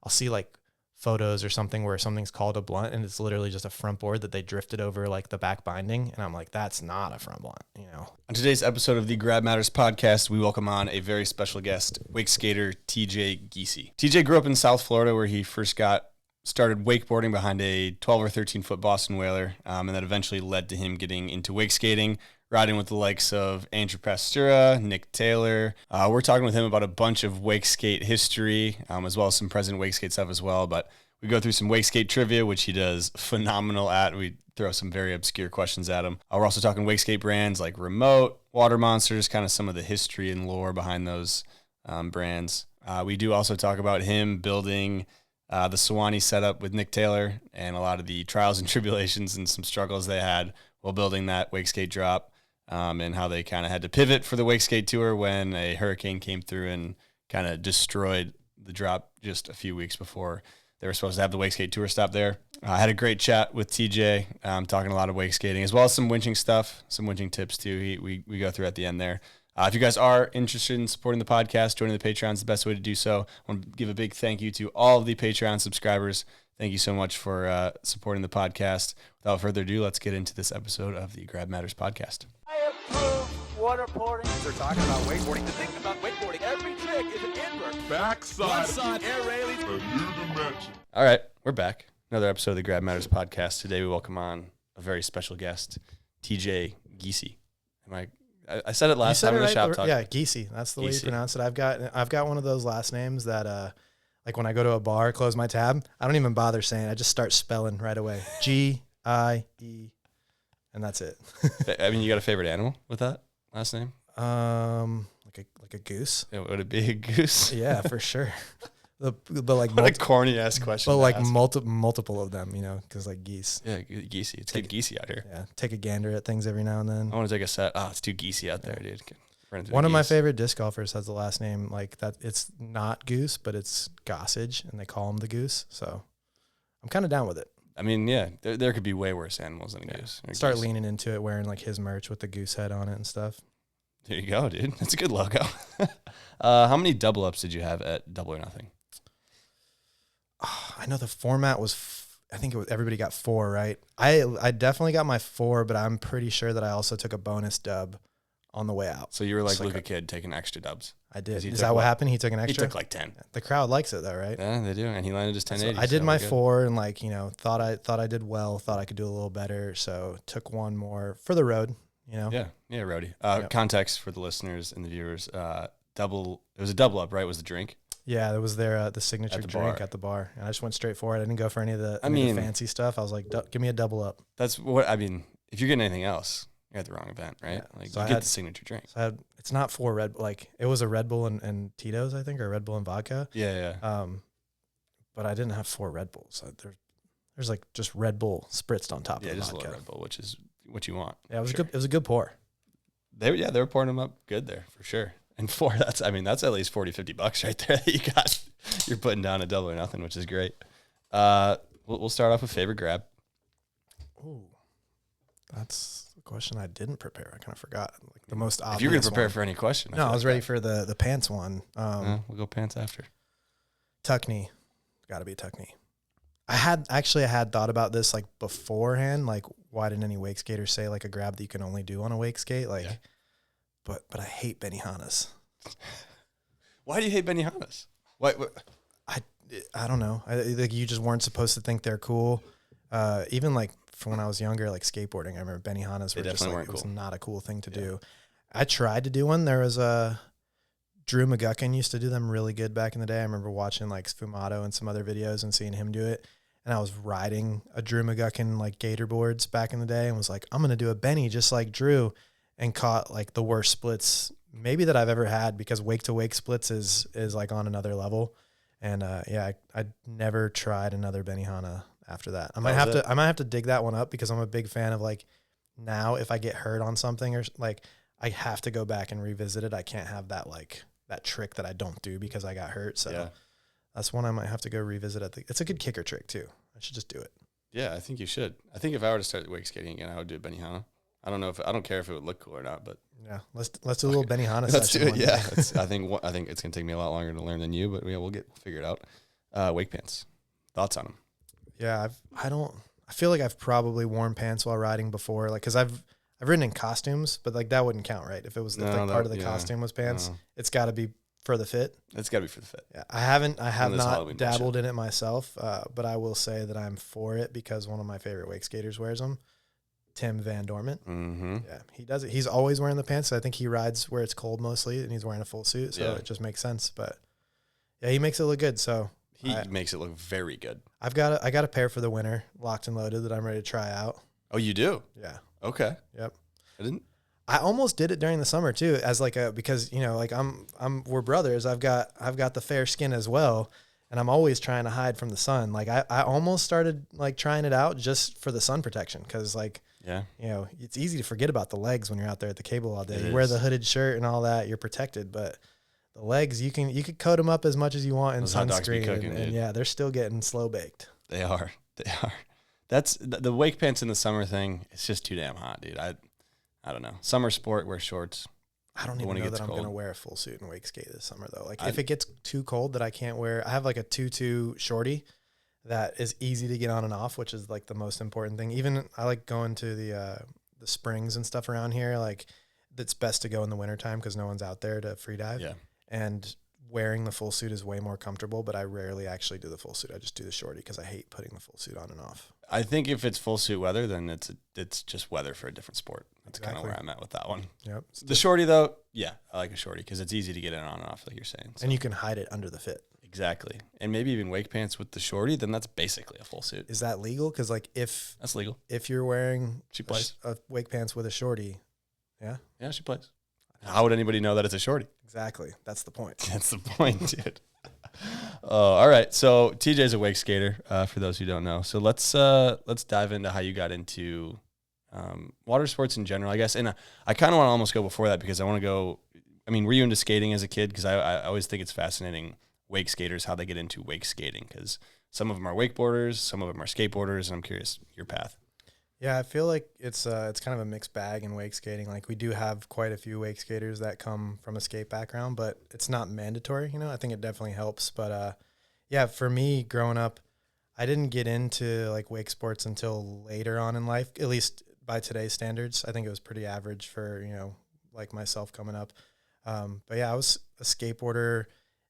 I'll see like photos or something where something's called a blunt and it's literally just a front board that they drifted over like the back binding. And I'm like, that's not a front blunt, you know? On today's episode of the Grab Matters podcast, we welcome on a very special guest, wake skater TJ Giesey. TJ grew up in South Florida where he first got started wakeboarding behind a 12 or 13 foot Boston whaler. And that eventually led to him getting into wake skating, riding with the likes of Pastura, Nick Taylor. We're talking with him about a bunch of wake skate history, as well as some present wake skate stuff as well. But we go through some wake skate trivia, which he does phenomenal at. We throw some very obscure questions at him. We're also talking wake skate brands like Remote, Water Monsters, kind of some of the history and lore behind those brands. We do also talk about him building the Suwannee setup with Nick Taylor and a lot of the trials and tribulations and some struggles they had while building that wake skate drop. And how they kind of had to pivot for the Wakeskate Tour when a hurricane came through and kind of destroyed the drop just a few weeks before they were supposed to have the Wakeskate Tour stop there. I had a great chat with TJ, talking a lot of wake skating, as well as some winching stuff, some winching tips too. We go through at the end there. If you guys are interested in supporting the podcast, joining the Patreon is the best way to do so. I want to give a big thank you to all of the Patreon subscribers. Thank you so much for supporting the podcast. Without further ado, let's get into this episode of the Grab Matters podcast. I approve waterboarding. They're talking about wakeboarding. The thing about wakeboarding, every trick is an invert. Backside, air railings. a new dimension. All right, we're back. Another episode of the Grab Matters podcast. Today we welcome on a very special guest, TJ Giesey. I said it last time in the shop talk. Yeah, Giesey. That's the way you pronounce it. I've got one of those last names that like when I go to a bar, close my tab, I don't even bother saying it. I just start spelling right away. G-I-E. And that's it. I mean, you got a favorite animal with that last name? Like a goose. Yeah, would it be a goose? Yeah, for sure. But like what a corny ass question. But like multiple of them, you know, because like geese. Yeah, Giesey. It's good Giesey out here. Yeah, take a gander at things every now and then. I want to take a set. Oh, it's too Giesey out there, dude. One of my favorite disc golfers has the last name like that. It's not Goose, but it's Gossage, and they call him the Goose. So I'm kind of down with it. I mean, yeah, there could be way worse animals than a goose. Start leaning into it, wearing like his merch with the goose head on it and stuff. There you go, dude. That's a good logo. How many double ups did you have at Double or Nothing? I know the format was, I think it was everybody got 4, right? I definitely got my 4, but I'm pretty sure that I also took a bonus dub on the way out. So you were like Luka Kid taking extra dubs. I did. Is that what happened? He took an extra? He took like 10. The crowd likes it though, right? Yeah, they do. And he landed his 1080. So I did my 4 and like, you know, thought I did well, thought I could do a little better. So took one more for the road, you know? Yeah, roadie. Context for the listeners and the viewers. It was a double up, right? Was the drink? Yeah, it was the signature drink at the bar. And I just went straight for it. I didn't go for any of the fancy stuff. I was like, give me a double up. That's what, I mean, if you're getting anything else, you're at the wrong event, right? Yeah. Like so you get the signature drink. So it's not 4 Red Bull. Like it was a Red Bull and Tito's, I think, or Red Bull and vodka. Yeah. But I didn't have 4 Red Bulls. There's like just Red Bull spritzed on top of the vodka. Yeah, just a little Red Bull, which is what you want. Yeah, it was good. It was a good pour. They were pouring them up good there for sure. And 4, that's at least $40-$50 right there that you got. You're putting down a Double or Nothing, which is great. We'll start off with favorite grab. Ooh, that's a question I didn't prepare. I kind of forgot. Like the most obvious. If you're gonna prepare for any question, I was ready for the pants one. We'll go pants after. Tuck knee, got to be tuck knee. I had thought about this like beforehand. Like, why didn't any wake skaters say like a grab that you can only do on a wake skate? Like, yeah. But I hate Benihanas. Why do you hate Benihanas? What? I don't know. Like you just weren't supposed to think they're cool. Even like from when I was younger, like skateboarding, I remember Benihanas were just like, it was not a cool thing to do. I tried to do one. There was Drew McGuckin used to do them really good back in the day. I remember watching like Sfumato and some other videos and seeing him do it. And I was riding a Drew McGuckin like gator boards back in the day and was like, I'm going to do a Benny just like Drew, and caught like the worst splits maybe that I've ever had, because wake to wake splits is like on another level. And I never tried another Benihana after that. I might have to dig that one up, because I'm a big fan of like, now if I get hurt on something or like I have to go back and revisit it. I can't have that like that trick that I don't do because I got hurt. So that's one I might have to go revisit. It's a good kicker trick too. I should just do it. Yeah, I think you should. I think if I were to start wake skating again, I would do Benihana. I don't care if it would look cool or not, but yeah, let's do a little Benihana let's session. Do it. Yeah, I think it's gonna take me a lot longer to learn than you, but yeah, we'll figure it out. wake pants. Thoughts on them? Yeah, I feel like I've probably worn pants while riding before, like, cause I've ridden in costumes, but like that wouldn't count, right? If it was part of the costume was pants, it's got to be for the fit. It's got to be for the fit. Yeah, I have not dabbled in it myself, but I will say that I'm for it because one of my favorite wake skaters wears them. Tim Van Dorment. Mm-hmm. Yeah, he does it. He's always wearing the pants. So I think he rides where it's cold mostly, and he's wearing a full suit, so it just makes sense. But yeah, he makes it look good. So he makes it look very good. I got a pair for the winter, locked and loaded, that I'm ready to try out. Oh, you do? Yeah. Okay. Yep. I almost did it during the summer too, as like because like we're brothers. I've got the fair skin as well, and I'm always trying to hide from the sun. Like I almost started like trying it out just for the sun protection, because like it's easy to forget about the legs when you're out there at the cable all day. You wear the hooded shirt and all that, you're protected, but the legs you could coat them up as much as you want in sunscreen, and yeah, they're still getting slow baked. They are. That's the wake pants in the summer thing. It's just too damn hot, dude. I don't know. Summer sport, wear shorts. I don't even know that I'm going to wear a full suit and wake skate this summer, though. Like, if it gets too cold that I can't wear, I have like a 2-2 shorty that is easy to get on and off, which is like the most important thing. Even I like going to the springs and stuff around here. Like, it's best to go in the wintertime because no one's out there to free dive. Yeah. And wearing the full suit is way more comfortable, but I rarely actually do the full suit. I just do the shorty because I hate putting the full suit on and off. I think if it's full suit weather, then it's just weather for a different sport. That's kind of where I'm at with that one. Yep. The shorty, though, yeah, I like a shorty because it's easy to get it on and off, like you're saying. So. And you can hide it under the fit. Exactly. And maybe even wake pants with the shorty, then that's basically a full suit. Is that legal? Because like that's legal. If you're wearing a wake pants with a shorty, yeah? Yeah, she plays. How would anybody know that it's a shorty? Exactly. That's the point. That's the point, dude. All right. So TJ's a wake skater, for those who don't know. So let's dive into how you got into water sports in general, I guess. And I kind of want to almost go before that because I want to go. I mean, were you into skating as a kid? Because I always think it's fascinating, wake skaters, how they get into wake skating. Because some of them are wakeboarders, some of them are skateboarders, and I'm curious your path. Yeah, I feel like it's kind of a mixed bag in wake skating. Like, we do have quite a few wake skaters that come from a skate background, but it's not mandatory. I think it definitely helps. But yeah, for me growing up, I didn't get into like wake sports until later on in life, at least by today's standards. I think it was pretty average for, like myself coming up. But yeah, I was a skateboarder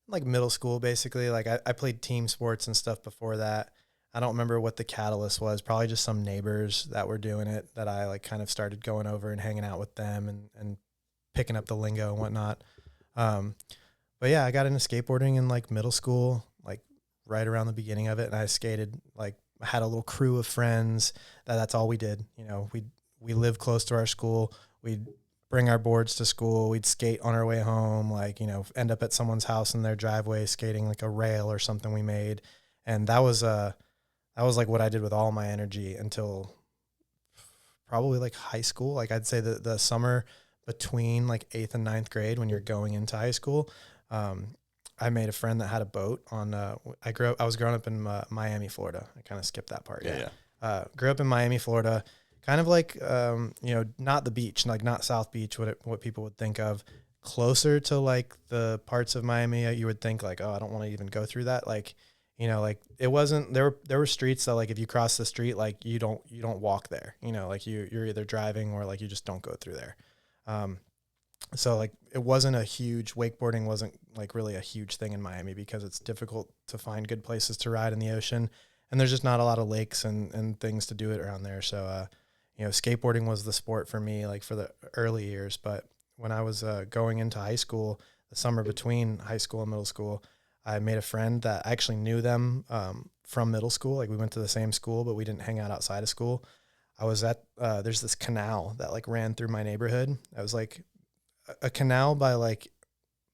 like middle school, basically. Like I played team sports and stuff before that. I don't remember what the catalyst was, probably just some neighbors that were doing it that I like kind of started going over and hanging out with them and picking up the lingo and whatnot. But yeah, I got into skateboarding in like middle school, like right around the beginning of it. And I skated, like I had a little crew of friends that's all we did. We lived close to our school. We'd bring our boards to school. We'd skate on our way home, like, end up at someone's house in their driveway skating like a rail or something we made. And that was like what I did with all my energy until probably like high school. Like I'd say the summer between like 8th and 9th grade when you're going into high school, I made a friend that had a boat on, I was growing up in Miami, Florida. I kind of skipped that part. Yeah. Grew up in Miami, Florida, kind of like, not the beach, like not South Beach, what people would think of, closer to like the parts of Miami you would think like, oh, I don't want to even go through that. Like, like it wasn't, there were streets that like, if you cross the street, like you don't walk there, like you're either driving or like you just don't go through there. So like it wasn't a huge, wakeboarding wasn't like really a huge thing in Miami because it's difficult to find good places to ride in the ocean. And there's just not a lot of lakes and things to do it around there. So, skateboarding was the sport for me, like for the early years. But when I was going into high school, the summer between high school and middle school, I made a friend that I actually knew them from middle school. Like we went to the same school, but we didn't hang out outside of school. I was at, there's this canal that like ran through my neighborhood. I was like, a canal by like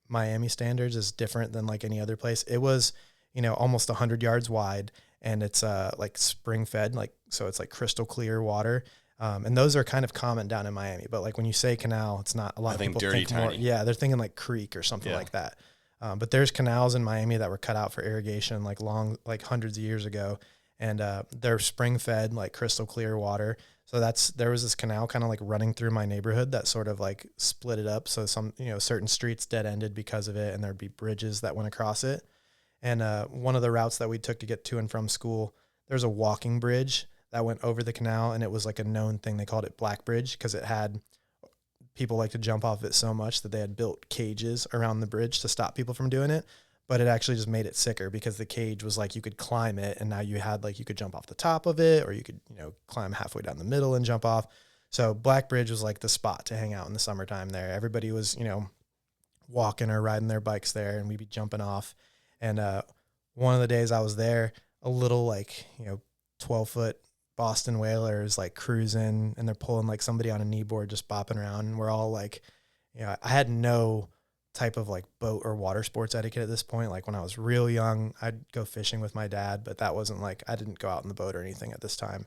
Miami standards is different than like any other place. It was, almost 100 yards wide, and it's like spring fed, like, so it's like crystal clear water. And those are kind of common down in Miami, but like when you say canal, it's not a lot of people dirty, think more. Yeah. They're thinking like creek or something like that. But there's canals in Miami that were cut out for irrigation, like like hundreds of years ago. And they're spring fed, like crystal clear water. So there was this canal kind of like running through my neighborhood that sort of like split it up. So some, certain streets dead ended because of it, and there'd be bridges that went across it. And one of the routes that we took to get to and from school, there's a walking bridge that went over the canal, and it was like a known thing. They called it Black Bridge because it had people like to jump off it so much that they had built cages around the bridge to stop people from doing it. But it actually just made it sicker because the cage was like you could climb it, and now you had like you could jump off the top of it, or you could, you know, climb halfway down the middle and jump off. So Black Bridge was like the spot to hang out in the summertime there. Everybody was, you know, walking or riding their bikes there, and we'd be jumping off. And one of the days I was there, a little like, you know, 12-foot Boston Whalers like cruising, and they're pulling like somebody on a knee board just bopping around, and we're all like, you know, I had no type of like boat or water sports etiquette at this point. Like when I was real young, I'd go fishing with my dad, but that wasn't like, I didn't go out in the boat or anything at this time.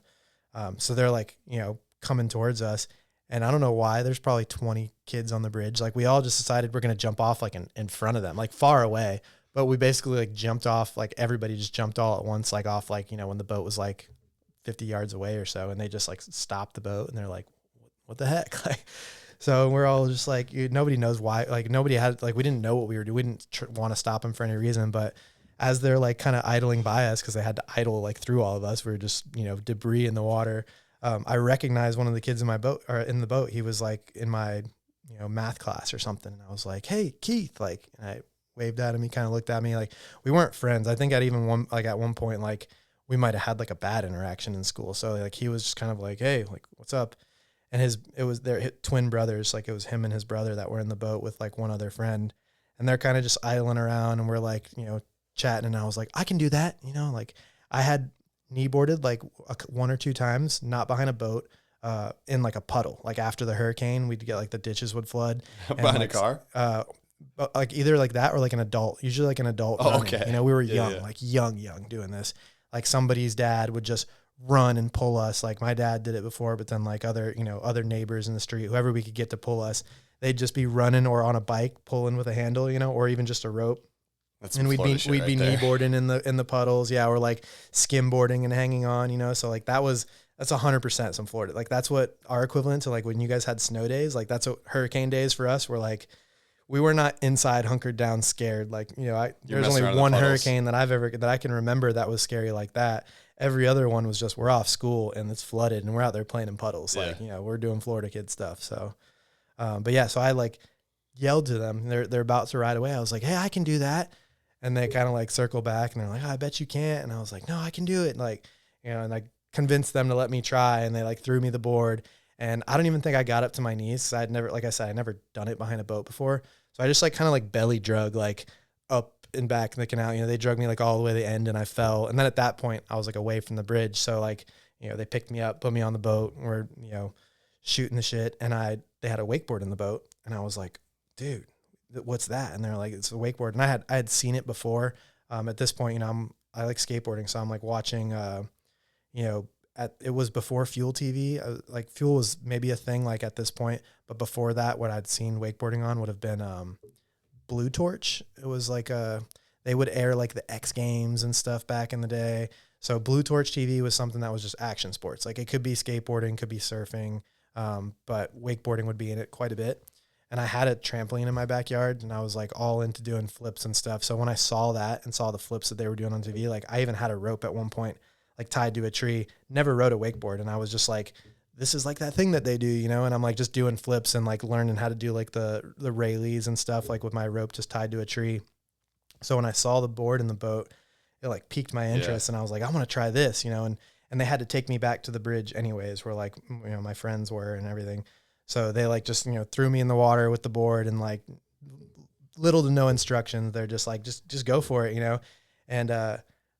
So they're like, you know, coming towards us, and I don't know why, there's probably 20 kids on the bridge. Like we all just decided we're going to jump off like in front of them, like far away, but we basically like jumped off, like everybody just jumped all at once, like off, like, you know, when the boat was like 50 yards away or so, and they just like stopped the boat, and they're like, what the heck? Like, so we're all just like, nobody knows why, like nobody had, like, we didn't know what we were doing. We didn't want to stop them for any reason, but as they're like kind of idling by us, cause they had to idle like through all of us, we were just, you know, debris in the water. I recognized one of the kids in my boat, or in the boat. He was like in my, you know, math class or something. And I was like, hey, Keith, like, and I waved at him. He kind of looked at me, like, we weren't friends. I think at one point, like we might've had like a bad interaction in school. So like, he was just kind of like, hey, like, what's up? And it was their twin brothers. Like it was him and his brother that were in the boat with like one other friend, and they're kind of just idling around, and we're like, you know, chatting. And I was like, I can do that. You know, like I had knee boarded like one or two times, not behind a boat, in like a puddle. Like after the hurricane, we'd get like the ditches would flood. Behind like, a car? Like either like that or like an adult, usually like an adult. Oh, running. okay. You know, we were young, like young doing this. Like somebody's dad would just run and pull us. Like my dad did it before, but then like other neighbors in the street, whoever we could get to pull us, they'd just be running or on a bike pulling with a handle, you know, or even just a rope. And we'd be kneeboarding in the puddles. Yeah. Or like skimboarding and hanging on, you know? So like that's 100% some Florida. Like that's what our equivalent to like when you guys had snow days, like that's what hurricane days for us were like. We were not inside hunkered down scared. Like, you know, there's only one hurricane that I can remember that was scary like that. Every other one was just, we're off school and it's flooded and we're out there playing in puddles. Yeah. Like, you know, we're doing Florida kid stuff. So, but yeah, so I like yelled to them. They're about to ride away. I was like, hey, I can do that. And they kind of like circle back and they're like, oh, I bet you can't. And I was like, no, I can do it. And like, you know, and I convinced them to let me try, and they like threw me the board. And I don't even think I got up to my knees. I'd never, like I said, I'd never done it behind a boat before. So I just like kind of like belly drug like up and back in the canal. You know, they drug me like all the way to the end, and I fell. And then at that point I was like away from the bridge. So like, you know, they picked me up, put me on the boat, and we're, you know, shooting the shit. And they had a wakeboard in the boat, and I was like, dude, what's that? And they're like, it's a wakeboard. And I had seen it before. At this point, you know, I like skateboarding. So I'm like watching, you know, it was before Fuel TV. Like Fuel was maybe a thing like at this point, but before that, what I'd seen wakeboarding on would have been Blue Torch. It was like they would air like the X Games and stuff back in the day. So Blue Torch TV was something that was just action sports. Like it could be skateboarding, could be surfing, but wakeboarding would be in it quite a bit. And I had a trampoline in my backyard, and I was like all into doing flips and stuff. So when I saw that and saw the flips that they were doing on TV, like I even had a rope at one point, like tied to a tree, never rode a wakeboard. And I was just like, this is like that thing that they do, you know? And I'm like just doing flips and like learning how to do like the Rayleighs and stuff, like with my rope just tied to a tree. So when I saw the board in the boat, it like piqued my interest, and I was like, I want to try this, you know? And they had to take me back to the bridge anyways, where like, you know, my friends were and everything. So they like just, you know, threw me in the water with the board, and like little to no instructions. They're just like, just go for it, you know? And,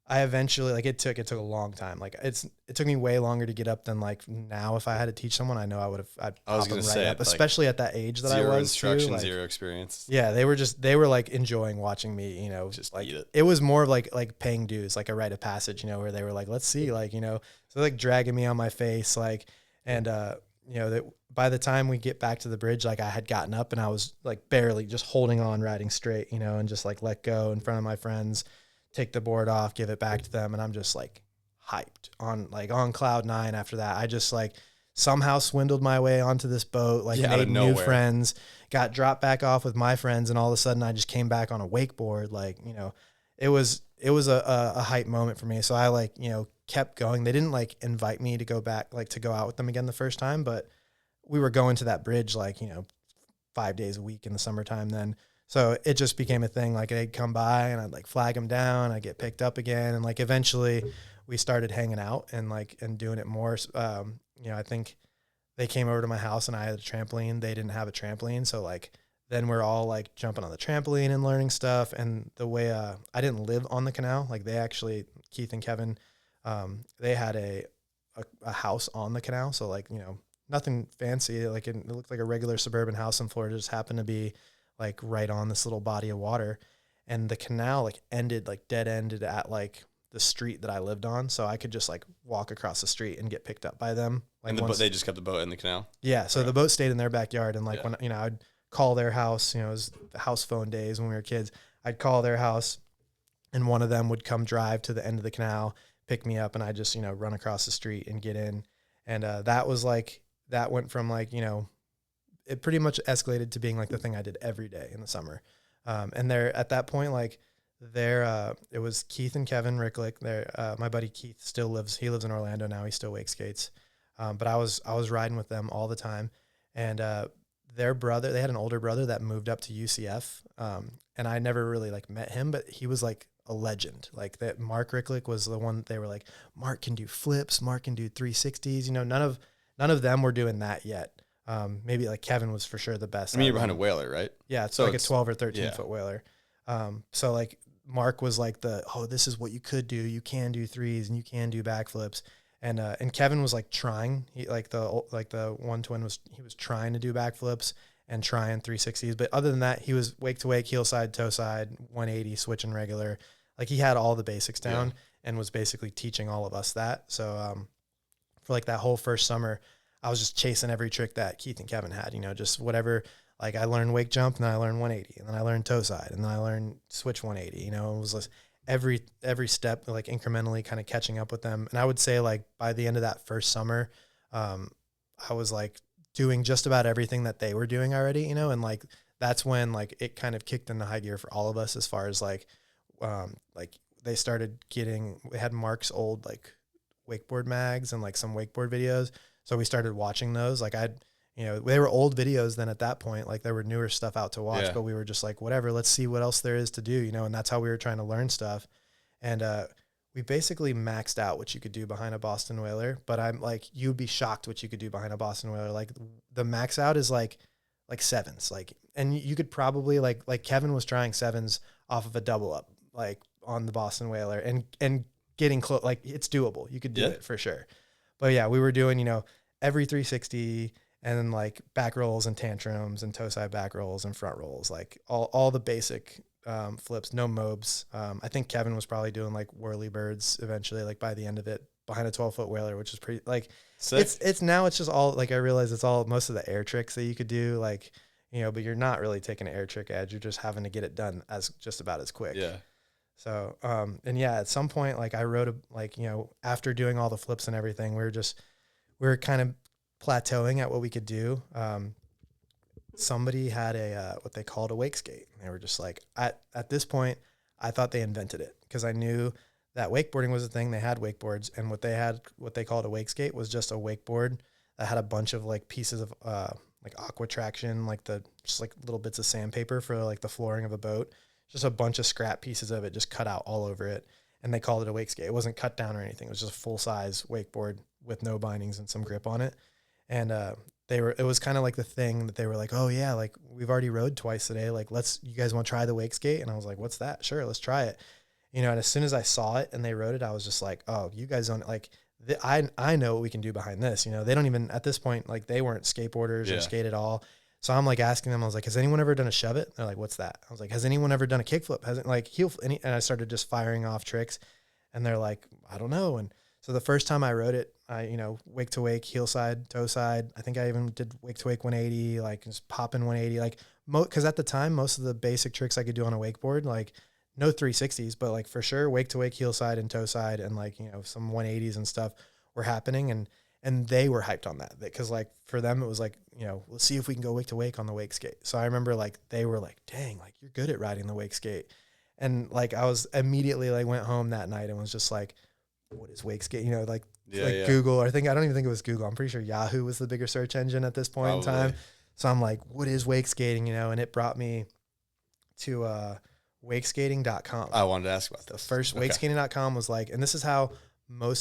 I eventually, like it took a long time. Like it took me way longer to get up than like now. If I had to teach someone, I know I'd pop them right up, especially at that age that I was. Zero instruction, like, zero experience. Yeah. They were like enjoying watching me, you know, just like eat it. It was more of like paying dues, like a rite of passage, you know, where they were like, let's see, like, you know, so like dragging me on my face, like, and, you know, that by the time we get back to the bridge, like I had gotten up and I was like barely just holding on, riding straight, you know, and just like let go in front of my friends, take the board off, give it back to them. And I'm just like hyped on cloud nine after that. I just like somehow swindled my way onto this boat, like made new friends, got dropped back off with my friends. And all of a sudden I just came back on a wakeboard. Like, you know, it was it was a hype moment for me. So I like, you know, kept going. They didn't like invite me to go back, like to go out with them again the first time, but we were going to that bridge, like, you know, 5 days a week in the summertime then. So it just became a thing. Like they'd come by and I'd like flag them down. I'd get picked up again. And like, eventually we started hanging out and like, and doing it more. You know, I think they came over to my house and I had a trampoline. They didn't have a trampoline. So like, then we're all like jumping on the trampoline and learning stuff. And the way, I didn't live on the canal. Like they actually, Keith and Kevin, they had a house on the canal. So like, you know, nothing fancy. Like it looked like a regular suburban house in Florida. It just happened to be like right on this little body of water. And the canal like ended, like dead ended at like the street that I lived on. So I could just like walk across the street and get picked up by them. Like and they just kept the boat in the canal? Yeah. So the boat stayed in their backyard. And like when, you know, I'd call their house, you know, it was the house phone days when we were kids. I'd call their house and one of them would come drive to the end of the canal, pick me up, and I just, you know, run across the street and get in. And that was like, that went from like, you know, it pretty much escalated to being like the thing I did every day in the summer. And there at that point, like it was Keith and Kevin Ricklick there. My buddy Keith he lives in Orlando now. He still wake skates. But I was riding with them all the time. And, their brother, they had an older brother that moved up to UCF. And I never really like met him, but he was like a legend. Like that Mark Ricklick was the one that they were like, Mark can do flips, Mark can do 360s. You know, none of them were doing that yet. Maybe like Kevin was for sure the best. I mean, you're behind a whaler, right? Yeah. It's like a 12 or 13 foot whaler. So like Mark was like this is what you could do. You can do threes and you can do backflips. And Kevin was like trying, he like the one twin was trying to do backflips and trying 360s. But other than that, he was wake to wake, heel side, toe side, 180, switching regular. Like he had all the basics down and was basically teaching all of us that. So, for like that whole first summer, I was just chasing every trick that Keith and Kevin had, you know, just whatever. Like I learned wake jump and then I learned 180 and then I learned toe side and then I learned switch 180, you know, it was just every step, like incrementally kind of catching up with them. And I would say like by the end of that first summer, I was like doing just about everything that they were doing already, you know, and like, that's when like it kind of kicked into high gear for all of us as far as like they started we had Mark's old like wakeboard mags and like some wakeboard videos. So we started watching those. Like you know, they were old videos then at that point, like there were newer stuff out to watch, but we were just like, whatever, let's see what else there is to do, you know? And that's how we were trying to learn stuff. And, we basically maxed out what you could do behind a Boston Whaler, but I'm like, you'd be shocked what you could do behind a Boston Whaler. Like the max out is like sevens, like, and you could probably like Kevin was trying sevens off of a double up, like on the Boston Whaler and getting close, like it's doable. You could do it for sure. But yeah, we were doing, you know, every 360 and then like back rolls and tantrums and toe side back rolls and front rolls, like all the basic flips, no mobs. I think Kevin was probably doing like whirly birds eventually, like by the end of it behind a 12-foot whaler, which is pretty like sick. It's now it's just all like, I realize it's all most of the air tricks that you could do, like, you know, but you're not really taking an air trick edge. You're just having to get it done as just about as quick. Yeah. So, and yeah, at some point, like I wrote like, you know, after doing all the flips and everything, we were kind of plateauing at what we could do. Somebody had what they called a wakeskate. They were just like, at this point, I thought they invented it because I knew that wakeboarding was a thing. They had wakeboards, and what they called a wakeskate was just a wakeboard that had a bunch of like pieces of like aqua traction, like just like little bits of sandpaper for like the flooring of a boat, just a bunch of scrap pieces of it just cut out all over it. And they called it a wakeskate. It wasn't cut down or anything. It was just a full size wakeboard with no bindings and some grip on it. And it was kind of like the thing that they were like, oh yeah, like we've already rode twice today. Like you guys want to try the wakeskate? And I was like, what's that? Sure, let's try it. You know, and as soon as I saw it and they rode it, I was just like, oh, you guys don't like, I know what we can do behind this. You know, they don't even at this point, like they weren't skateboarders or skate at all. So I'm like asking them, I was like, has anyone ever done a shove it? They're like, what's that? I was like, has anyone ever done a kickflip? Hasn't like and I started just firing off tricks and they're like, I don't know. And so the first time I rode it, you know, wake to wake, heel side, toe side. I think I even did wake to wake 180, like just popping 180, like cause at the time, most of the basic tricks I could do on a wakeboard, like no 360s, but like for sure wake to wake, heel side and toe side. And like, you know, some 180s and stuff were happening. And they were hyped on that because like for them, it was like, you know, let's see if we can go wake to wake on the Wakeskate. So I remember like, they were like, dang, like you're good at riding the Wakeskate. And like, I was immediately like went home that night and was just like, what is Wakeskate? You know, like Google, I don't even think it was Google. I'm pretty sure Yahoo was the bigger search engine at this point in time. So I'm like, what is Wakeskating? You know, and it brought me to wakeskating.com. I wanted to ask about this. The first wakeskating.com was like, and this is how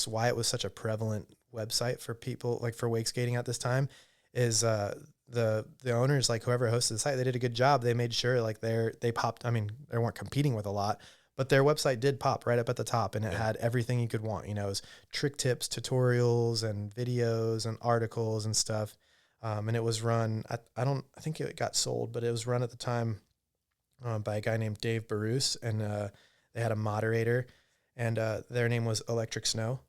why it was such a prevalent website for people, like for wakeskating at this time, is the owners, like whoever hosted the site, they did a good job. They made sure like they popped. I mean, they weren't competing with a lot, but their website did pop right up at the top, and it had everything you could want. You know, it was trick tips, tutorials, and videos, and articles and stuff. And it was run. I think it got sold, but it was run at the time by a guy named Dave Baruch, and they had a moderator, and their name was Electric Snow,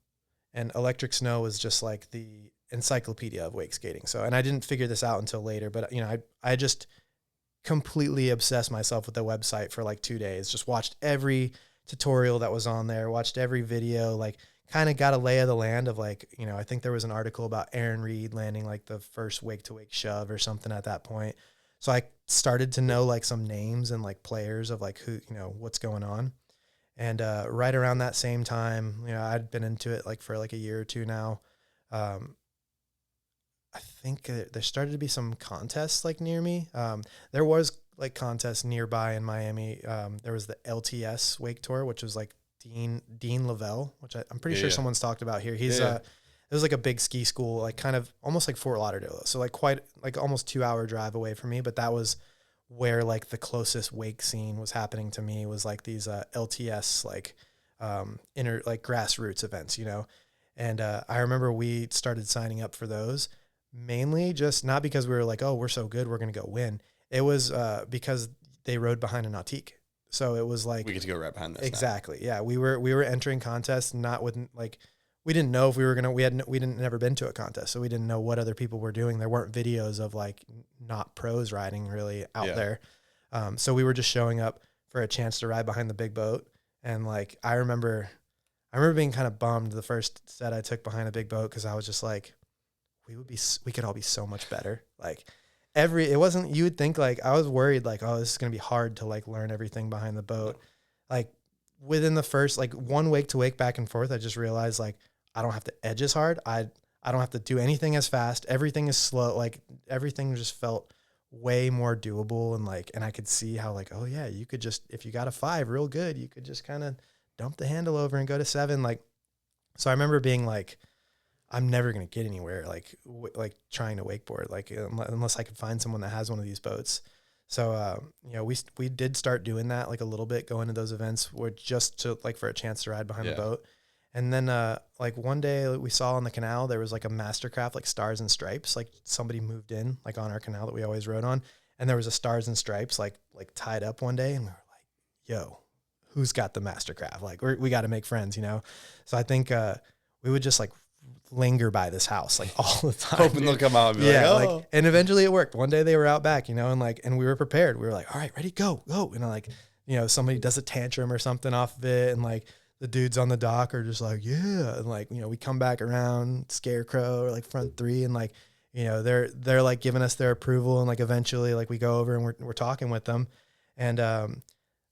and Electric Snow was just like the encyclopedia of wake skating. So, and I didn't figure this out until later, but you know, I just completely obsessed myself with the website for like 2 days. Just watched every tutorial that was on there, watched every video, like kind of got a lay of the land of like, you know, I think there was an article about Aaron Reed landing like the first wake to wake shove or something at that point. So I started to know like some names and like players of like who, you know, what's going on. And right around that same time, you know, I'd been into it like for like a year or two now. I think there started to be some contests like near me. There was like contests nearby in Miami. There was the LTS Wake Tour, which was like Dean Lavelle, which I'm pretty sure someone's talked about here. He's it was like a big ski school, like kind of almost like Fort Lauderdale. So like quite like almost 2-hour drive away from me. But that was where like the closest wake scene was happening to me, was like these LTS like inner like grassroots events, you know. And I remember we started signing up for those, mainly just not because we were like, oh, we're so good, we're going to go win. It was because they rode behind an Nautique. So it was like, we get to go right behind this. Exactly. Now. Yeah. We were entering contests, not with like, we didn't know if we were going to, we didn't never been to a contest. So we didn't know what other people were doing. There weren't videos of like not pros riding really out there. So we were just showing up for a chance to ride behind the big boat. And like, I remember being kind of bummed the first set I took behind a big boat, because I was just like, we could all be so much better. Like it wasn't, you would think like, I was worried like, oh, this is going to be hard to like learn everything behind the boat. Like within the first, like one wake to wake back and forth, I just realized like, I don't have to edge as hard. I don't have to do anything as fast. Everything is slow. Like everything just felt way more doable. And like, and I could see how like, oh yeah, you could just, if you got a 5 real good, you could just kind of dump the handle over and go to 7. Like, so I remember being like, I'm never going to get anywhere. Like trying to wakeboard, like unless I could find someone that has one of these boats. So, you know, we did start doing that like a little bit, going to those events where just to like for a chance to ride behind the boat. And then, like one day we saw on the canal, there was like a Mastercraft, like Stars and Stripes. Like somebody moved in like on our canal that we always rode on. And there was a Stars and Stripes, like tied up one day. And we were like, yo, who's got the Mastercraft? Like we got to make friends, you know? So I think, we would just like linger by this house like all the time, hoping they'll come out and be like, oh. Like, and eventually it worked. One day they were out back, you know, and we were prepared. We were like, all right, ready, go. And like, you know, somebody does a tantrum or something off of it, and like the dudes on the dock are just like, yeah. And like, you know, we come back around Scarecrow or like front 3, and like, you know, they're like giving us their approval, and like eventually like we go over and we're talking with them, and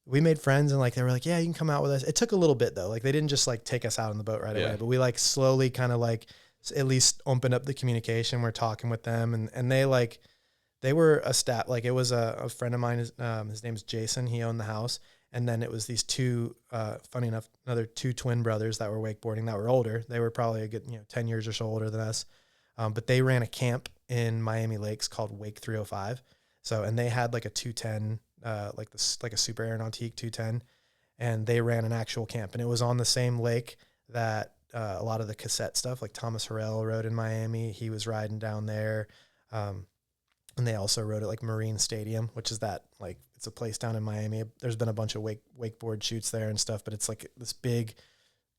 we made friends, and like they were like, yeah, you can come out with us. It took a little bit though. Like they didn't just like take us out on the boat right away, but we like slowly kind of like at least opened up the communication. We're talking with them, and they were a staff. Like it was a friend of mine. His name's Jason. He owned the house. And then it was these 2, funny enough, another 2 twin brothers that were wakeboarding that were older. They were probably a good, 10 years or so older than us. But they ran a camp in Miami Lakes called Wake 305. So, and they had like a 210, like a Super Aeronautique 210, and they ran an actual camp, and it was on the same lake that a lot of the cassette stuff, like Thomas Harrell rode in Miami. He was riding down there. And they also rode at like Marine Stadium, which is that like, it's a place down in Miami. There's been a bunch of wakeboard shoots there and stuff, but it's like this big,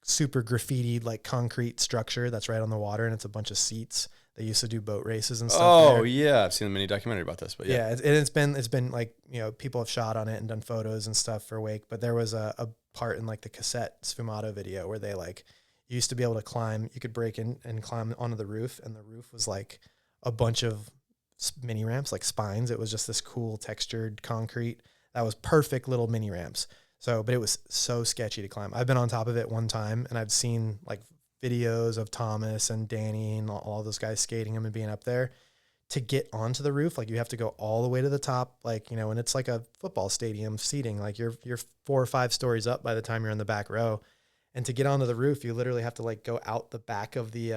super graffitied like concrete structure that's right on the water, and it's a bunch of seats. They used to do boat races and stuff. Oh there. Yeah, I've seen a mini documentary about this, but yeah. It's been like, you know, people have shot on it and done photos and stuff for wake. But there was a part in like the cassette Sfumato video where they like used to be able to climb. You could break in and climb onto the roof, and the roof was like a bunch of mini ramps, like spines. It was just this cool textured concrete that was perfect little mini ramps. So, but it was so sketchy to climb. I've been on top of it one time, and I've seen like videos of Thomas and Danny and all those guys skating him and being up there. To get onto the roof, like you have to go all the way to the top, like, you know, and it's like a football stadium seating, like you're 4 or 5 stories up by the time you're in the back row. And to get onto the roof, you literally have to like go out the back of the,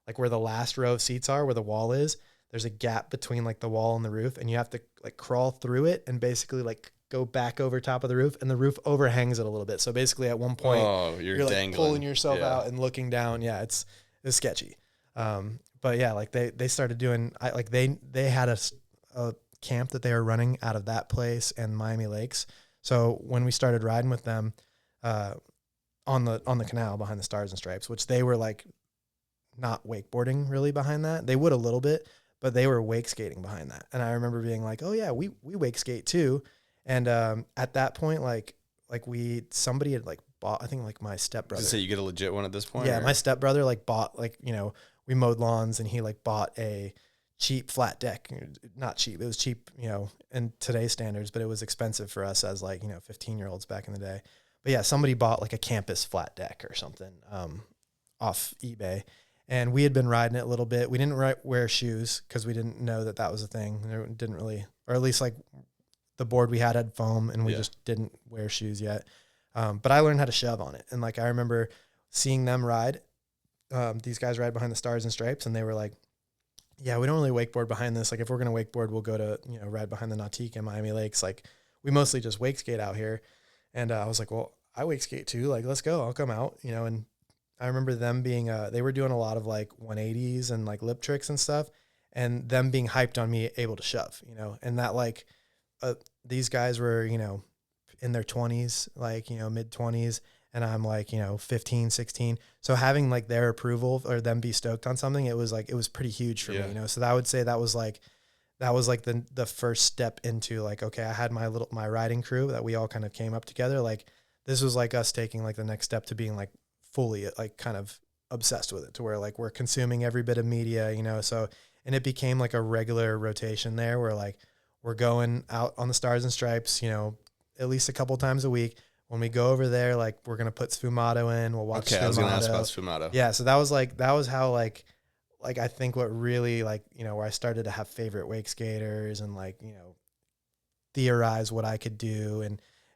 like where the last row of seats are, where the wall is. There's a gap between like the wall and the roof, and you have to like crawl through it and basically like go back over top of the roof, and the roof overhangs it a little bit. So basically at one point you're like dangling, pulling yourself out and looking down. Yeah. It's sketchy. But yeah, like they started doing, they had a camp that they were running out of that place and Miami Lakes. So when we started riding with them, on the canal behind the Stars and Stripes, which they were like not wakeboarding really behind that. They would a little bit, but they were wake skating behind that. And I remember being like, oh yeah, we wake skate too. And at that point, somebody had like bought, I think like my stepbrother. Did you say you get a legit one at this point? Yeah, my stepbrother like bought, like, you know, we mowed lawns, and he like bought a cheap flat deck. Not cheap, it was cheap, you know, in today's standards, but it was expensive for us as like, you know, 15-year-olds back in the day. But yeah, somebody bought like a campus flat deck or something off eBay. And we had been riding it a little bit. We didn't wear shoes because we didn't know that was a thing. There didn't really, or at least like the board we had foam, and we just didn't wear shoes yet. But I learned how to shove on it. And like, I remember seeing them ride. These guys ride behind the Stars and Stripes, and they were like, yeah, we don't really wakeboard behind this. Like if we're going to wakeboard, we'll go to, you know, ride behind the Nautique and Miami Lakes. Like we mostly just wake skate out here. And I was like, well, I wake skate too. Like, let's go. I'll come out, you know. And I remember them being, they were doing a lot of like 180s and like lip tricks and stuff, and them being hyped on me able to shove, you know. And that like, these guys were, you know, in their 20s, like, you know, mid 20s. And I'm like, you know, 15, 16. So having like their approval or them be stoked on something, it was pretty huge for me, you know? So I would say that was like the first step into like, okay, I had my riding crew that we all kind of came up together. Like this was like us taking like the next step to being like fully like kind of obsessed with it, to where like we're consuming every bit of media, you know? So, and it became like a regular rotation there where like we're going out on the Stars and Stripes, you know, at least a couple times a week. When we go over there, like we're going to put Sfumato in, we'll watch Sfumato. I was going to ask about Sfumato. Yeah. So that was how like I think what really like, you know, where I started to have favorite wake skaters and like, you know, theorize what I could do.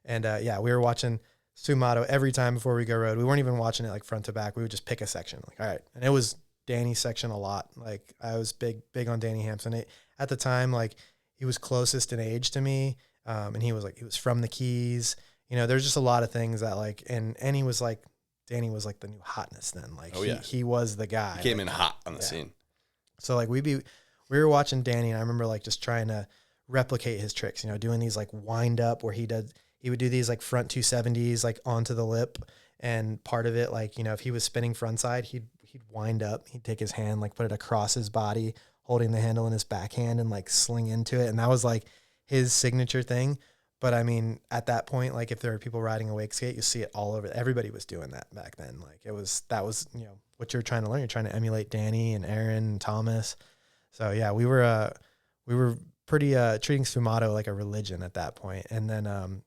And yeah, we were watching Sfumato every time before we go rode. We weren't even watching it like front to back. We would just pick a section. Like, all right. And it was Danny's section a lot. Like I was big on Danny Hampson. At the time, like he was closest in age to me. And he was from the Keys. You know, there's just a lot of things that like, and he was like, Danny was like the new hotness then. Like he was the guy. He came in hot on the scene. So like we were watching Danny, and I remember like just trying to replicate his tricks, you know, doing these like wind up where he would do these like front 270s like onto the lip. And part of it, like, you know, if he was spinning front side, he'd wind up, he'd take his hand, like put it across his body, holding the handle in his backhand and like sling into it. And that was like his signature thing. But I mean, at that point, like if there were people riding a wake skate, you see it all over. Everybody was doing that back then. Like that was, you know, what you're trying to learn. You're trying to emulate Danny and Aaron and Thomas. So yeah, we were pretty treating Sfumato like a religion at that point. And then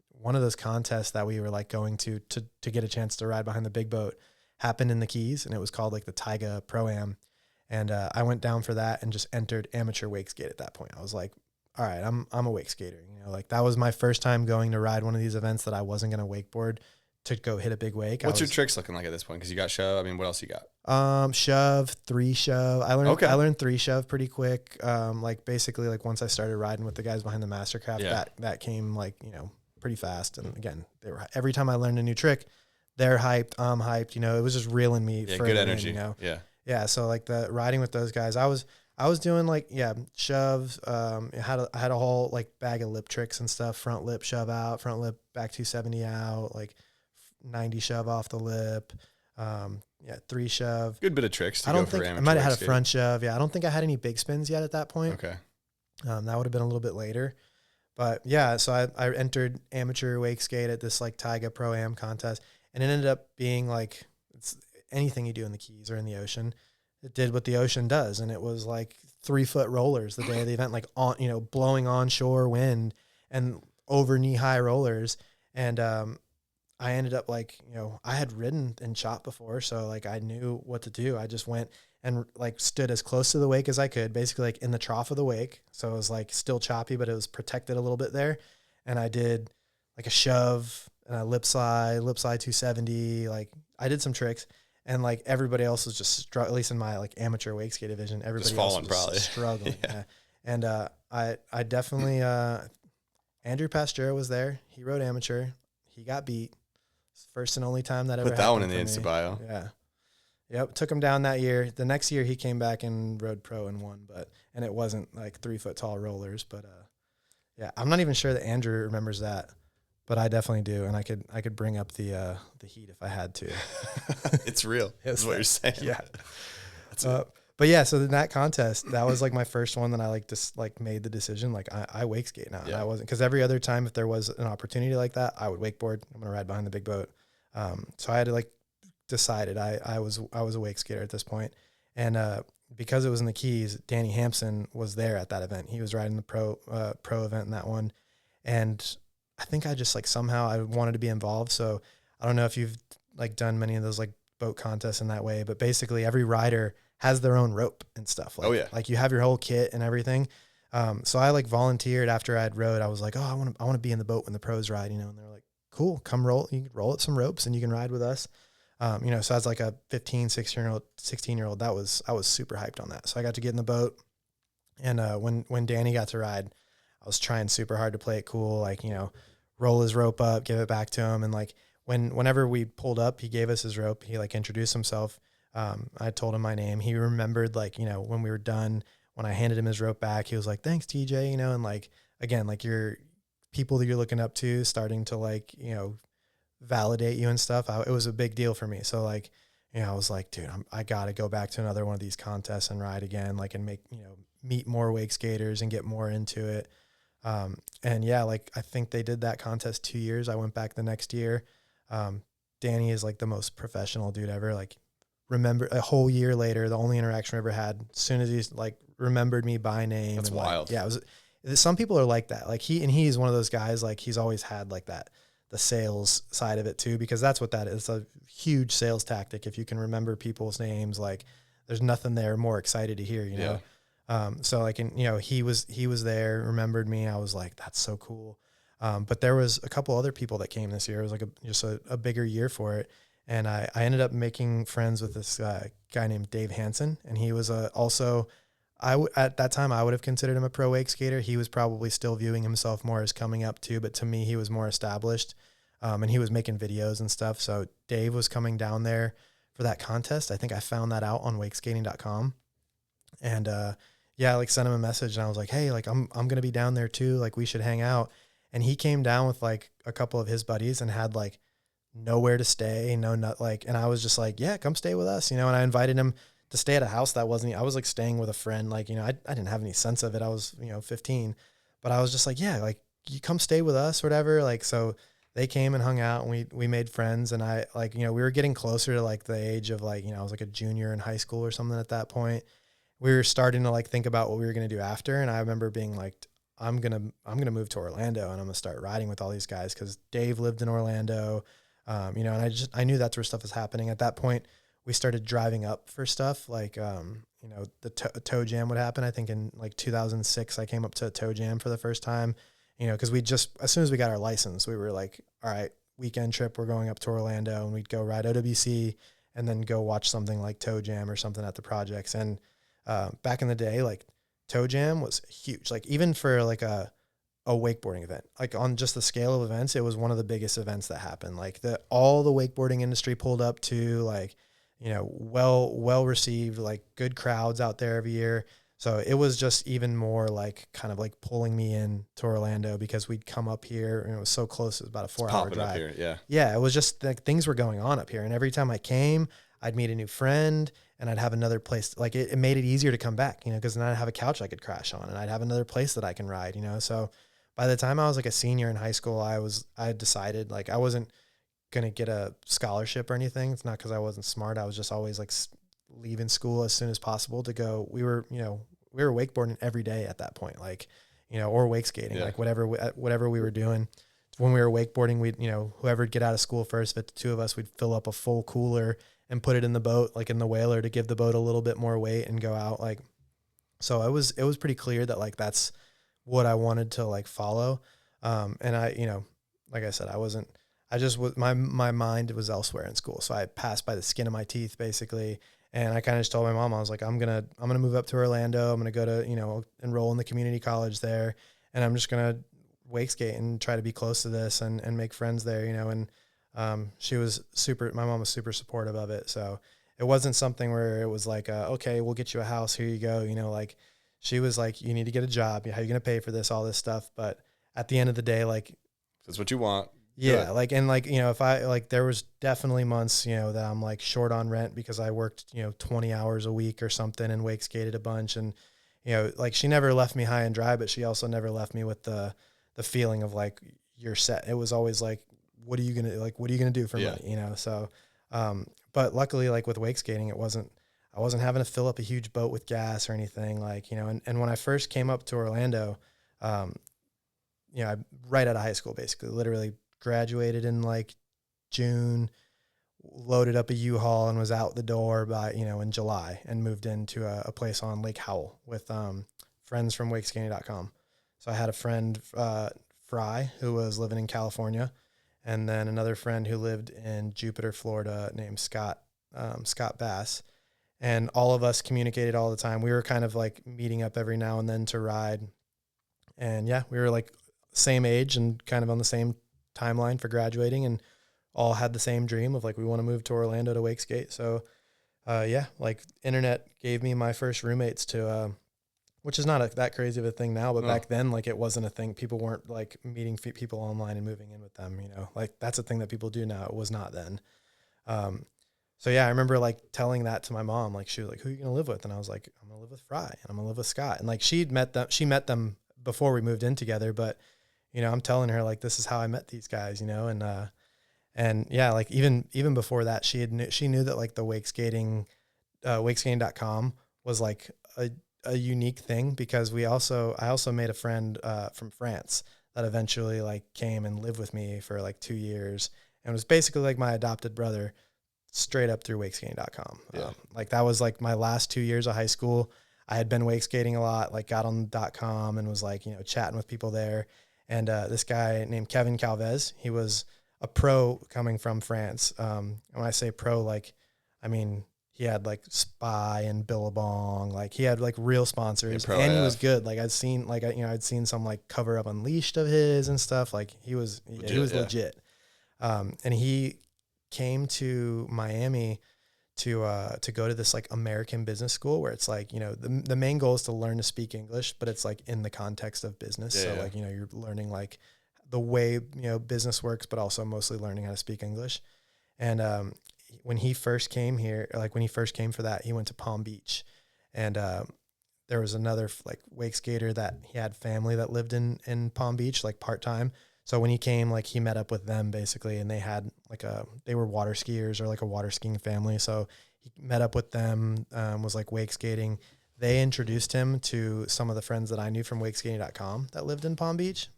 one of those contests that we were like going to get a chance to ride behind the big boat happened in the Keys, and it was called like the Taiga Pro-Am. And I went down for that and just entered amateur wake skate at that point. I was like, all right, I'm a wake skater. You know, like that was my first time going to ride one of these events that I wasn't going to wakeboard to go hit a big wake. What's your tricks looking like at this point? Because you got shove. I mean, what else you got? Shove, 3 shove. I learned 3 shove pretty quick. Like basically like once I started riding with the guys behind the Mastercraft, that came like, you know, pretty fast. And again, every time I learned a new trick, they're hyped, I'm hyped. You know, it was just reeling me. Yeah, good energy. You know? Yeah. So like the riding with those guys, I was doing like, shoves. I had a whole like bag of lip tricks and stuff. Front lip shove out, front lip back 270 out, like 90 shove off the lip. 3 shove. Good bit of tricks. I don't think I might have had a front shove. Yeah. I don't think I had any big spins yet at that point. Okay. That would have been a little bit later, but yeah. So I entered amateur wake skate at this like Taiga Pro-Am contest, and it ended up being like, it's anything you do in the Keys or in the ocean. It did what the ocean does, and it was like 3-foot rollers the day of the event, like on, you know, blowing onshore wind and over knee high rollers. And I ended up like, I had ridden and shot before. So like I knew what to do. I just went and like stood as close to the wake as I could, basically like in the trough of the wake. So it was like still choppy, but it was protected a little bit there. And I did like a shove and a lip slide 270. Like I did some tricks, and like everybody else was just at least in my like amateur wake skate division, everybody just else was probably struggling. Yeah. And I definitely Andrew Pastura was there. He rode amateur. He got beat. First and only time that ever happened. Put that one in the Insta bio. Yeah. Yep. Took him down that year. The next year he came back and rode pro and won, and it wasn't like 3 foot tall rollers, but yeah, I'm not even sure that Andrew remembers that, but I definitely do. And I could bring up the heat if I had to. It's real. That's what you're saying. Yeah. But yeah, so in that contest, that was like my first one that I like just like made the decision. Like I wake skate now. Yeah. And I wasn't, cause every other time, if there was an opportunity like that, I would wakeboard. I'm going to ride behind the big boat. So I had to like decided I was a wake skater at this point. And, because it was in the Keys, Danny Hampson was there at that event. He was riding the pro event in that one. And I think I just like somehow I wanted to be involved. So I don't know if you've like done many of those like boat contests in that way, but basically every rider has their own rope and stuff. Like, like you have your whole kit and everything. So I like volunteered after I had rode. I was like, I want to be in the boat when the pros ride, and they're like, cool, come roll. You can roll up some ropes and you can ride with us. So as like a 15, 16-year-old, I was super hyped on that. So I got to get in the boat, and when Danny got to ride, I was trying super hard to play it cool, like, roll his rope up, give it back to him. And like whenever we pulled up, he gave us his rope. He like introduced himself. I told him my name. He remembered like, when we were done, when I handed him his rope back, he was like, thanks TJ, and like, again, like your people that you're looking up to starting to like, validate you and stuff. It was a big deal for me. So like, I was like, dude, I got to go back to another one of these contests and ride again, like, and make, meet more wake skaters and get more into it. And yeah, like I think they did that contest 2 years. I went back the next year. Danny is like the most professional dude ever. Like, remember a whole year later, the only interaction we ever had, as soon as he's like remembered me by name. That's and wild. Like, yeah, some people are like that. Like he's one of those guys, like he's always had like that, the sales side of it too, because that's what that is. It's a huge sales tactic. If you can remember people's names, like there's nothing there more excited to hear, know? So like, he was there, remembered me. I was like, that's so cool. But there was a couple other people that came this year. It was like just a bigger year for it. And I ended up making friends with this guy named Dave Hansen. And he was also, at that time, I would have considered him a pro wake skater. He was probably still viewing himself more as coming up too, but to me, he was more established. And he was making videos and stuff. So Dave was coming down there for that contest. I think I found that out on wakeskating.com. And I like sent him a message, and I was like, hey, like I'm going to be down there too. Like we should hang out. And he came down with like a couple of his buddies and had like nowhere to stay, and I was just like, yeah, come stay with us, and I invited him to stay at a house that wasn't, I was like staying with a friend, like, I didn't have any sense of it. I was, 15, but I was just like, yeah, like you come stay with us, whatever. Like, so they came and hung out, and we made friends, and I like, we were getting closer to like the age of like, I was like a junior in high school or something at that point. We were starting to like think about what we were going to do after. And I remember being like, I'm going to move to Orlando, and I'm going to start riding with all these guys. 'Cause Dave lived in Orlando. And I knew that's where stuff was happening. At that point, we started driving up for stuff like, the toe jam would happen. I think in like 2006, I came up to a toe jam for the first time, cause as soon as we got our license, we were like, all right, weekend trip, we're going up to Orlando, and we'd go ride OWC and then go watch something like toe jam or something at the projects. And, back in the day, like toe jam was huge. Like even for like a wakeboarding event, like on just the scale of events, it was one of the biggest events that happened. Like all the wakeboarding industry pulled up to, like, well received, like good crowds out there every year. So it was just even more like kind of like pulling me in to Orlando, because we'd come up here and it was so close. It was about a 4-hour drive. Up here, yeah. Yeah. It was just like things were going on up here. And every time I came, I'd meet a new friend, and I'd have another place. Like it made it easier to come back, cause then I'd have a couch I could crash on, and I'd have another place that I can ride, so by the time I was like a senior in high school, I had decided like I wasn't going to get a scholarship or anything. It's not because I wasn't smart. I was just always like leaving school as soon as possible to go. We were wakeboarding every day at that point, like, or wake skating, like whatever we were doing. when we were wakeboarding, we'd, whoever'd get out of school first, if it's the two of us, we'd fill up a full cooler and put it in the boat, like in the whaler, to give the boat a little bit more weight and go out. Like, so it was pretty clear that like, that's what I wanted to like follow. And I, like I said, my mind was elsewhere in school. So I passed by the skin of my teeth basically. And I kind of just told my mom, I was like, I'm going to move up to Orlando. I'm going to go to, enroll in the community college there. And I'm just going to wake skate and try to be close to this and make friends there, and my mom was super supportive of it. So it wasn't something where it was like, okay, we'll get you a house, here you go. Like she was like, you need to get a job. How are you going to pay for this, all this stuff? But at the end of the day, like, that's what you want. Yeah. Like, and like, if I, like, there was definitely months, that I'm like short on rent because I worked, 20 hours a week or something and wake skated a bunch. And, like she never left me high and dry, but she also never left me with the feeling of like, you're set. It was always like, what are you going to do for money? So, but luckily, like with wake skating, I wasn't having to fill up a huge boat with gas or anything, like, and when I first came up to Orlando, I right out of high school, basically literally graduated in like June, loaded up a U-Haul and was out the door by, in July, and moved into a place on Lake Howell with, friends from wakeskatering.com. So I had a friend, Fry, who was living in California, and then another friend who lived in Jupiter, Florida, named Scott Bass. And all of us communicated all the time. We were kind of like meeting up every now and then to ride. And yeah, we were like same age and kind of on the same timeline for graduating, and all had the same dream of like, we want to move to Orlando to wake skate. So like internet gave me my first roommates to, which is not that crazy of a thing now, but back then, like it wasn't a thing. People weren't like meeting people online and moving in with them, like that's a thing that people do now. It was not then. So yeah, I remember like telling that to my mom, like she was like, who are you going to live with? And I was like, I'm going to live with Fry and I'm going to live with Scott. And like she met them before we moved in together, but I'm telling her like, this is how I met these guys, and yeah, like even before that, she knew that like the wakescating.com was like a unique thing, because I also made a friend from France that eventually like came and lived with me for like 2 years and was basically like my adopted brother, straight up through wakescating.com. Yeah. Like that was like my last 2 years of high school. I had been wake skating a lot, like got on .com and was like, chatting with people there. And this guy named Kevin Calvez, he was a pro coming from France. And when I say pro, like, I mean, he had like Spy and Billabong, like he had like real sponsors, and he was good. Like I'd seen some like cover up Unleashed of his and stuff. Like he was legit. And he came to Miami to go to this like American business school where it's like, the main goal is to learn to speak English, but it's like in the context of business. Like, you're learning like the way, business works, but also mostly learning how to speak English. And, when he first came here, like when he first came for that, he went to Palm Beach, and, there was another like wake skater that he had family that lived in Palm Beach, like part-time. So when he came, like he met up with them basically, and they had like they were water skiers or like a water skiing family. So he met up with them, was like wake skating. They introduced him to some of the friends that I knew from wakeskatering.com that lived in Palm Beach.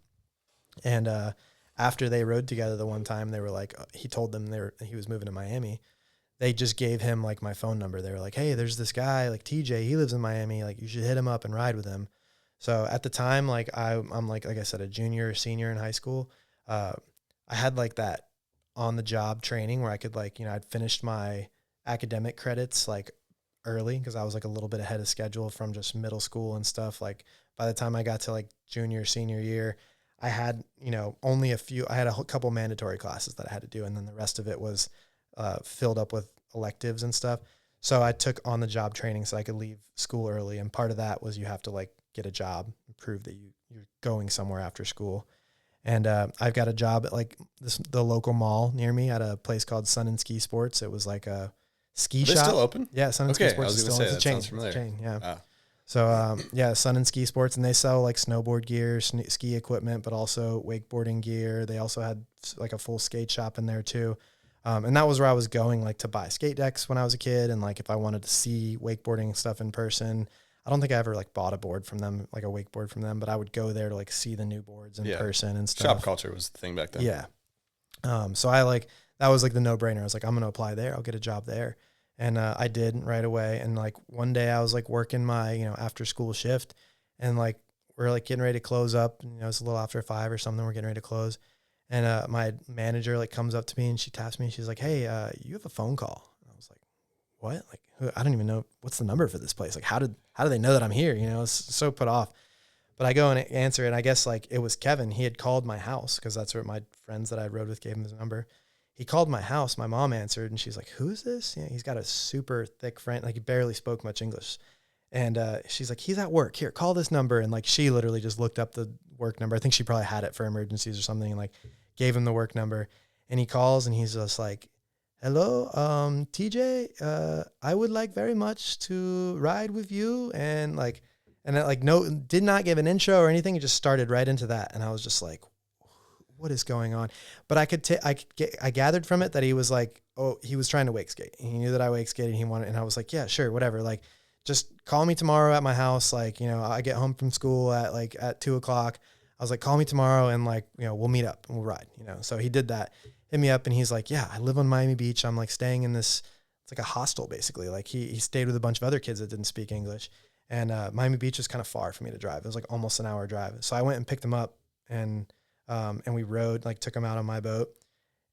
And, after they rode together the one time, they were like, he told them he was moving to Miami. They just gave him like my phone number. They were like, hey, there's this guy like TJ, he lives in Miami. Like you should hit him up and ride with him. So at the time, like I'm like I said, a junior or senior in high school. I had like that on the job training where I could like, I'd finished my academic credits like early, because I was like a little bit ahead of schedule from just middle school and stuff. Like by the time I got to like junior, senior year, I had, only I had a couple mandatory classes that I had to do. And then the rest of it was filled up with electives and stuff. So I took on the job training so I could leave school early. And part of that was you have to like get a job and prove that you're going somewhere after school. And I've got a job at like the local mall near me at a place called Sun and Ski Sports. It was like a ski shop. Are they still open? Yeah, Sun and Ski Sports is still open. That sounds familiar. It's a chain, yeah. Ah. So, Sun and Ski Sports, and they sell like snowboard gear, ski equipment, but also wakeboarding gear. They also had like a full skate shop in there too. And that was where I was going, like to buy skate decks when I was a kid. And like, if I wanted to see wakeboarding stuff in person, I don't think I ever like bought a board from them, like a wakeboard from them, but I would go there to like see the new boards in person and stuff. Shop culture was the thing back then. Yeah. So I like, that was like the no brainer. I was like, I'm going to apply there. I'll get a job there. And I did right away. And like one day I was like working my, after school shift, and like we're like getting ready to close up. It's a little after 5 or something. We're getting ready to close. And my manager like comes up to me and she taps me. She's like, hey, you have a phone call. And I was like, what? Like, I don't even know what's the number for this place. Like, how do they know that I'm here? It's so put off. But I go and answer it, and I guess like it was Kevin. He had called my house because that's where my friends that I rode with gave him his number. He called my house. My mom answered, and she's like, who's this? He's got a super thick friend. Like, he barely spoke much English. And she's like, he's at work. Here, call this number. And like, she literally just looked up the work number. I think she probably had it for emergencies or something, and like gave him the work number. And he calls, and he's just like, hello, TJ, I would like very much to ride with you. And like, no, did not give an intro or anything. It just started right into that. And I was just like, what is going on? But I gathered from it that he was like, oh, he was trying to wake skate. He knew that I wake skated. He wanted, and I was like, yeah, sure, whatever. Like, just call me tomorrow at my house. Like, I get home from school at 2:00. I was like, call me tomorrow, and like, we'll meet up and we'll ride, So he did that, hit me up, and he's like, yeah, I live on Miami Beach. I'm like staying in this, it's like a hostel basically. Like he stayed with a bunch of other kids that didn't speak English. And Miami Beach was kind of far for me to drive. It was like almost an hour drive. So I went and picked him up, and we rode, like took him out on my boat.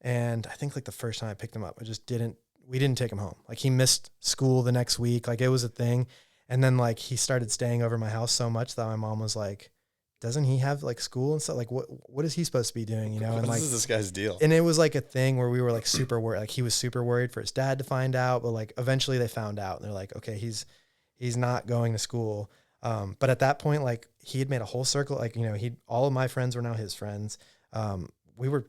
And I think like the first time I picked him up, we didn't take him home. Like, he missed school the next week. Like, it was a thing. And then like he started staying over my house so much that my mom was like, doesn't he have like school and stuff? Like, what is he supposed to be doing? And like, is this guy's deal? And it was like a thing where we were like super worried. Like, he was super worried for his dad to find out, but like eventually they found out, and they're like, okay, he's not going to school. But at that point, like, he had made a whole circle. Like, all of my friends were now his friends. We were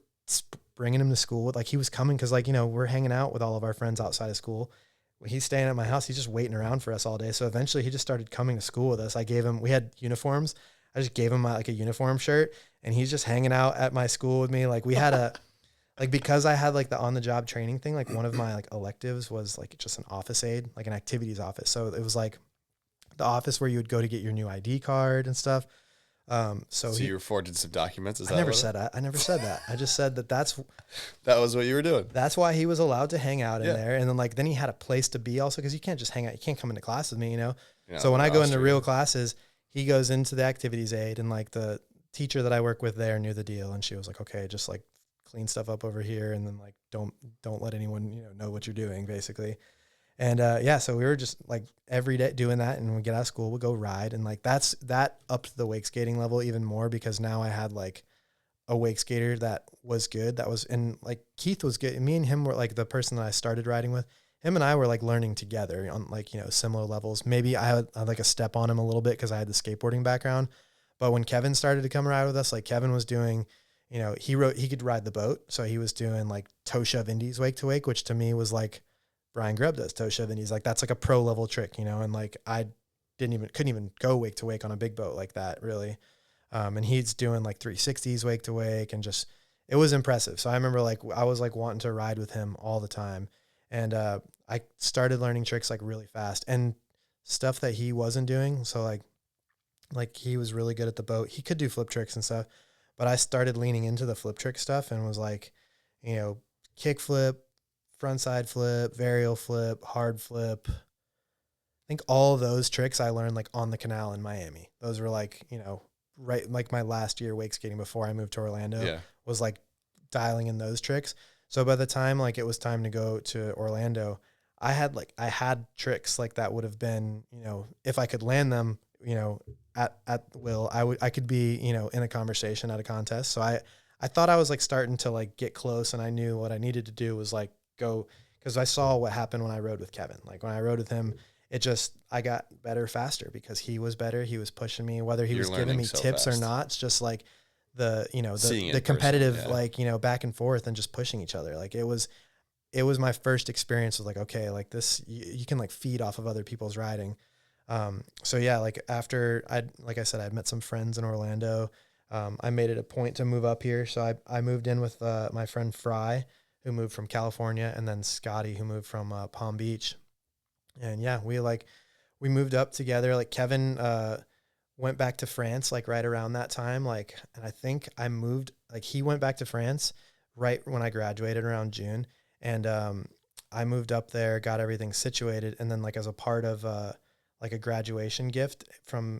bringing him to school. Like, he was coming because like, we're hanging out with all of our friends outside of school. When he's staying at my house, he's just waiting around for us all day. So eventually he just started coming to school with us. We had uniforms. I just gave him like a uniform shirt, and he's just hanging out at my school with me. Like, we had because I had like the on the job training thing, like one of my like electives was like just an office aide, like an activities office. So it was like the office where you would go to get your new ID card and stuff. So you were forging some documents? I never said that. I just said that was what you were doing. That's why he was allowed to hang out in there. And then he had a place to be also, because you can't just hang out. You can't come into class with me, So when I go into real classes, he goes into the activities aid, and like the teacher that I work with there knew the deal, and she was like, okay, just like clean stuff up over here, and then like don't let anyone know what you're doing, basically. And so we were just like every day doing that, and when we get out of school, we'll go ride, and like that upped the wake skating level even more, because now I had like a wake skater that was good, and like Keith was good. Me and him were like the person that I started riding with. Him and I were like learning together on like, similar levels. Maybe I had like a step on him a little bit because I had the skateboarding background. But when Kevin started to come ride with us, like Kevin was doing, he could ride the boat. So he was doing like toe shove indies wake to wake, which to me was like Brian Grubb does toe shove indies. Like, that's like a pro level trick, and like I couldn't even go wake to wake on a big boat like that, really. And he's doing like 360s wake to wake, and just, it was impressive. So I remember like I was like wanting to ride with him all the time. And I started learning tricks like really fast, and stuff that he wasn't doing. So like he was really good at the boat. He could do flip tricks and stuff, but I started leaning into the flip trick stuff, and was like, kick flip, front side flip, varial flip, hard flip. I think all those tricks I learned like on the canal in Miami. Those were like, right, like my last year wake skating before I moved to Orlando was like dialing in those tricks. So by the time like it was time to go to Orlando, I had tricks like that would have been, if I could land them, at will, I could be, in a conversation at a contest. So I thought I was like starting to like get close, and I knew what I needed to do was like go, because I saw what happened when I rode with Kevin. Like, when I rode with him, I got better faster because he was better. He was pushing me, whether he was giving me tips or not. It's just like the competitive, like, back and forth and just pushing each other. Like, it was my first experience with like, okay, like this, you can like feed off of other people's riding. So yeah, like after like I said, I'd met some friends in Orlando. I made it a point to move up here. So I moved in with, my friend Fry, who moved from California, and then Scotty, who moved from, Palm Beach. And yeah, we we moved up together. Like Kevin went back to France like right around that time. Like, and I think I moved, like he went back to France right when I graduated around June. And I moved up there, got everything situated. And then like as a part of like a graduation gift from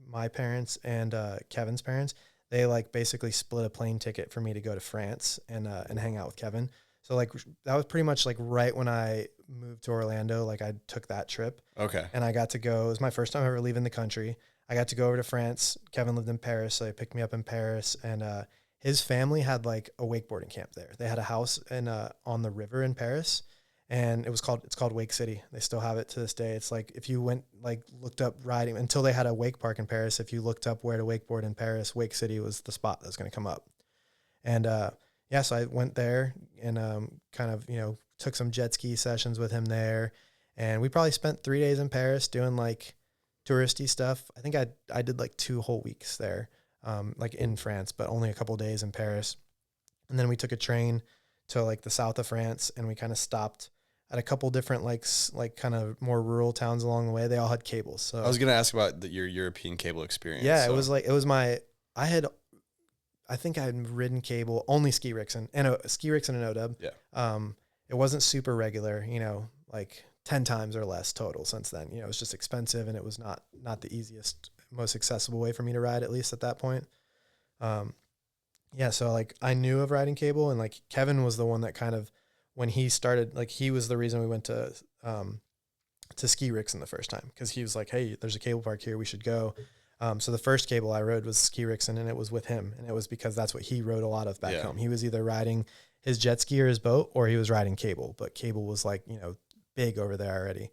my parents and Kevin's parents, they like basically split a plane ticket for me to go to France and hang out with Kevin. So like that was pretty much like right when I moved to Orlando, like I took that trip. Okay. And I got to go, it was my first time ever leaving the country. I got to go over to France. Kevin lived in Paris, so they picked me up in Paris. And his family had like a wakeboarding camp there. They had a house in on the river in Paris, and it's called Wake City. They still have it to this day. It's like if you went like looked up riding until they had a wake park in Paris. If you looked up where to wakeboard in Paris, Wake City was the spot that was going to come up. And yeah, so I went there and kind of, you know, took some jet ski sessions with him there. And we probably spent 3 days in Paris doing like touristy stuff. I think I did like 2 whole weeks there, like in France, but only a couple days in Paris. And then we took a train to like the south of France, and we kind of stopped at a couple different like kind of more rural towns along the way. They all had cables. So I was going to ask about your European cable experience. Yeah, so. It was I think I had ridden cable, only ski rigs and ODub. Yeah. It wasn't super regular, you know, like 10 times or less total since then. You know, it was just expensive, and it was not the easiest, most accessible way for me to ride, at least at that point. Yeah, so like I knew of riding cable, and like Kevin was the one that kind of, when he started, like he was the reason we went to Ski Rixen the first time, because he was like, hey, there's a cable park here, we should go. So the first cable I rode was Ski Rixen, and it was with him, and it was because that's what he rode a lot of back home. He was either riding his jet ski or his boat, or he was riding cable, but cable was like, you know, big over there already.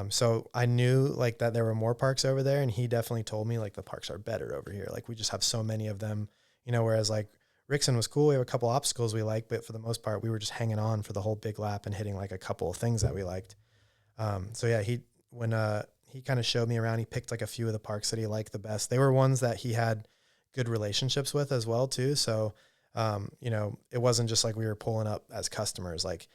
So I knew like that there were more parks over there, and he definitely told me like the parks are better over here. Like we just have so many of them, you know, whereas like Rixen was cool. We have a couple obstacles we liked, but for the most part, we were just hanging on for the whole big lap and hitting like a couple of things that we liked. So yeah, when he kind of showed me around, he picked like a few of the parks that he liked the best. They were ones that he had good relationships with as well too. So, you know, it wasn't just like we were pulling up as customers. Like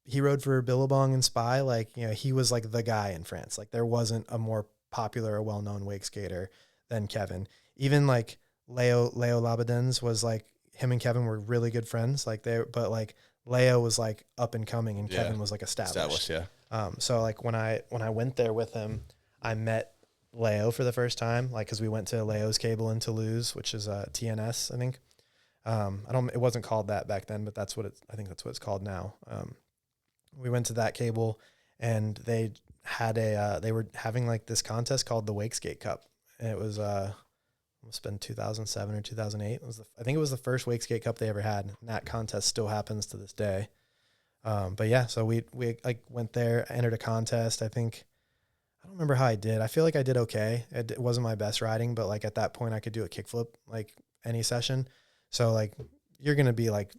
he rode for Billabong and Spy. Like, you know, he was like the guy in France. Like there wasn't a more popular or well-known wake skater than Kevin. Even like Leo Labadens was like, him and Kevin were really good friends. But like Leo was like up and coming, and Kevin was like established. Yeah. So like when I went there with him, I met Leo for the first time, like, cause we went to Leo's Cable in Toulouse, which is TNS, I think. It wasn't called that back then, but I think that's what it's called now. We went to that cable, and they had they were having like this contest called the Wakeskate Cup. And it was, must have been 2007 or 2008. I think it was the first Wakeskate Cup they ever had. And that contest still happens to this day. But yeah, so we like went there, entered a contest. I don't remember how I did. I feel like I did okay. It wasn't my best riding, but like at that point I could do a kickflip like any session. So like you're going to be like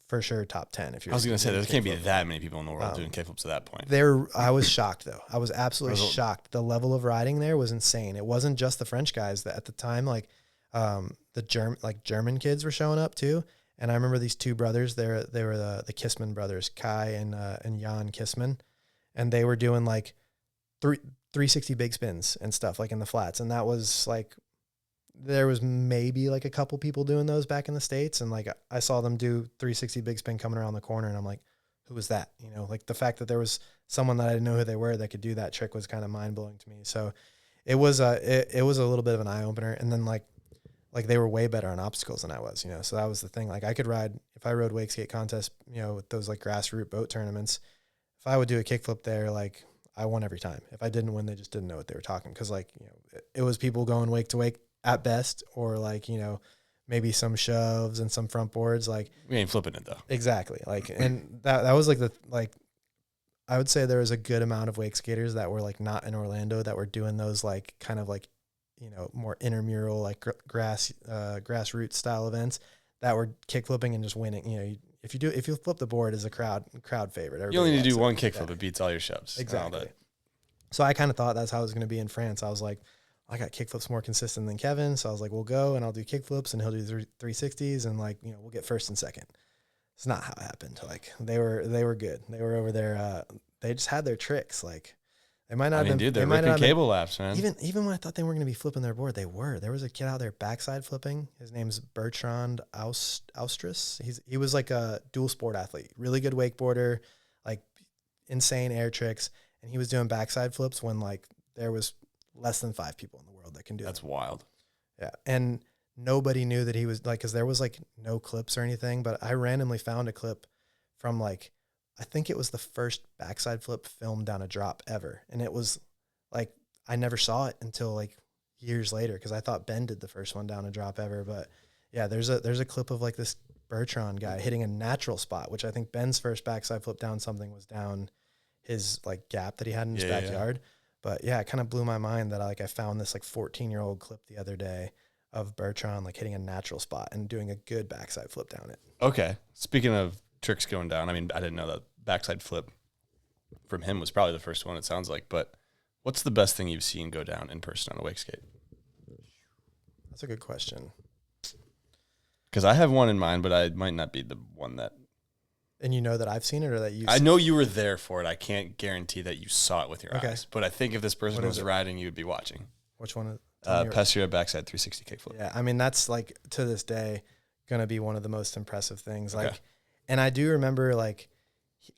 for sure top 10 if you're. I was going to say there can't be that many people in the world doing kickflips at that point. I was shocked though. I was absolutely shocked. The level of riding there was insane. It wasn't just the French guys that at the time, like the German kids were showing up too. And I remember these two brothers, they were the Kissman brothers, Kai and Jan Kissman. And they were doing like 360 big spins and stuff like in the flats. And that was like, there was maybe like a couple people doing those back in the States. And like, I saw them do 360 big spin coming around the corner, and I'm like, who was that? You know, like the fact that there was someone that I didn't know who they were that could do that trick was kind of mind blowing to me. So it was a little bit of an eye opener. And then like they were way better on obstacles than I was, you know? So that was the thing. Like I could ride, if I rode wake skate contests, you know, with those like grassroots boat tournaments, if I would do a kickflip there, like I won every time. If I didn't win, they just didn't know what they were talking. Cause like, you know, it was people going wake to wake at best, or like, you know, maybe some shoves and some front boards. Like we ain't flipping it though. Exactly. Like, and that was like I would say there was a good amount of wake skaters that were like not in Orlando that were doing those like kind of like, you know, more intramural, like grassroots style events that were kick flipping and just winning. You know, if you flip the board as a crowd favorite, everybody you only need to do one kick yeah. flip. It beats all your shoves. Exactly. So I kind of thought that's how it was going to be in France. I was like, I got kick flips more consistent than Kevin. So I was like, we'll go and I'll do kick flips and he'll do 360s, and like, you know, we'll get first and second. It's not how it happened. Like they were good. They were over there. They just had their tricks. Like They might not have been. Dude, they're they might ripping not cable laps, man. Even when I thought they weren't going to be flipping their board, they were. There was a kid out there backside flipping. His name's Bertrand Austris. He was like a dual sport athlete, really good wakeboarder, like insane air tricks, and he was doing backside flips when like there was less than 5 people in the world that can do that. That's wild. Yeah, and nobody knew that he was like, because there was like no clips or anything, but I randomly found a clip from like, I think it was the first backside flip filmed down a drop ever. And it was like, I never saw it until like years later, because I thought Ben did the first one down a drop ever. But yeah, there's a clip of like this Bertrand guy hitting a natural spot, which I think Ben's first backside flip down something was down his like gap that he had in his backyard. Yeah. But yeah, it kind of blew my mind that I found this like 14-year-old clip the other day of Bertrand like hitting a natural spot and doing a good backside flip down it. Okay. Speaking of tricks going down, I mean, I didn't know that backside flip from him was probably the first one, it sounds like, but what's the best thing you've seen go down in person on a wake skate? That's a good question. Because I have one in mind, but I might not be the one that... And you know that I've seen it, or that you... I know you were there for it. I can't guarantee that you saw it with your eyes, but I think if this person was riding, you would be watching. Which one? Pastura backside 360 kickflip. Yeah, I mean, that's like, to this day, going to be one of the most impressive things. Like, and I do remember, like,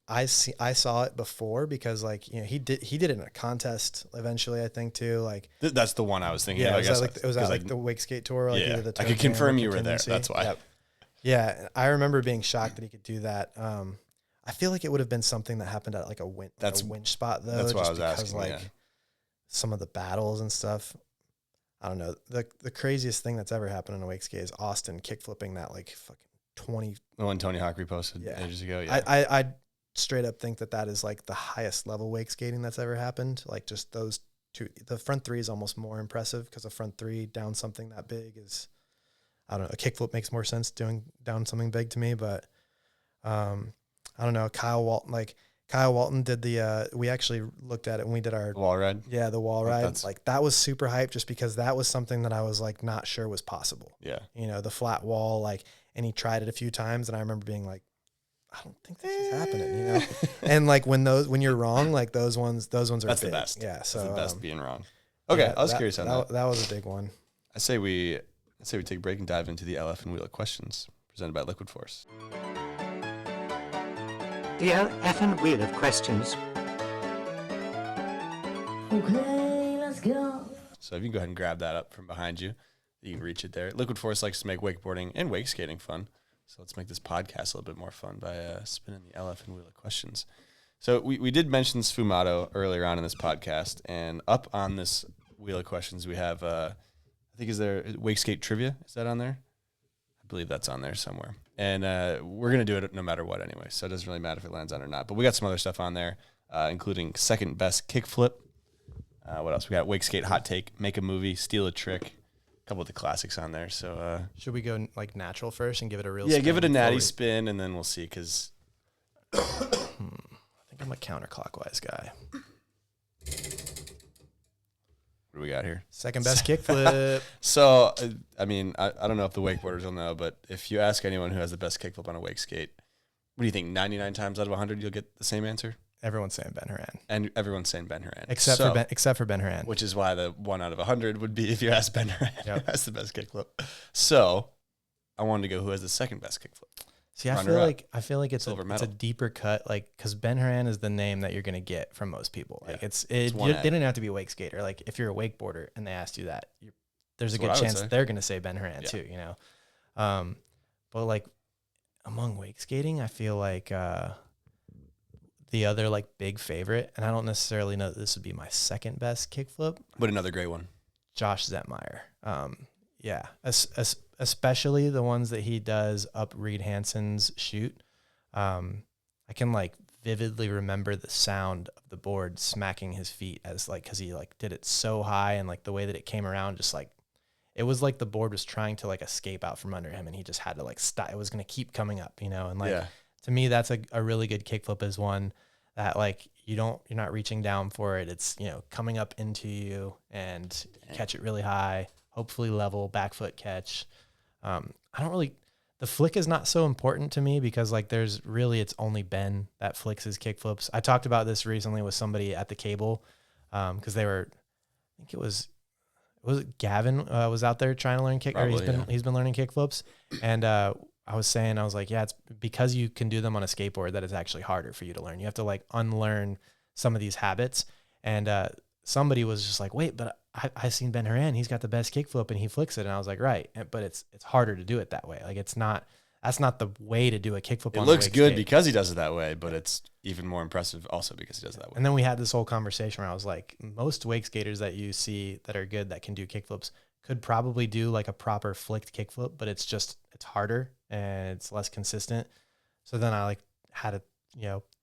I saw it before, because like, you know, he did it in a contest eventually, I think, too. Like, that's the one I was thinking. Yeah, of, I guess it was at like the Wakeskate Tour. Like, yeah, the I could confirm you were there. That's why. Yep. Yeah, I remember being shocked that he could do that. I feel like it would have been something that happened at like a winch spot, though. That's what I was because, asking. Like, some of the battles and stuff. I don't know. The craziest thing that's ever happened in a wake skate is Austin kickflipping that like fucking 20. The one Tony Hawk reposted ages ago. Yeah. I straight up think that is like the highest level wake skating that's ever happened. Like, just those two. The front three is almost more impressive, because a front three down something that big is, I don't know. A kickflip makes more sense doing down something big to me, but I don't know. Kyle Walton did the, we actually looked at it when we did our wall ride. Yeah, the wall ride. Like, that was super hype, just because that was something that I was like not sure was possible. Yeah. You know, the flat wall, like, and he tried it a few times, and I remember being like, I don't think this is happening, you know? And like, when you're wrong, like those ones are That's big. the best. Yeah. So that's the best being wrong. Okay. Yeah, I was curious on that. That was a big one. I say we take a break and dive into the LF'n Wheel of Questions presented by Liquid Force. The LF'n Wheel of Questions. Okay, let's go. So if you can go ahead and grab that up from behind you, you can reach it there. Liquid Force likes to make wakeboarding and wake skating fun. So let's make this podcast a little bit more fun by spinning the LF'n Wheel of Questions. So we did mention Sfumato earlier on in this podcast, and up on this Wheel of Questions we have, I think, is there Wakeskate Trivia? Is that on there? I believe that's on there somewhere. And we're going to do it no matter what anyway, so it doesn't really matter if it lands on or not. But we got some other stuff on there, including second best kickflip. What else? We got Wakeskate Hot Take, Make a Movie, Steal a Trick. A couple of the classics on there. So should we go like natural first and give it a real spin? Yeah, give it a natty forward? Spin, and then we'll see, because I think I'm a counterclockwise guy. What do we got here? Second best kickflip. So, I mean, I don't know if the wakeboarders will know, but if you ask anyone who has the best kickflip on a wake skate, what do you think, 99 times out of 100 you'll get the same answer? Everyone's saying Ben Horan. And everyone's saying Ben Horan. Except for Ben Horan. Which is why the 1 out of 100 would be if you ask Ben Horan who has the best kickflip. So, I wanted to go who has the second best kickflip. See, I feel like it's a deeper cut, like, because Ben Horan is the name that you're gonna get from most people. Like, they don't have to be a wake skater. Like, if you're a wakeboarder and they asked you that, there's a good chance they're gonna say Ben Horan too. You know, but like among wake skating, I feel like the other like big favorite, and I don't necessarily know that this would be my second best kickflip, but another great one, Josh Zetmeyer. Yeah, especially the ones that he does up Reed Hansen's chute. I can like vividly remember the sound of the board smacking his feet as like, because he like did it so high, and like the way that it came around, just like it was like the board was trying to like escape out from under him, and he just had to like stop. It was gonna keep coming up, you know. And like to me, that's a really good kickflip, is one that like you're not reaching down for it. It's, you know, coming up into you, and you catch it really high. Hopefully level, back foot catch. The flick is not so important to me, because like it's only Ben that flicks his kickflips. I talked about this recently with somebody at the cable. because they were, I think it was Gavin was out there trying to learn kick, or he's been learning kick flips, and I was like, yeah, it's because you can do them on a skateboard that it's actually harder for you to learn. You have to like unlearn some of these habits, and somebody was just like, wait, but I seen Ben Horan, he's got the best kickflip and he flicks it. And I was like, right. But it's harder to do it that way. Like that's not the way to do a kickflip. It looks good because he does it that way, but it's even more impressive also because he does it that way. And then we had this whole conversation where I was like, most wake skaters that you see that are good, that can do kickflips, could probably do like a proper flicked kickflip, but it's harder and it's less consistent. So then I like had a,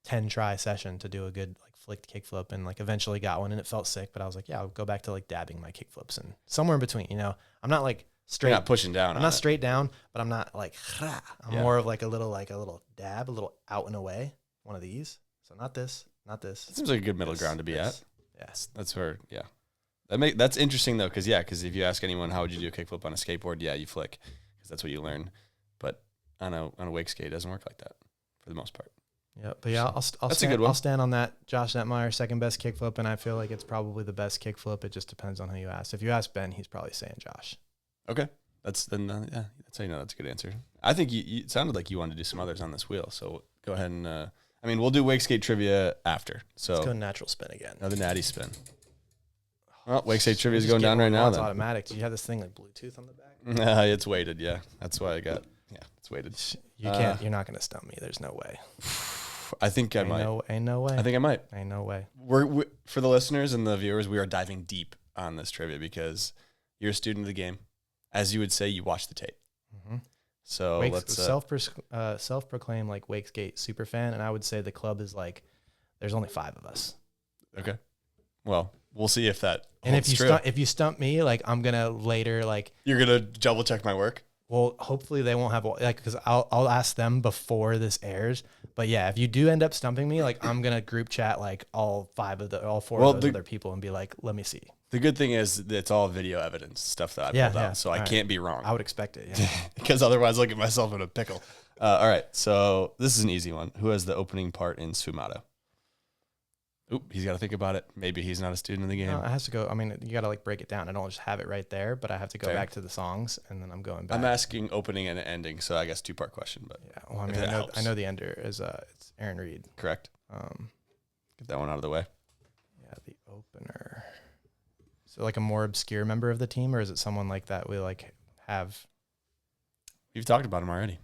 10 try session to do a good like flicked kickflip, and like eventually got one and it felt sick, but I was like, yeah, I'll go back to like dabbing my kickflips, and somewhere in between, I'm not like straight. You're not pushing down. I'm not straight down, but I'm not like, I'm more of like a little dab, a little out and away. One of these. So not this. It seems like a good middle ground to be at. Yes. That's where, that's interesting though. Cause if you ask anyone, how would you do a kickflip on a skateboard? Yeah, you flick, cause that's what you learn. But on a wake skate, it doesn't work like that for the most part. Yeah, but yeah, I'll stand on that. Josh Netmeyer, second best kickflip, and I feel like it's probably the best kickflip. It just depends on who you ask. If you ask Ben, he's probably saying Josh. Okay, that's how you know that's a good answer. I think it sounded like you wanted to do some others on this wheel, so go ahead and we'll do Wakeskate trivia after. So let's go natural spin again. Another natty spin. Well, Wakeskate trivia is going down right now. It's automatic. Do you have this thing like Bluetooth on the back? Nah, it's weighted. Yeah, that's why I got. Yeah, it's weighted. You can't. You're not going to stump me. There's no way. I think I might. Ain't no way. I think I might. Ain't no way. We're for the listeners and the viewers, we are diving deep on this trivia because you're a student of the game. As you would say, you watch the tape. Mm-hmm. So let's self-proclaimed like Wakeskate super fan, and I would say the club is like there's only 5 of us. Okay. Well, we'll see if that. And if you stump me, like I'm gonna later like you're gonna double check my work. Well, hopefully they won't have like because I'll ask them before this airs. But yeah, if you do end up stumping me, like I'm gonna group chat like all 4 of those other people and be like, let me see. The good thing is it's all video evidence stuff that I pulled out, so I can't be wrong. I would expect it, yeah. Because otherwise I'll get myself in a pickle. All right, so this is an easy one. Who has the opening part in Sfumato? Oop, he's got to think about it. Maybe he's not a student in the game. No, it has to go. I mean, you got to like break it down. I don't just have it right there, but I have to go back to the songs, and then I'm going back. I'm asking opening and ending, so I guess 2-part question. But yeah, well, I mean, I know the ender is it's Aaron Reed. Correct. Get that one out of the way. Yeah, the opener. So like a more obscure member of the team, or is it someone like that we like have? You've talked about him already.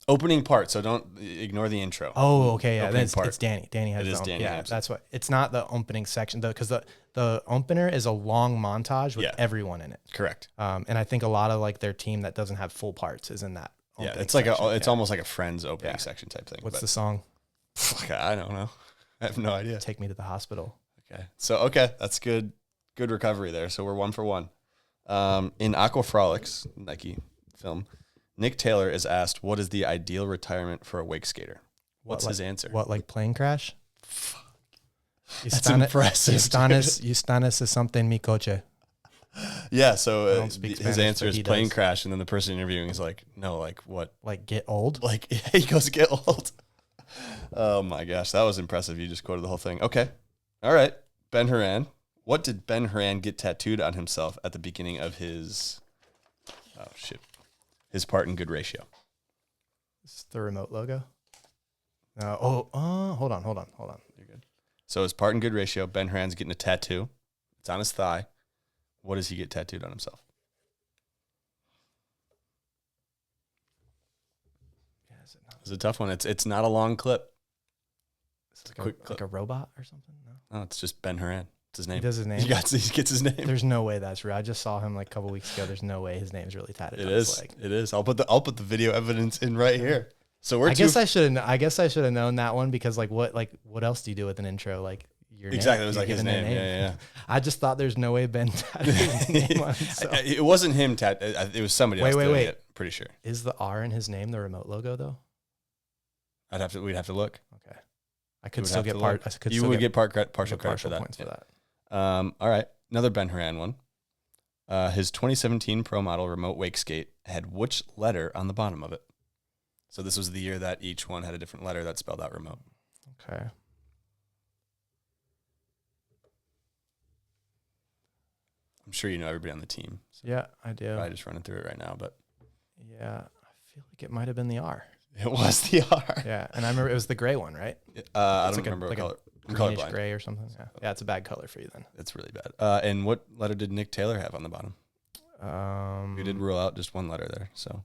Opening part, so don't ignore the intro. Oh, okay, yeah, it's Danny. Danny has Danny. Yeah, that's what. It's not the opening section though, because the opener is a long montage with everyone in it. Correct. And I think a lot of like their team that doesn't have full parts is in that. Yeah, it's like it's almost like a Friends opening section type thing. What's the song? I don't know. I have no idea. Take Me to the Hospital. Okay, that's good. Good recovery there. So we're 1 for 1. In Aqua Frolics, Nike film, Nick Taylor is asked, what is the ideal retirement for a wake skater? What's his answer? What, like plane crash? That's impressive. Eustanis is something mi coche. Yeah, so his answer is plane crash, and then the person interviewing is like, no, like what? Like get old? Like he goes get old. Oh my gosh, that was impressive. You just quoted the whole thing. Okay. All right. Ben Horan. What did Ben Horan get tattooed on himself at the beginning of his part in Good Ratio? This is the remote logo. Hold on. You're good. So his part in Good Ratio, Ben Horan's getting a tattoo. It's on his thigh. What does he get tattooed on himself? Yeah, it's a tough one. It's not a long clip. It's like a robot or something? No, it's just Ben Horan. It's his name. He does his name? He gets his name. There's no way that's real. I just saw him like a couple weeks ago. There's no way his name's really tatted on his leg. It is. I'll put the video evidence in right here. So I guess I should have known that one because what else do you do with an intro? Like your name. Exactly. It was like his name. Yeah. I just thought there's no way Ben tattooed his name on himself. It wasn't him it was somebody else doing it. Pretty sure. Is the R in his name the remote logo though? We'd have to look. Okay. I could still get part. You would get partial credit for that. Points for that. All right. Another Ben Horan one. His 2017 Pro Model Remote Wake Skate had which letter on the bottom of it? So this was the year that each one had a different letter that spelled out remote. Okay. I'm sure you know everybody on the team. So Yeah, I do. I'm just running through it right now, but Yeah, I feel like it might have been the R. it was the R. Yeah, and I remember it was the gray one, right? I don't like remember what color. I'm greenish colorblind. gray or something. Yeah, it's a bad color for you then. That's really bad. And what letter did Nick Taylor have on the bottom? We did rule out just one letter there, so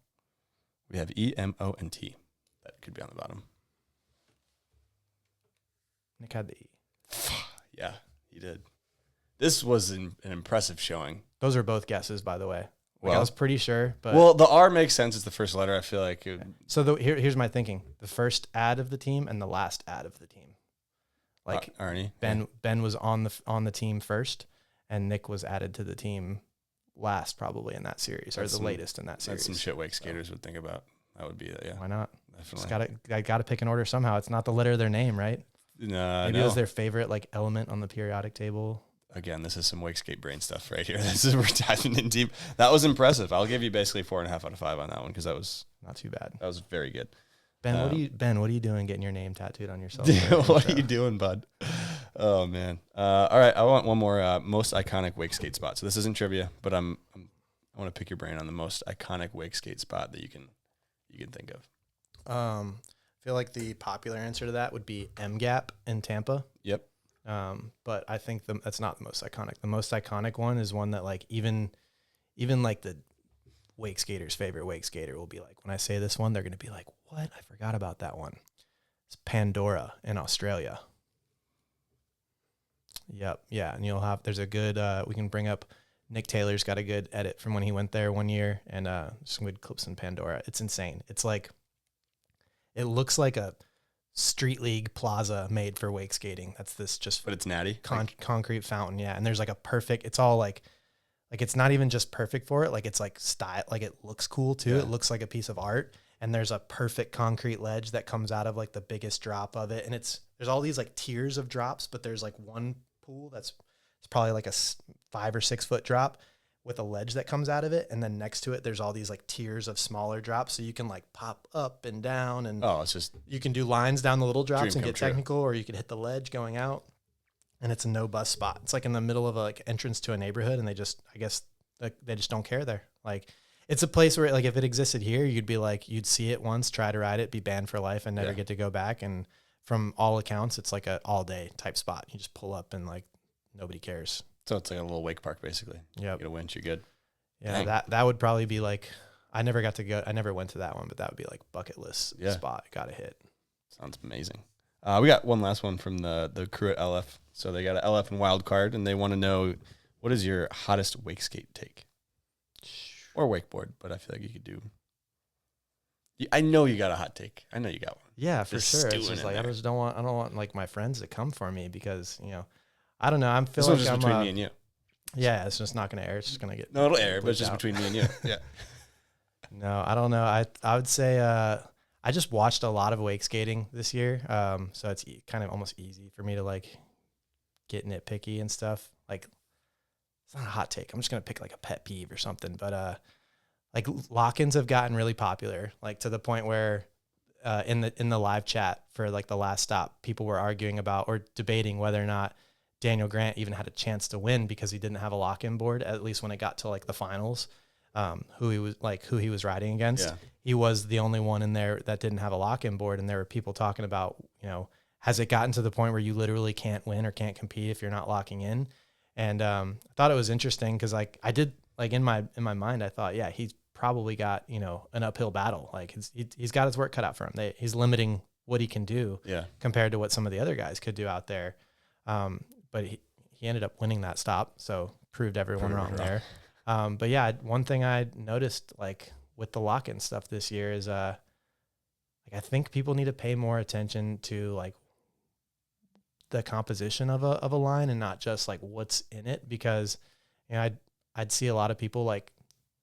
we have E, M, O, and T. That could be on the bottom. Nick had the E. Yeah, he did. This was an impressive showing. Those are both guesses, by the way. Like, Well, I was pretty sure, but well, the R makes sense. It's the first letter. I feel like so here's my thinking: the first ad of the team and the last ad of the team. Like Arnie. Ben was on the team first, and Nick was added to the team last, probably in that series, or the latest in that series. That's some shit Wakeskaters would think about. That would be it. Yeah. Why not? Definitely. I gotta pick an order somehow. It's not the letter of their name, right? Maybe it was their favorite like element on the periodic table. Again, this is some Wakeskate brain stuff right here. We're diving in deep. That was impressive. I'll give you basically 4.5 out of 5 on that one because that was not too bad. That was very good. Ben, what are you doing getting your name tattooed on yourself? What are you doing, bud? Oh man. All right, I want one more most iconic Wakeskate spot. So this isn't trivia, but I want to pick your brain on the most iconic Wakeskate spot that you can think of. I feel like the popular answer to that would be M Gap in Tampa. Yep. But I think that's not the most iconic. The most iconic one is one that like even like the wake skater's favorite wake skater will be like, when I say this one, they're going to be like, what? I forgot about that one. It's Pastura in Australia. Yep. Yeah. And there's a good, we can bring up Nick Taylor's got a good edit from when he went there one year, and some good clips in Pastura. It's insane. It's like, it looks like a street league plaza made for wake skating. That's this just, but it's natty concrete fountain. Yeah. And there's like a perfect, it's all like it's not even just perfect for it. Like it's like style, like it looks cool too. Yeah. It looks like a piece of art, and there's a perfect concrete ledge that comes out of like the biggest drop of it. And there's all these like tiers of drops, but there's like one pool it's probably like a 5 or 6 foot drop with a ledge that comes out of it, and then next to it there's all these like tiers of smaller drops, so you can like pop up and down, and it's just, you can do lines down the little drops and get technical, or you could hit the ledge going out, and it's a no bus spot. It's like in the middle of a like entrance to a neighborhood, and they just don't care there. Like it's a place where like if it existed here, you'd be like, you'd see it once, try to ride it, be banned for life, and never get to go back. And from all accounts, it's like a all day type spot. You just pull up and like nobody cares. So it's like a little wake park, basically. Yeah. Get a winch, you're good. Yeah, Dang. That would probably be like, I never went to that one, but that would be like bucket list spot. Got to hit. Sounds amazing. We got one last one from the crew at LF. So they got an LF'n wild card, and they want to know, what is your hottest wake skate take? Or wakeboard, but I feel like you could do. I know you got a hot take. I know you got one. Yeah, for sure. It's just like I don't want like my friends to come for me because I don't know. I'm feeling like I'm between me and you. Yeah, it's just not going to air. It's just going to get it'll air, but it's just between me and you. Yeah. No, I don't know. I would say I just watched a lot of wake skating this year, so it's kind of almost easy for me to like get nitpicky and stuff. Like it's not a hot take. I'm just going to pick like a pet peeve or something. But like lock-ins have gotten really popular, like to the point where in the live chat for like the last stop, people were arguing about or debating whether or not Daniel Grant even had a chance to win because he didn't have a lock-in board, at least when it got to like the finals. Who he was riding against. Yeah. He was the only one in there that didn't have a lock-in board, and there were people talking about, has it gotten to the point where you literally can't win or can't compete if you're not locking in? And I thought it was interesting because like I did like in my mind I thought, yeah, he's probably got an uphill battle. Like he's got his work cut out for him. He's limiting what he can do compared to what some of the other guys could do out there. But he ended up winning that stop, so proved everyone wrong there. But yeah, one thing I noticed like with the lock-in stuff this year is like I think people need to pay more attention to like the composition of a line and not just like what's in it, because I'd see a lot of people like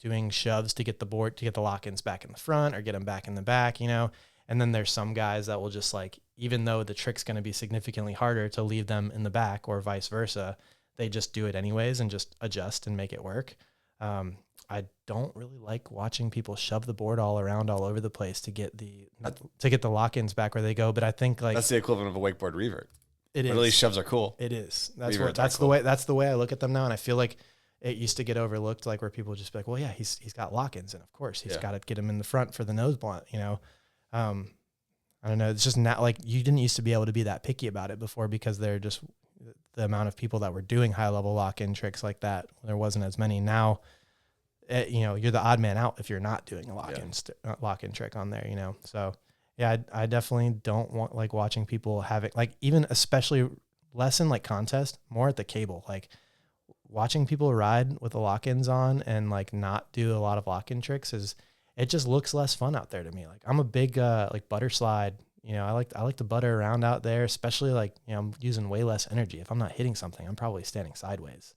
doing shoves to get the lock-ins back in the front or get them back in the back, and then there's some guys that will just like, even though the trick's going to be significantly harder to leave them in the back or vice versa, they just do it anyways and just adjust and make it work. I don't really like watching people shove the board all around all over the place to get the lock-ins back where they go. But I think like that's the equivalent of a wakeboard revert. It is. At least shoves are cool. It is. That's the way I look at them now. And I feel like it used to get overlooked, like where people would just be like, well, yeah, he's got lock-ins, and of course he's got to get him in the front for the nose blunt, you know. I don't know. It's just not like you didn't used to be able to be that picky about it before because they're just the amount of people that were doing high level lock-in tricks like that. There wasn't as many. Now, you know, you're the odd man out if you're not doing a lock-in trick on there, you know? So yeah, I definitely don't want like watching people having like, even especially less in like contest, more at the cable, like watching people ride with the lock-ins on and like not do a lot of lock-in tricks it just looks less fun out there to me. Like I'm a big, like butter slide, you know, I like to butter around out there, especially like, you know, I'm using way less energy. If I'm not hitting something, I'm probably standing sideways.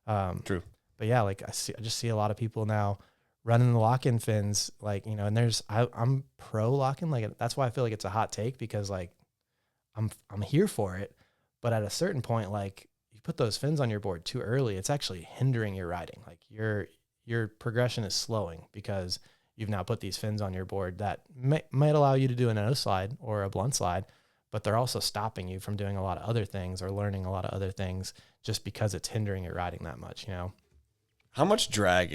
True. But yeah, like I just see a lot of people now running the lock-in fins, like, you know, and I'm pro lock-in. Like, that's why I feel like it's a hot take because like I'm here for it. But at a certain point, like you put those fins on your board too early, it's actually hindering your riding. Like your progression is slowing because you've now put these fins on your board that might allow you to do a nose slide or a blunt slide, but they're also stopping you from doing a lot of other things or learning a lot of other things just because it's hindering your riding that much, you know? How much drag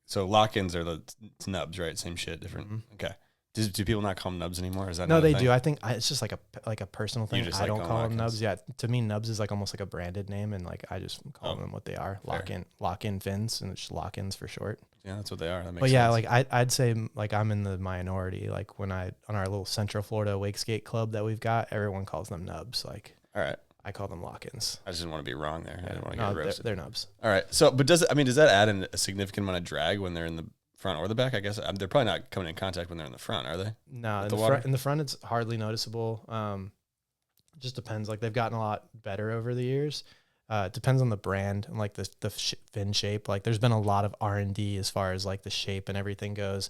so lock-ins are the nubs, right? Same shit, different. Mm-hmm. Okay. Do people not call them nubs anymore? Is that no? They do. I think it's just like a personal thing. I like don't call them nubs. Yeah, to me, nubs is like almost like a branded name, and like I just call them what they are: lock-in fins, and it's just lock-ins for short. Yeah, that's what they are. That makes but sense. Yeah, like I'd say like I'm in the minority. Like when on our little Central Florida Wakeskate club that we've got, everyone calls them nubs. Like, all right, I call them lock-ins. I just didn't want to be wrong there. Yeah, I didn't want to get roasted. They're nubs. All right. So, but does that add in a significant amount of drag when they're in the front or the back? I guess they're probably not coming in contact when they're in the front, are they? No, in the front it's hardly noticeable. It just depends. Like they've gotten a lot better over the years. It depends on the brand and like the fin shape. Like there's been a lot of R&D as far as like the shape and everything goes.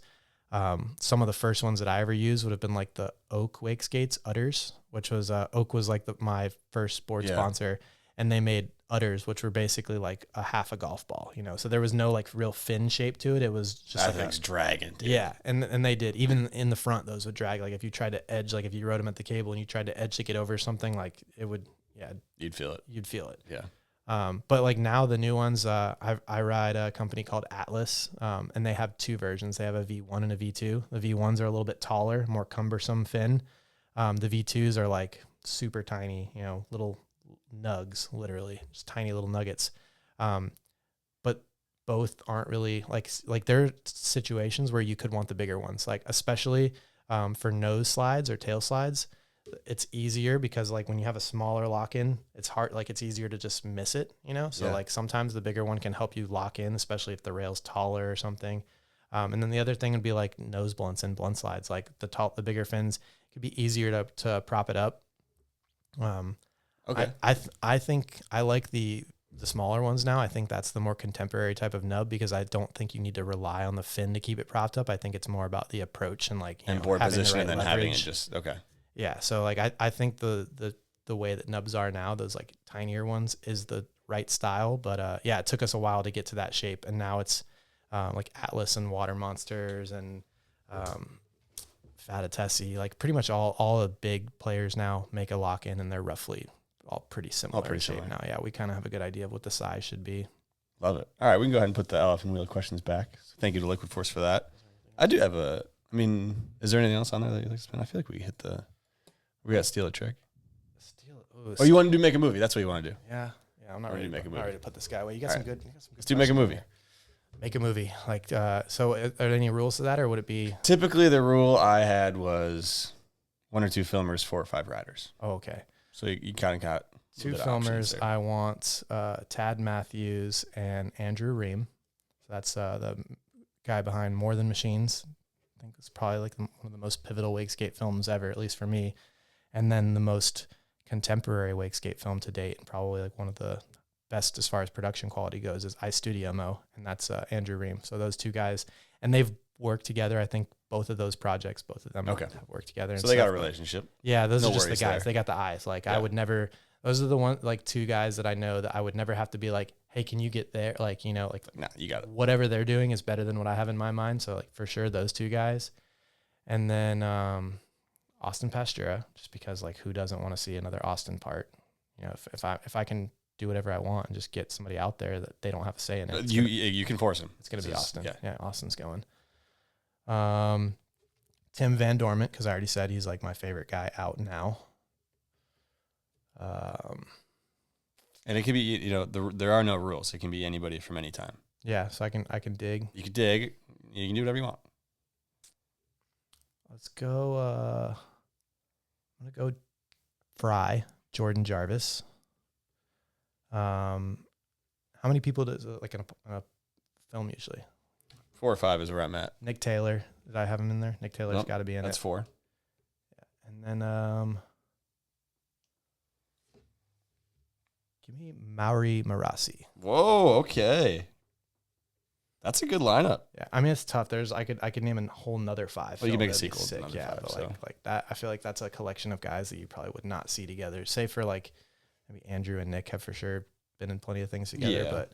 Some of the first ones that I ever used would have been like the Oak Wakeskates udders, which was Oak was like my first board sponsor, and they made udders, which were basically like a half a golf ball, you know. So there was no like real fin shape to it. It was just that thing's dragging. Dude. Yeah, and they did even in the front. Those would drag. Like if you tried to edge, like if you rode them at the cable and you tried to edge to get over something, like it would. Yeah, you'd feel it. You'd feel it. Yeah. But like now the new ones, I ride a company called Atlas, and they have two versions. They have a V1 and a V2. The V1s are a little bit taller, more cumbersome fin. The V2s are like super tiny, you know, little nugs, literally just tiny little nuggets. But both aren't really like there are situations where you could want the bigger ones, like especially for nose slides or tail slides. It's easier because like when you have a smaller lock-in, it's hard, like it's easier to just miss it, you know? So like sometimes the bigger one can help you lock in, especially if the rail's taller or something. And then the other thing would be like nose blunts and blunt slides. Like the bigger fins could be easier to prop it up. Okay. I think I like the smaller ones now. I think that's the more contemporary type of nub because I don't think you need to rely on the fin to keep it propped up. I think it's more about the approach and like, and board position and then having it just, okay. Yeah, so like I think the way that nubs are now, those like tinier ones, is the right style. But yeah, it took us a while to get to that shape, and now it's like Atlas and Water Monsters and Fatatesi. Like pretty much all the big players now make a lock in, and they're roughly all pretty similar in shape now. Yeah, we kind of have a good idea of what the size should be. Love it. All right, we can go ahead and put the LF'n wheel questions back. So thank you to Liquid Force for that. I do have is there anything else on there that you'd like to spin? I feel like we hit we got Steal a Trick. Oh, you want to make a movie? That's what you want to do. Yeah, I'm not ready to make a movie. Not ready to put this guy away. You got some good. Let's make a movie. Make a movie. Like, so are there any rules to that, or would it be? Typically, the rule I had was 1 or 2 filmers, 4 or 5 riders. Oh, okay. So you kind of got 2 filmers. I want Tad Matthews and Andrew Ream. So that's the guy behind More Than Machines. I think it's probably like one of the most pivotal wakeskate films ever, at least for me. And then the most contemporary wakeskate film to date, and probably like one of the best as far as production quality goes, is I Studio Mo, and that's Andrew Ream. So those 2 guys, and they've worked together. I think both of those projects, both of them have worked together. So they got a relationship. Yeah, those are just the guys. There. They got the eyes. Like I would never. Those are the 2 guys that I know that I would never have to be like, hey, can you get there? Like, you know, like nah, you got it. Whatever they're doing is better than what I have in my mind. So like for sure those 2 guys, and then Austin Pastura, just because like who doesn't want to see another Austin part? You know, if I can do whatever I want and just get somebody out there that they don't have a say in it. You can force him. It's going to be Austin. Yeah. Yeah, Austin's going. Tim Van Dormant, because I already said he's like my favorite guy out now. And it can be, there are no rules. It can be anybody from any time. Yeah, so I can dig. You can dig. You can do whatever you want. Let's go. I'm gonna go Fry, Jordan Jarvis. How many people does like in a film usually? 4 or 5 is where I'm at. Nick Taylor. Did I have him in there? Nick Taylor's got to be in that's it. 4. Yeah. And then give me Mauri Marassi. Whoa, okay. That's a good lineup. Yeah, I mean it's tough. I could name a whole nother 5. Well, you can make a sequel. Sick. Yeah, 5, but so. like that, I feel like that's a collection of guys that you probably would not see together. Say for like maybe Andrew and Nick have for sure been in plenty of things together, but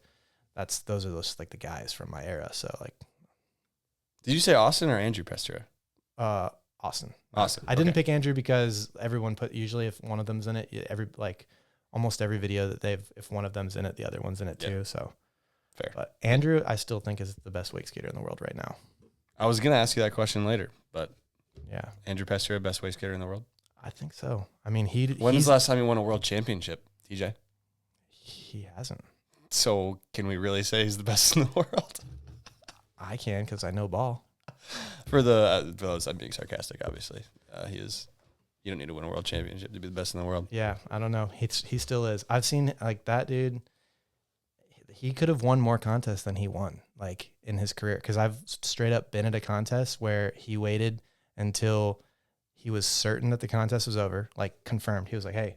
those are like the guys from my era. So like, did you say Austin or Andrew Pastura? Austin. I didn't pick Andrew because everyone usually if one of them's in it, almost every video that if one of them's in it, the other one's in it too. So. Fair. But Andrew, I still think is the best wake skater in the world right now. I was going to ask you that question later, but yeah. Andrew Pastura, best wake skater in the world? I think so. I mean, when's the last time he won a world championship, TJ? He hasn't. So can we really say he's the best in the world? I can because I know ball. For those, I'm being sarcastic, obviously. He is. You don't need to win a world championship to be the best in the world. Yeah, I don't know. He still is. I've seen like that dude. He could have won more contests than he won, like in his career. Because I've straight up been at a contest where he waited until he was certain that the contest was over, like confirmed. He was like, "Hey,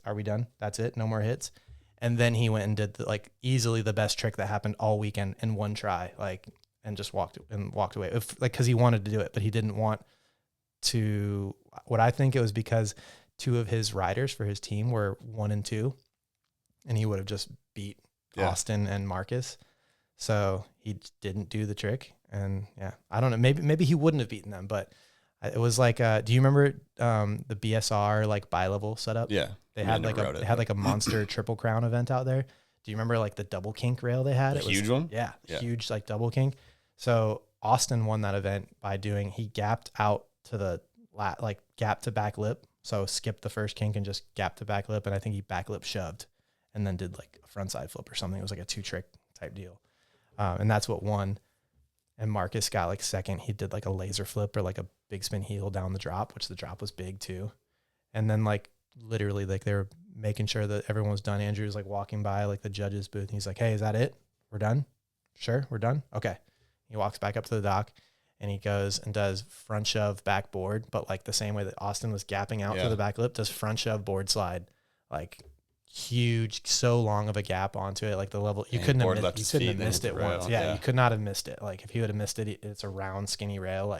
are we done? That's it. No more hits." And then he went and did easily the best trick that happened all weekend in one try, and just walked away. Because he wanted to do it, but he didn't want to. What I think it was because 2 of his riders for his team were 1 and 2, and he would have just beat Austin and Marcus. So he didn't do the trick. And I don't know. Maybe he wouldn't have beaten them, but it was like, do you remember the BSR bi-level setup? Yeah. They had a monster triple crown event out there. Do you remember like the double kink rail they had? It was huge one? Yeah. Huge double kink. So Austin won that event by he gapped out to the gap to back lip. So skipped the first kink and just gapped to back lip. And I think he back lip shoved and then did like a front side flip or something. It was like a 2-trick type deal. And that's what won. And Marcus got second. He did like a laser flip or like a big spin heel down the drop, which the drop was big too. And then literally they were making sure that everyone was done. Andrew was walking by the judge's booth and he's like, "Hey, is that it? We're done? Sure, we're done? Okay." He walks back up to the dock and he goes and does front shove backboard, but the same way that Austin was gapping out to the back lip, does front shove board slide, huge, so long of a gap onto it, the level you couldn't have missed it once. Yeah, you could not have missed it. If he would have missed it, it's a round, skinny rail.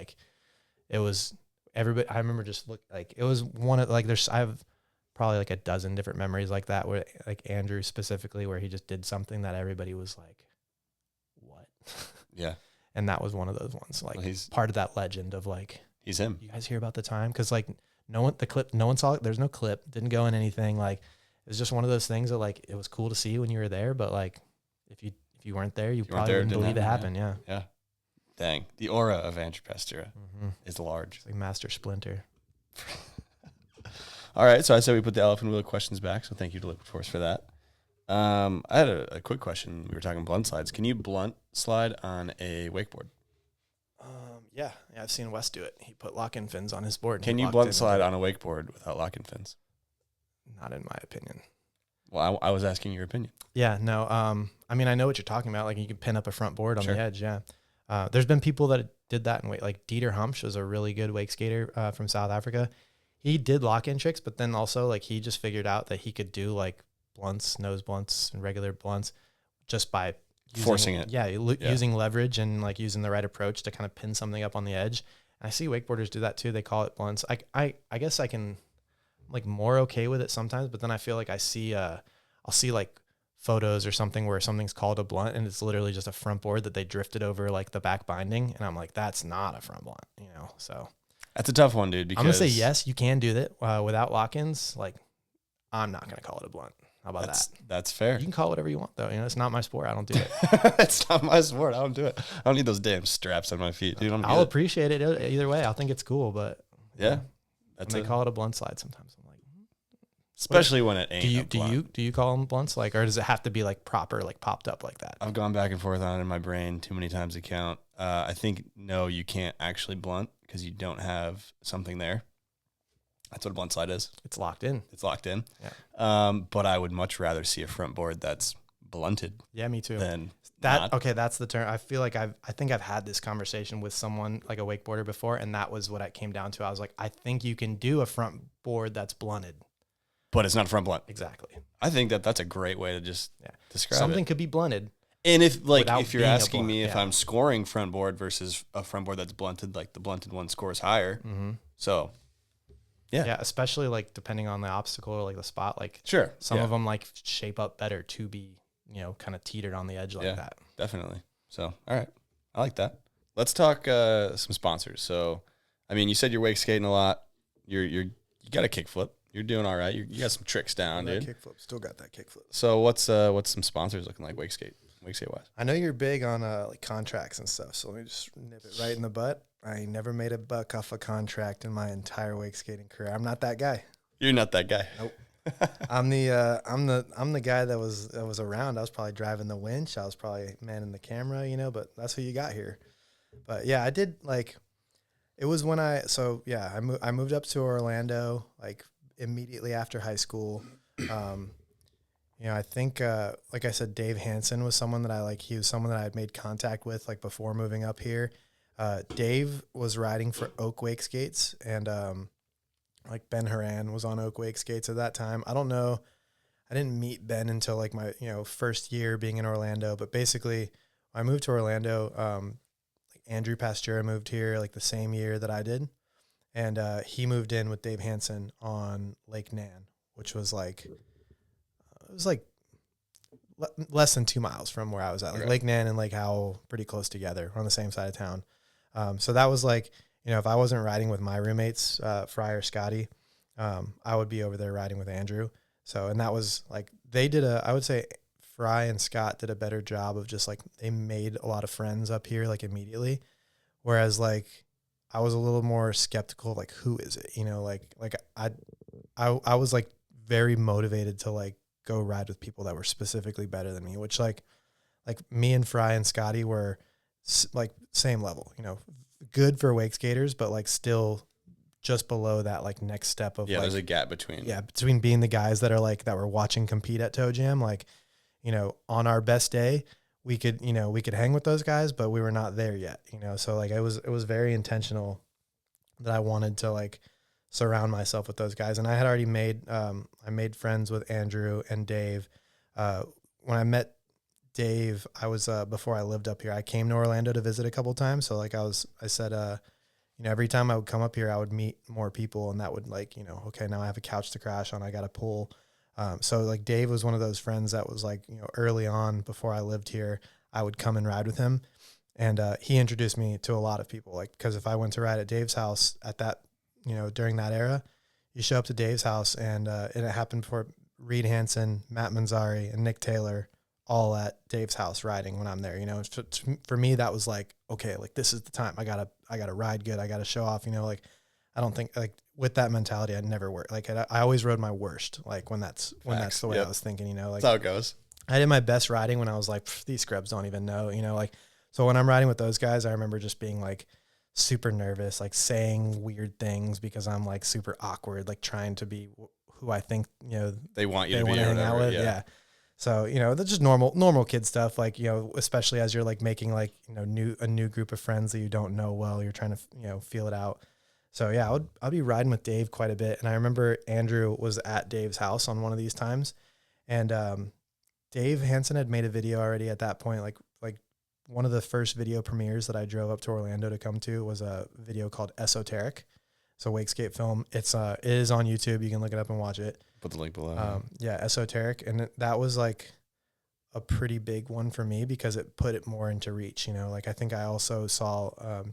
It was everybody. I remember just it was one of I have probably a dozen different memories like that where Andrew specifically where he just did something that everybody was like, "What?" Yeah. And that was one of those ones. He's part of that legend of he's him. You guys hear about the time? Because no one saw it. There's no clip. Didn't go in anything. It was just one of those things that it was cool to see when you were there, but if you weren't there, you probably wouldn't believe it happened. Yeah. Yeah. Dang. The aura of Andrew Pastura is large. It's like Master Splinter. All right. So I said we put the elephant wheel of questions back. So thank you to Liquid Force for that. I had a quick question. We were talking blunt slides. Can you blunt slide on a wakeboard? Yeah, I've seen Wes do it. He put lock-in fins on his board. Can you blunt slide on a wakeboard without lock-in fins? Not in my opinion. Well, I was asking your opinion. Yeah, no. I mean, I know what you're talking about. You can pin up a front board on the edge. Yeah. There's been people that did that in Dieter Humpsch was a really good wake skater from South Africa. He did lock-in tricks, but then also he just figured out that he could do blunts, nose blunts, and regular blunts just by forcing it. Yeah, using leverage and using the right approach to kind of pin something up on the edge. And I see wakeboarders do that too. They call it blunts. I guess I can more okay with it sometimes, but then I feel I see I'll see photos or something where something's called a blunt and it's literally just a front board that they drifted over the back binding, and I'm that's not a front blunt, So that's a tough one, dude. Because I'm gonna say yes, you can do that without lock-ins. I'm not gonna call it a blunt. How about that? That's fair. You can call it whatever you want, though. You know, it's not my sport. I don't do it. It's not my sport. I don't do it. I don't need those damn straps on my feet, dude. I'll appreciate it either way. I think it's cool, but yeah, they call it a blunt slide sometimes. I'm like, especially when it ain't. Do you call them blunts, like, or does it have to be like proper, like popped up like that? I've gone back and forth on it in my brain too many times to count. I think no, you can't actually blunt because you don't have something there. That's what a blunt slide is. It's locked in. Yeah. But I would much rather see a front board that's blunted. Yeah, me too. Than that. Not. Okay, that's the term. I feel like I think I've had this conversation with someone like a wakeboarder before, and that was what it came down to. I was like, I think you can do a front board that's blunted, but it's not a front blunt. Exactly. I think that's a great way to just describe something it. could be blunted. And if you're asking me if yeah. I'm scoring front board versus a front board that's blunted, like the blunted one scores higher. Mm-hmm. So. Yeah, especially like depending on the obstacle or like the spot. Like sure, some of them like shape up better to be, you know, kind of teetered on the edge like that. Definitely. So, all right, I like that. Let's talk some sponsors. So, I mean, you said you're wake skating a lot. You got a kickflip. You're doing all right. You got some tricks down, dude. Kickflip, still got that kickflip. So, what's some sponsors looking like wakeskate wise? I know you're big on like contracts and stuff. So let me just nip it right in the butt. I never made a buck off a contract in my entire wake skating career. I'm not that guy. You're not that guy. Nope. I'm the guy that was around. I was probably driving the winch. I was probably manning the camera, you know, but that's who you got here. But yeah, I did like, it was when I moved up to Orlando like immediately after high school. You know, I think, like I said, Dave Hansen was someone that he was someone that I had made contact with like before moving up here. Dave was riding for Oak Wake Skates, and like Ben Horan was on Oak Wake Skates at that time. I don't know. I didn't meet Ben until like my, you know, first year being in Orlando, but basically I moved to Orlando. Like Andrew Pastura moved here like the same year that I did. And he moved in with Dave Hansen on Lake Nan, which was like, it was like less than 2 miles from where I was at. Like Lake Nan and Lake Howell, pretty close together. We're on the same side of town. So that was like, you know, if I wasn't riding with my roommates, Fry or Scotty, I would be over there riding with Andrew. So, and that was like, I would say Fry and Scott did a better job of just like, they made a lot of friends up here, like immediately. Whereas like, I was a little more skeptical, like, who is it? You know, like I was like very motivated to like go ride with people that were specifically better than me, which like me and Fry and Scotty were like same level, you know, good for wake skaters, but like still just below that like next step of there's a gap between between being the guys that are like that were watching compete at Toe Jam. Like, you know, on our best day we could hang with those guys, but we were not there yet, you know. So like it was very intentional that I wanted to like surround myself with those guys. And I had already made friends with Andrew and Dave. When I met Dave, I was before I lived up here, I came to Orlando to visit a couple times. So like I said, you know, every time I would come up here, I would meet more people, and that would like, you know, okay, now I have a couch to crash on, I got a pool. So like Dave was one of those friends that was like, you know, early on before I lived here, I would come and ride with him. And he introduced me to a lot of people, like, because if I went to ride at Dave's house at that, you know, during that era, you show up to Dave's house, and it happened before Reed Hansen, Matt Manzari, and Nick Taylor all at Dave's house riding when I'm there. You know, for me, that was like, okay, like this is the time. I gotta ride good. I gotta show off. You know, like I don't think like with that mentality, I'd never work. Like I always rode my worst. Like when that's the way I was thinking. You know, like that's how it goes. I did my best riding when I was like, these scrubs don't even know. You know, like so when I'm riding with those guys, I remember just being like super nervous, like saying weird things because I'm like super awkward, like trying to be who I think, you know, they want you to be or hang out with. Yeah. So, you know, that's just normal kid stuff. Like, you know, especially as you're like making like, you know, a new group of friends that you don't know well, you're trying to, you know, feel it out. So yeah, I'd be riding with Dave quite a bit. And I remember Andrew was at Dave's house on one of these times, and Dave Hansen had made a video already at that point. Like one of the first video premieres that I drove up to Orlando to come to was a video called Esoteric. It's a Wakeskate film. It is on YouTube. You can look it up and watch it. Put the link below. Yeah, Esoteric. And that was like a pretty big one for me because it put it more into reach. You know, like I think I also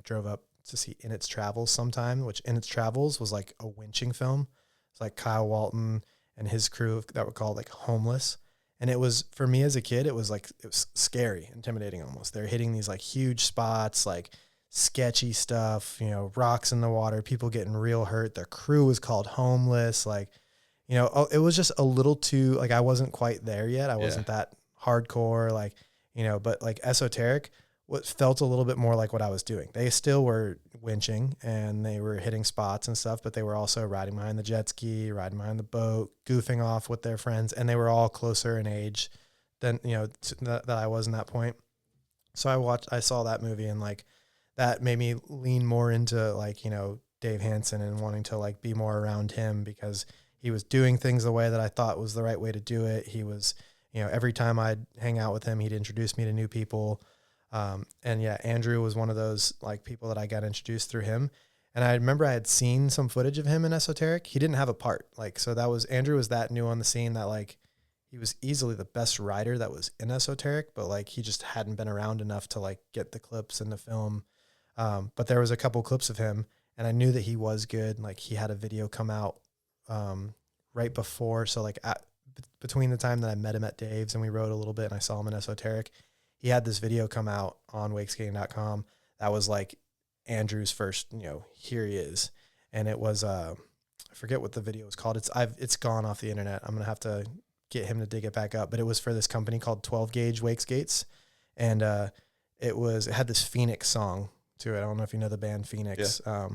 drove up to see In Its Travels sometime, which In Its Travels was like a winching film. It's like Kyle Walton and his crew that were called like Homeless. And it was, for me as a kid, it was scary, intimidating almost. They're hitting these like huge spots, like sketchy stuff, rocks in the water, people getting real hurt. Their crew was called Homeless. Like, it was just a little too, like, I wasn't quite there yet. I wasn't that hardcore, like, but like Esoteric, what felt a little bit more like what I was doing. They still were winching and they were hitting spots and stuff, but they were also riding behind the jet ski, riding behind the boat, goofing off with their friends. And they were all closer in age than, that I was in that point. So I saw that movie, and like that made me lean more into like, Dave Hansen and wanting to like be more around him, because he was doing things the way that I thought was the right way to do it. He was, every time I'd hang out with him, he'd introduce me to new people. And yeah, Andrew was one of those like people that I got introduced through him. And I remember I had seen some footage of him in Esoteric. He didn't have a part. Like, so Andrew was that new on the scene that like, he was easily the best rider that was in Esoteric, but like, he just hadn't been around enough to like get the clips in the film. But there was a couple clips of him, and I knew that he was good. Like, he had a video come out, right before. So like between the time that I met him at Dave's and we rode a little bit and I saw him in Esoteric, he had this video come out on wakeskating.com. That was like Andrew's first, here he is. And it was, I forget what the video was called. It's gone off the internet. I'm going to have to get him to dig it back up, but it was for this company called 12 Gauge Wake Skates. And, it had this Phoenix song to it. I don't know if you know the band Phoenix. Yeah.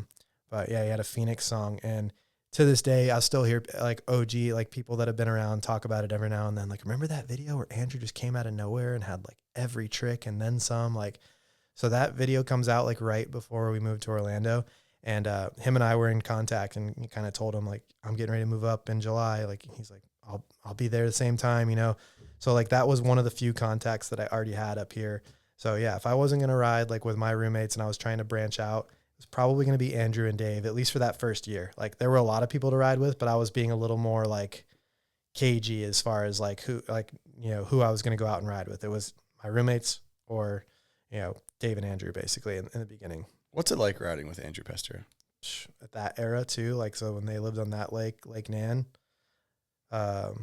But yeah, he had a Phoenix song. And to this day, I still hear like OG, like people that have been around talk about it every now and then. Like, remember that video where Andrew just came out of nowhere and had like every trick and then some? Like, so that video comes out like right before we moved to Orlando, and him and I were in contact, and he kind of told him like, I'm getting ready to move up in July. Like, he's like, I'll be there the same time, So like that was one of the few contacts that I already had up here. So yeah, if I wasn't going to ride like with my roommates and I was trying to branch out, it's probably going to be Andrew and Dave, at least for that first year. Like, there were a lot of people to ride with, but I was being a little more like cagey as far as like who I was going to go out and ride with. It was my roommates or, Dave and Andrew basically in the beginning. What's it like riding with Andrew Pastura? At that era too. Like, so when they lived on that Lake Nan, I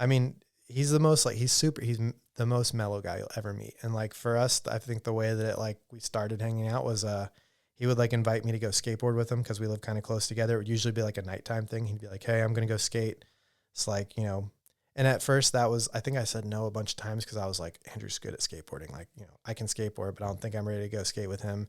mean, he's the most mellow guy you'll ever meet. And like for us, I think the way that we started hanging out was, he would like invite me to go skateboard with him because we live kind of close together. It would usually be like a nighttime thing. He'd be like, hey, I'm going to go skate. It's like, and at first I think I said no a bunch of times because I was like, Andrew's good at skateboarding. Like, I can skateboard, but I don't think I'm ready to go skate with him.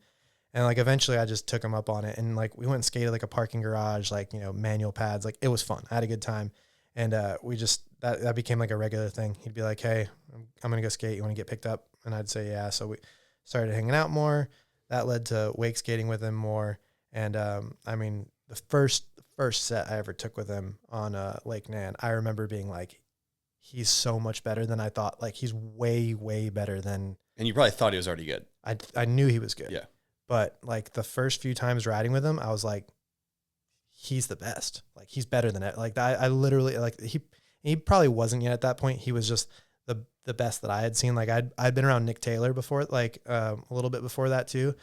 And like, eventually I just took him up on it. And like, we went and skated like a parking garage, like, manual pads. Like, it was fun. I had a good time. And we just, that became like a regular thing. He'd be like, hey, I'm going to go skate. You want to get picked up? And I'd say, yeah. So we started hanging out more. That led to wake skating with him more. And I mean, the first set I ever took with him on Lake Nan, I remember being like, he's so much better than I thought. Like, he's way, way better than. And you probably thought he was already good. I knew he was good. Yeah. But like the first few times riding with him, I was like, he's the best. Like, he's better than it. Like, I literally, like, he probably wasn't yet at that point. He was just the best that I had seen. Like, I'd been around Nick Taylor before, like a little bit before that too.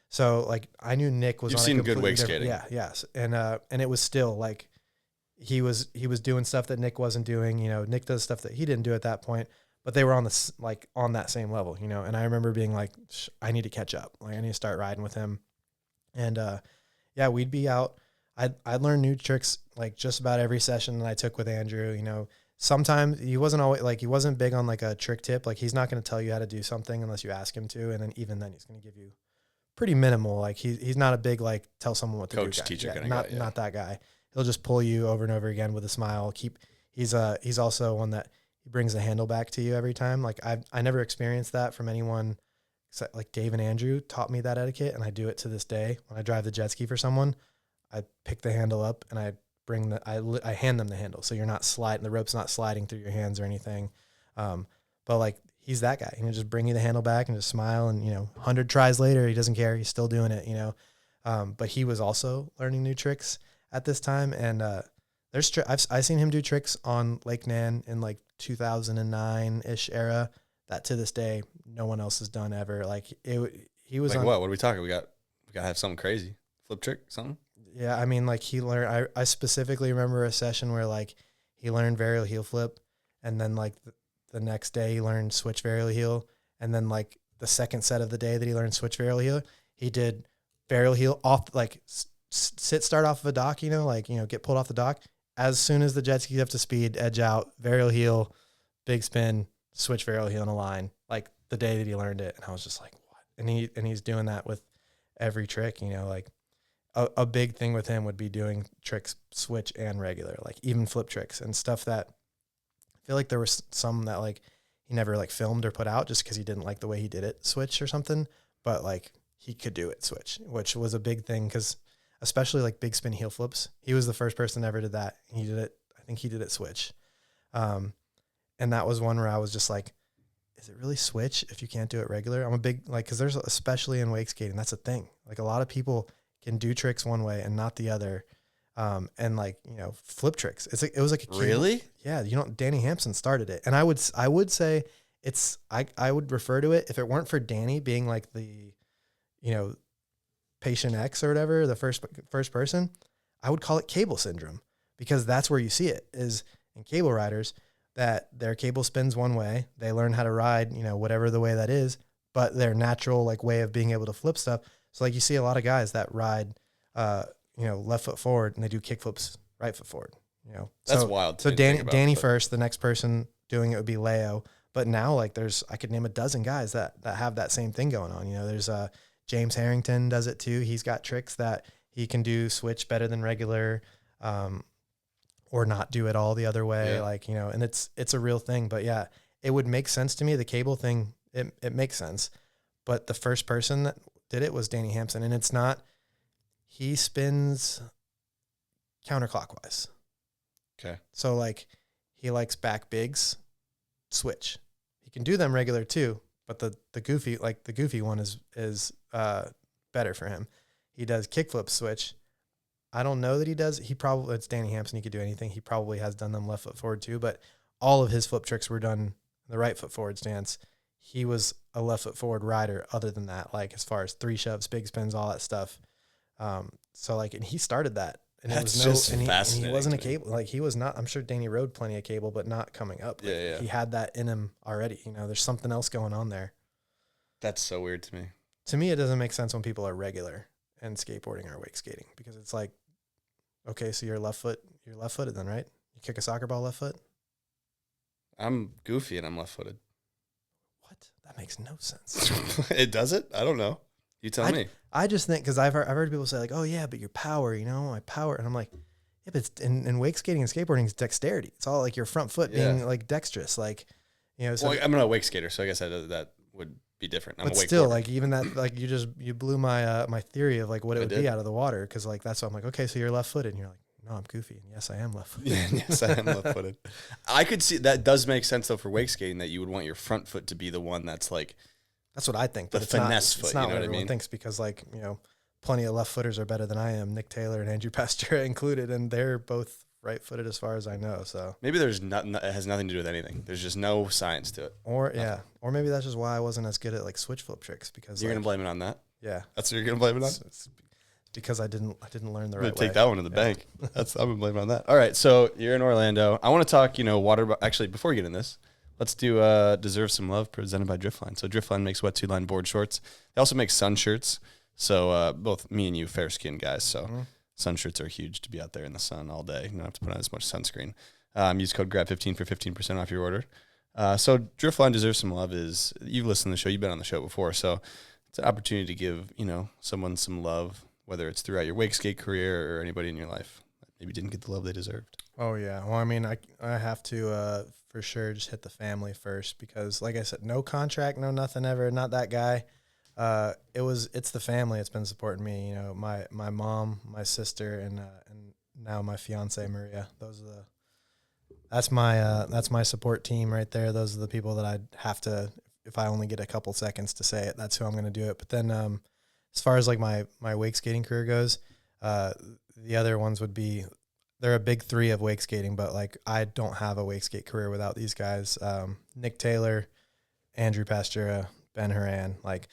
So like, I knew Nick was. You've seen good wake skating. Yeah. Yes. And it was still like, he was doing stuff that Nick wasn't doing. Nick does stuff that he didn't do at that point, but they were on that same level, and I remember being like, I need to catch up. Like, I need to start riding with him. And yeah, we'd be out. I'd learn new tricks like just about every session that I took with Andrew. Sometimes he wasn't always like, he wasn't big on like a trick tip. Like, he's not going to tell you how to do something unless you ask him to. And then even then he's going to give you pretty minimal. Like, he's not a big, like, tell someone what to do. Coach, teacher kind of guy. Not that guy. He'll just pull you over and over again with a smile. He's also one that he brings the handle back to you every time. Like, I never experienced that from anyone except like Dave and Andrew taught me that etiquette. And I do it to this day. When I drive the jet ski for someone, I pick the handle up and I hand them the handle. So you're not sliding, the rope's not sliding through your hands or anything. But like, he's that guy. He'll just bring you the handle back and just smile. And, 100 tries later, he doesn't care. He's still doing it, but he was also learning new tricks at this time. And, I've seen him do tricks on Lake Nan in like 2009 ish era that to this day, no one else has done ever. Like, he was like, on, what are we talking? We got to have something crazy. Flip trick, something. Yeah, I mean, like, he learned. I specifically remember a session where like he learned varial heel flip, and then like the next day he learned switch varial heel, and then like the second set of the day that he learned switch varial heel, he did varial heel off, like start off of a dock, get pulled off the dock. As soon as the jet ski up to speed, edge out, varial heel, big spin, switch varial heel in a line, like the day that he learned it. And I was just like, what? And he's doing that with every trick, like a big thing with him would be doing tricks, switch and regular, like even flip tricks and stuff that I feel like there was some that like he never like filmed or put out just because he didn't like the way he did it, switch or something. But like he could do it switch, which was a big thing because especially like big spin heel flips. He was the first person that ever did that. He did it. I think he did it switch. And that was one where I was just like, is it really switch if you can't do it regular? I'm a big, like, cause there's, especially in wake skating, that's a thing. Like a lot of people can do tricks one way and not the other. And like, flip tricks. It was like, really? Yeah. Danny Hampson started it. And I would say I would refer to it, if it weren't for Danny being like the, patient X or whatever, the first person, I would call it cable syndrome, because that's where you see it is in cable riders, that their cable spins one way. They learn how to ride, whatever the way that is, but their natural like way of being able to flip stuff. So like you see a lot of guys that ride, left foot forward and they do kick flips right foot forward, That's wild. So Danny first, the next person doing it would be Leo. But now like I could name a dozen guys that have that same thing going on. There's James Harrington does it too. He's got tricks that he can do switch better than regular, or not do it all the other way. Yeah. And it's a real thing, but yeah, it would make sense to me. The cable thing, it makes sense, but the first person that did it was Danny Hampson, and it's not, he spins counterclockwise. Okay. So like he likes back bigs, switch. He can do them regular too, but the goofy one is better for him. He does kickflip switch. I don't know that he does. It's Danny Hampson. He could do anything. He probably has done them left foot forward too, but all of his flip tricks were done in the right foot forward stance. He was a left foot forward rider other than that, like as far as 3 shoves, big spins, all that stuff. So like, and he started that. And that's it was just fascinating. And he wasn't a cable. Like he was not, I'm sure Danny rode plenty of cable, but not coming up. Like, yeah. He had that in him already. There's something else going on there. That's so weird to me. To me, it doesn't make sense when people are regular and skateboarding or wake skating, because it's like, okay, so you're left-footed then, right? You kick a soccer ball left foot? I'm goofy and I'm left-footed. What? That makes no sense. It does it? I don't know. You tell me. I just think, because I've heard people say like, oh yeah, but your power, my power. And I'm like, yeah, but it's, in wake skating and skateboarding, it's dexterity. It's all like your front foot being like dexterous. Like, so well, I'm not a wake skater, so I guess that would be different. I'm but a wakeboarder. still, like even that, like you blew my my theory of like what it would be out of the water, because like that's why I'm like, okay, so you're left-footed, and you're like, no, I'm goofy, and yes, I am left-footed. Yes, I am left-footed. I could see that does make sense though for wake skating, that you would want your front foot to be the one that's like. That's what I think. But the finesse foot. It's not you know what what everyone thinks, because like plenty of left footers are better than I am. Nick Taylor and Andrew Pastura included, and they're both right-footed as far as I know. So maybe there's it has nothing to do with anything. There's just no science to it. Or maybe that's just why I wasn't as good at like switch flip tricks, because you're gonna blame it on that. Yeah, that's what you're gonna blame it on. It's because I didn't learn the right way. Take that one to the bank. I'm gonna blame it on that. All right, so you're in Orlando. I want to talk. Water. Actually, before we get in this, let's do Deserve Some Love, presented by Driftline. So Driftline makes wet 2-line board shorts. They also make sun shirts. So both me and you, fair skin guys. So sun shirts are huge to be out there in the sun all day. You don't have to put on as much sunscreen. Use code GRAB15 for 15% off your order. So Driftline Deserve Some Love is, you've listened to the show, you've been on the show before. So it's an opportunity to give, someone some love, whether it's throughout your wake skate career or anybody in your life that maybe didn't get the love they deserved. Oh yeah. Well, I mean, I have to, for sure, just hit the family first, because like I said, no contract, no nothing ever, not that guy. It's the family. It's been supporting me, my mom, my sister, and now my fiance Maria. That's my support team right there. Those are the people that I'd have to, if I only get a couple seconds to say it, that's who I'm going to do it. But then, as far as like my wake skating career goes, the other ones would be, they're a big 3 of wake skating, but like I don't have a wake skate career without these guys. Nick Taylor, Andrew Pastura, Ben Horan, like,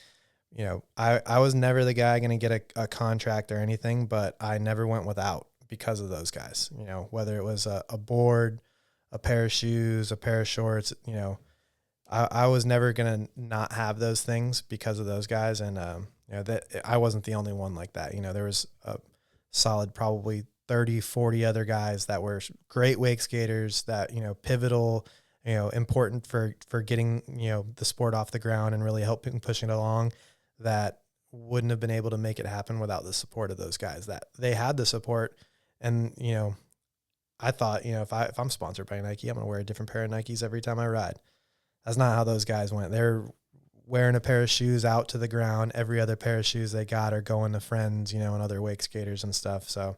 I was never the guy going to get a contract or anything, but I never went without because of those guys, whether it was a board, a pair of shoes, a pair of shorts. You know, I was never gonna not have those things because of those guys, and you know, that I wasn't the only one like that. You know, there was a solid probably 30, 40 other guys that were great wake skaters that, you know, pivotal, you know, important for getting, you know, the sport off the ground and really helping pushing it along, that wouldn't have been able to make it happen without the support of those guys. That they had the support. And, you know, I thought, you know, if I'm sponsored by Nike, I'm going to wear a different pair of Nikes every time I ride. That's not how those guys went. They're wearing a pair of shoes out to the ground. Every other pair of shoes they got are going to friends, you know, and other wake skaters and stuff. So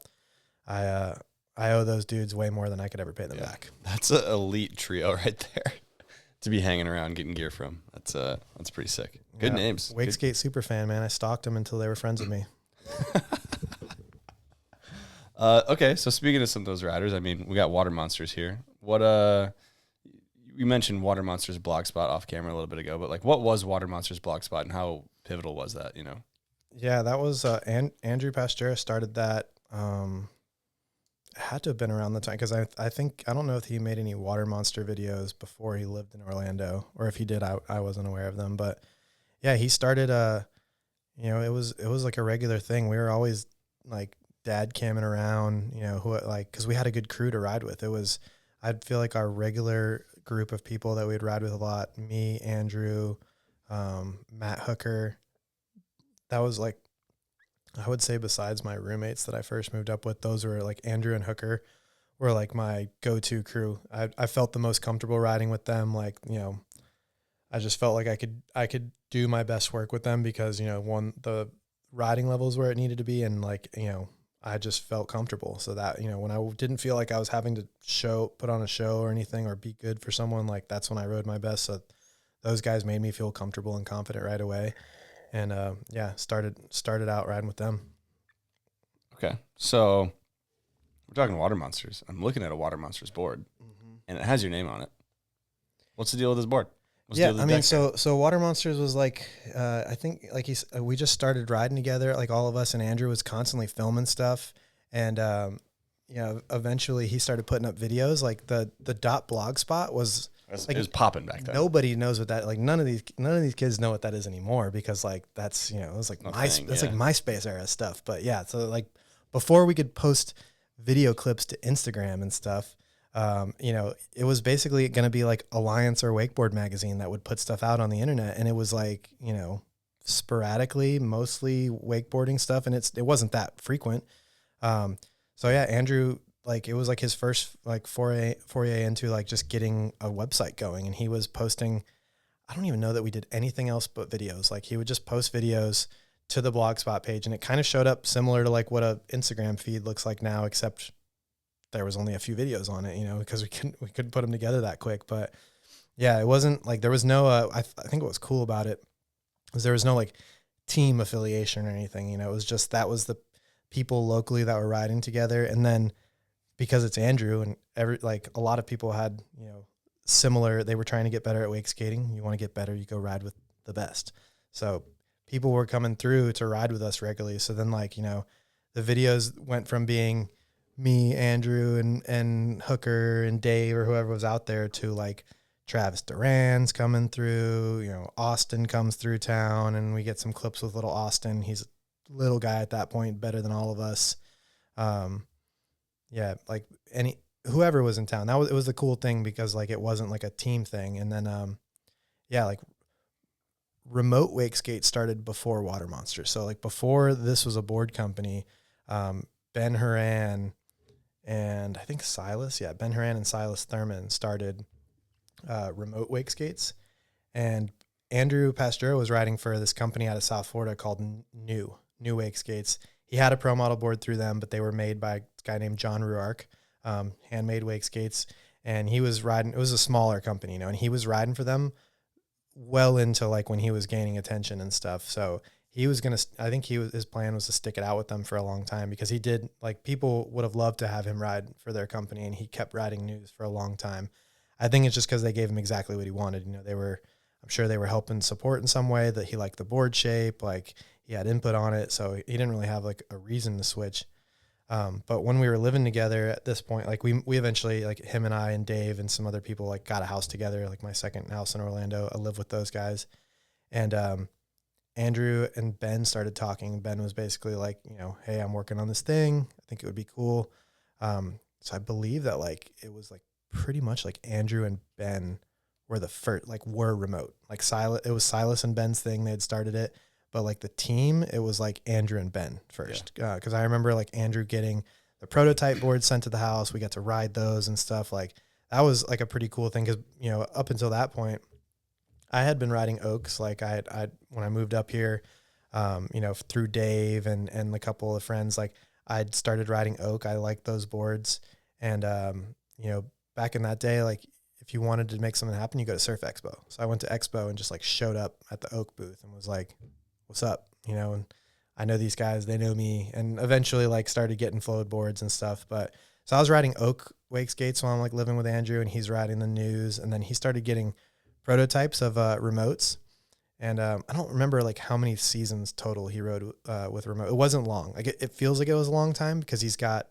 I owe those dudes way more than I could ever pay them back. That's an elite trio right there to be hanging around getting gear from. That's pretty sick. Good names. Wakeskate super fan, man. I stalked them until they were friends with me. Okay, so speaking of some of those riders, I mean, we got Water Monsters here. What you mentioned Water Monsters blogspot off camera a little bit ago, but like, what was Water Monsters blogspot and how pivotal was that? You know? Yeah, that was Andrew Pastura started that. It had to have been around the time, because I think, I don't know if he made any Water Monster videos before he lived in Orlando, or if he did, I wasn't aware of them. But yeah, he started you know, it was like a regular thing. We were always like dad camming around, you know, because we had a good crew to ride with. I'd feel like our regular group of people that we'd ride with a lot, me, Andrew, Matt Hooker, that was like, I would say besides my roommates that I first moved up with, those were like Andrew and Hooker were like my go-to crew. I felt the most comfortable riding with them. Like, you know, I just felt like I could do my best work with them because, you know, the riding levels where it needed to be, and like, you know, I just felt comfortable. So that, you know, when I didn't feel like I was having to put on a show or anything or be good for someone, like that's when I rode my best. So those guys made me feel comfortable and confident right away. And started out riding with them. Okay, so we're talking Water Monsters. I'm looking at a Water Monsters board, and it has your name on it. What's the deal with this board? I mean, so Water Monsters was like, I think like we just started riding together, like all of us, and Andrew was constantly filming stuff, and you know, eventually he started putting up videos. Like the .blogspot was. Like, it was popping back then. Nobody knows what that, like none of these kids know what that is anymore, because like that's, you know, it was like like MySpace era stuff. But yeah, so like before we could post video clips to Instagram and stuff, you know, it was basically going to be like Alliance or Wakeboard magazine that would put stuff out on the internet, and it was like, you know, sporadically, mostly wakeboarding stuff, and it wasn't that frequent. So yeah, Andrew, like it was like his first like foray into like just getting a website going, and he was posting, I don't even know that we did anything else but videos. Like he would just post videos to the Blogspot page, and it kind of showed up similar to like what a Instagram feed looks like now, except there was only a few videos on it, you know, because we couldn't put them together that quick. But yeah, it wasn't like there was no I think what was cool about it was there was no like team affiliation or anything, you know. It was just that was the people locally that were riding together, and then because it's Andrew and a lot of people had, you know, similar, they were trying to get better at wake skating. You want to get better, you go ride with the best. So people were coming through to ride with us regularly. So then, like, you know, the videos went from being me, Andrew, and Hooker and Dave or whoever was out there to like Travis Duran's coming through, you know, Austin comes through town, and we get some clips with little Austin. He's a little guy at that point, better than all of us. Yeah, like whoever was in town, it was the cool thing, because like it wasn't like a team thing. And then yeah, like remote wake skate started before Water Monsters. So like before this was a board company, Ben Horan and I think Ben Horan and Silas Thurman started remote wake skates, and Andrew Pastura was riding for this company out of South Florida called New Wake Skates. He had a pro model board through them, but they were made by a guy named John Ruark, handmade wake skates. And he was riding, it was a smaller company, you know, and he was riding for them well into like when he was gaining attention and stuff. So he was going to, I think his plan was to stick it out with them for a long time, because he did, like, people would have loved to have him ride for their company, and he kept riding News for a long time. I think it's just because they gave him exactly what he wanted. You know, I'm sure they were helping support in some way, that he liked the board shape, like he had input on it. So he didn't really have like a reason to switch. But when we were living together at this point, like we eventually, like him and I and Dave and some other people like got a house together, like my second house in Orlando. I live with those guys. And Andrew and Ben started talking. Ben was basically like, you know, hey, I'm working on this thing. I think it would be cool. So I believe that like it was like pretty much like Andrew and Ben were the first, like were remote. Like it was Silas and Ben's thing. They had started it. But like the team, it was like Andrew and Ben first. Because I remember like Andrew getting the prototype boards sent to the house. We got to ride those and stuff. Like that was like a pretty cool thing. Because, you know, up until that point, I had been riding Oaks. Like I when I moved up here, you know, through Dave and a couple of friends, like I'd started riding Oak. I liked those boards. And, you know, back in that day, like if you wanted to make something happen, you go to Surf Expo. So I went to Expo and just like showed up at the Oak booth and was like, what's up? You know, and I know these guys, they know me, and eventually like started getting float boards and stuff. But so I was riding Oak wake skates while I'm like living with Andrew, and he's riding the News. And then he started getting prototypes of remotes. And I don't remember like how many seasons total he rode with remote. It wasn't long. Like it feels like it was a long time because he's got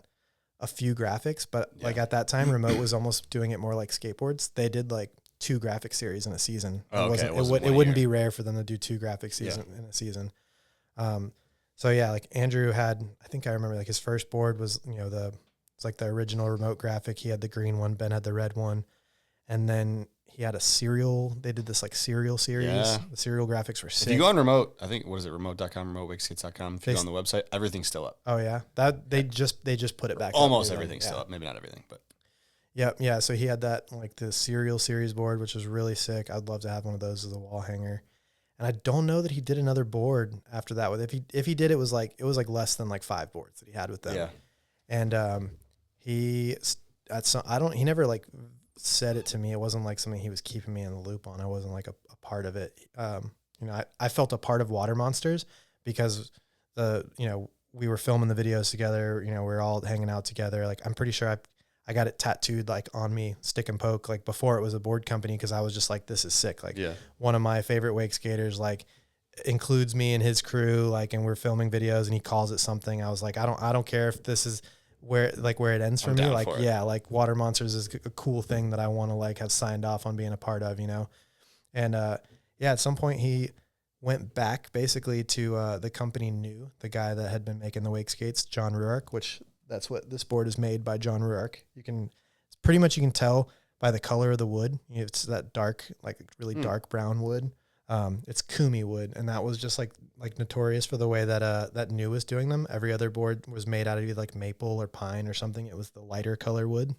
a few graphics, but like at that time, remote was almost doing it more like skateboards. They did like 2 graphic series in a season. It wouldn't be rare for them to do 2 graphic season in a season. So yeah, like Andrew had, I think I remember like his first board was, you know, it's like the original remote graphic. He had the green one, Ben had the red one. And then he had a serial. They did this like serial series. Yeah. The serial graphics were sick. If you go on remote, I think, what is it? Remote.com, remotewakeskates.com. If you go on the website, everything's still up. Oh yeah. They just put it back Almost up. Everything's still up. Maybe not everything, but. Yeah. So he had that, like the serial series board, which was really sick. I'd love to have one of those as a wall hanger. And I don't know that he did another board after that. If he did, it was like less than like 5 boards that he had with them. Yeah. And he never like said it to me. It wasn't like something he was keeping me in the loop on. I wasn't like a part of it. You know, I felt a part of Water Monsters because we were filming the videos together. You know, we were all hanging out together. Like I'm pretty sure I got it tattooed like on me, stick and poke, like before it was a board company, because I was just like, this is sick. Like one of my favorite wake skaters like includes me in his crew, like, and we're filming videos and he calls it something. I was like, I don't care if this is where it ends for me. Like, like Water Monsters is a cool thing that I want to like have signed off on being a part of, you know? And at some point he went back basically to the company New, the guy that had been making the wake skates, John Ruark, which that's what this board is made by, John Ruark. You can tell by the color of the wood. It's that dark, like really dark brown wood. It's Kumi wood, and that was just like notorious for the way that New was doing them. Every other board was made out of either like maple or pine or something. It was the lighter color wood.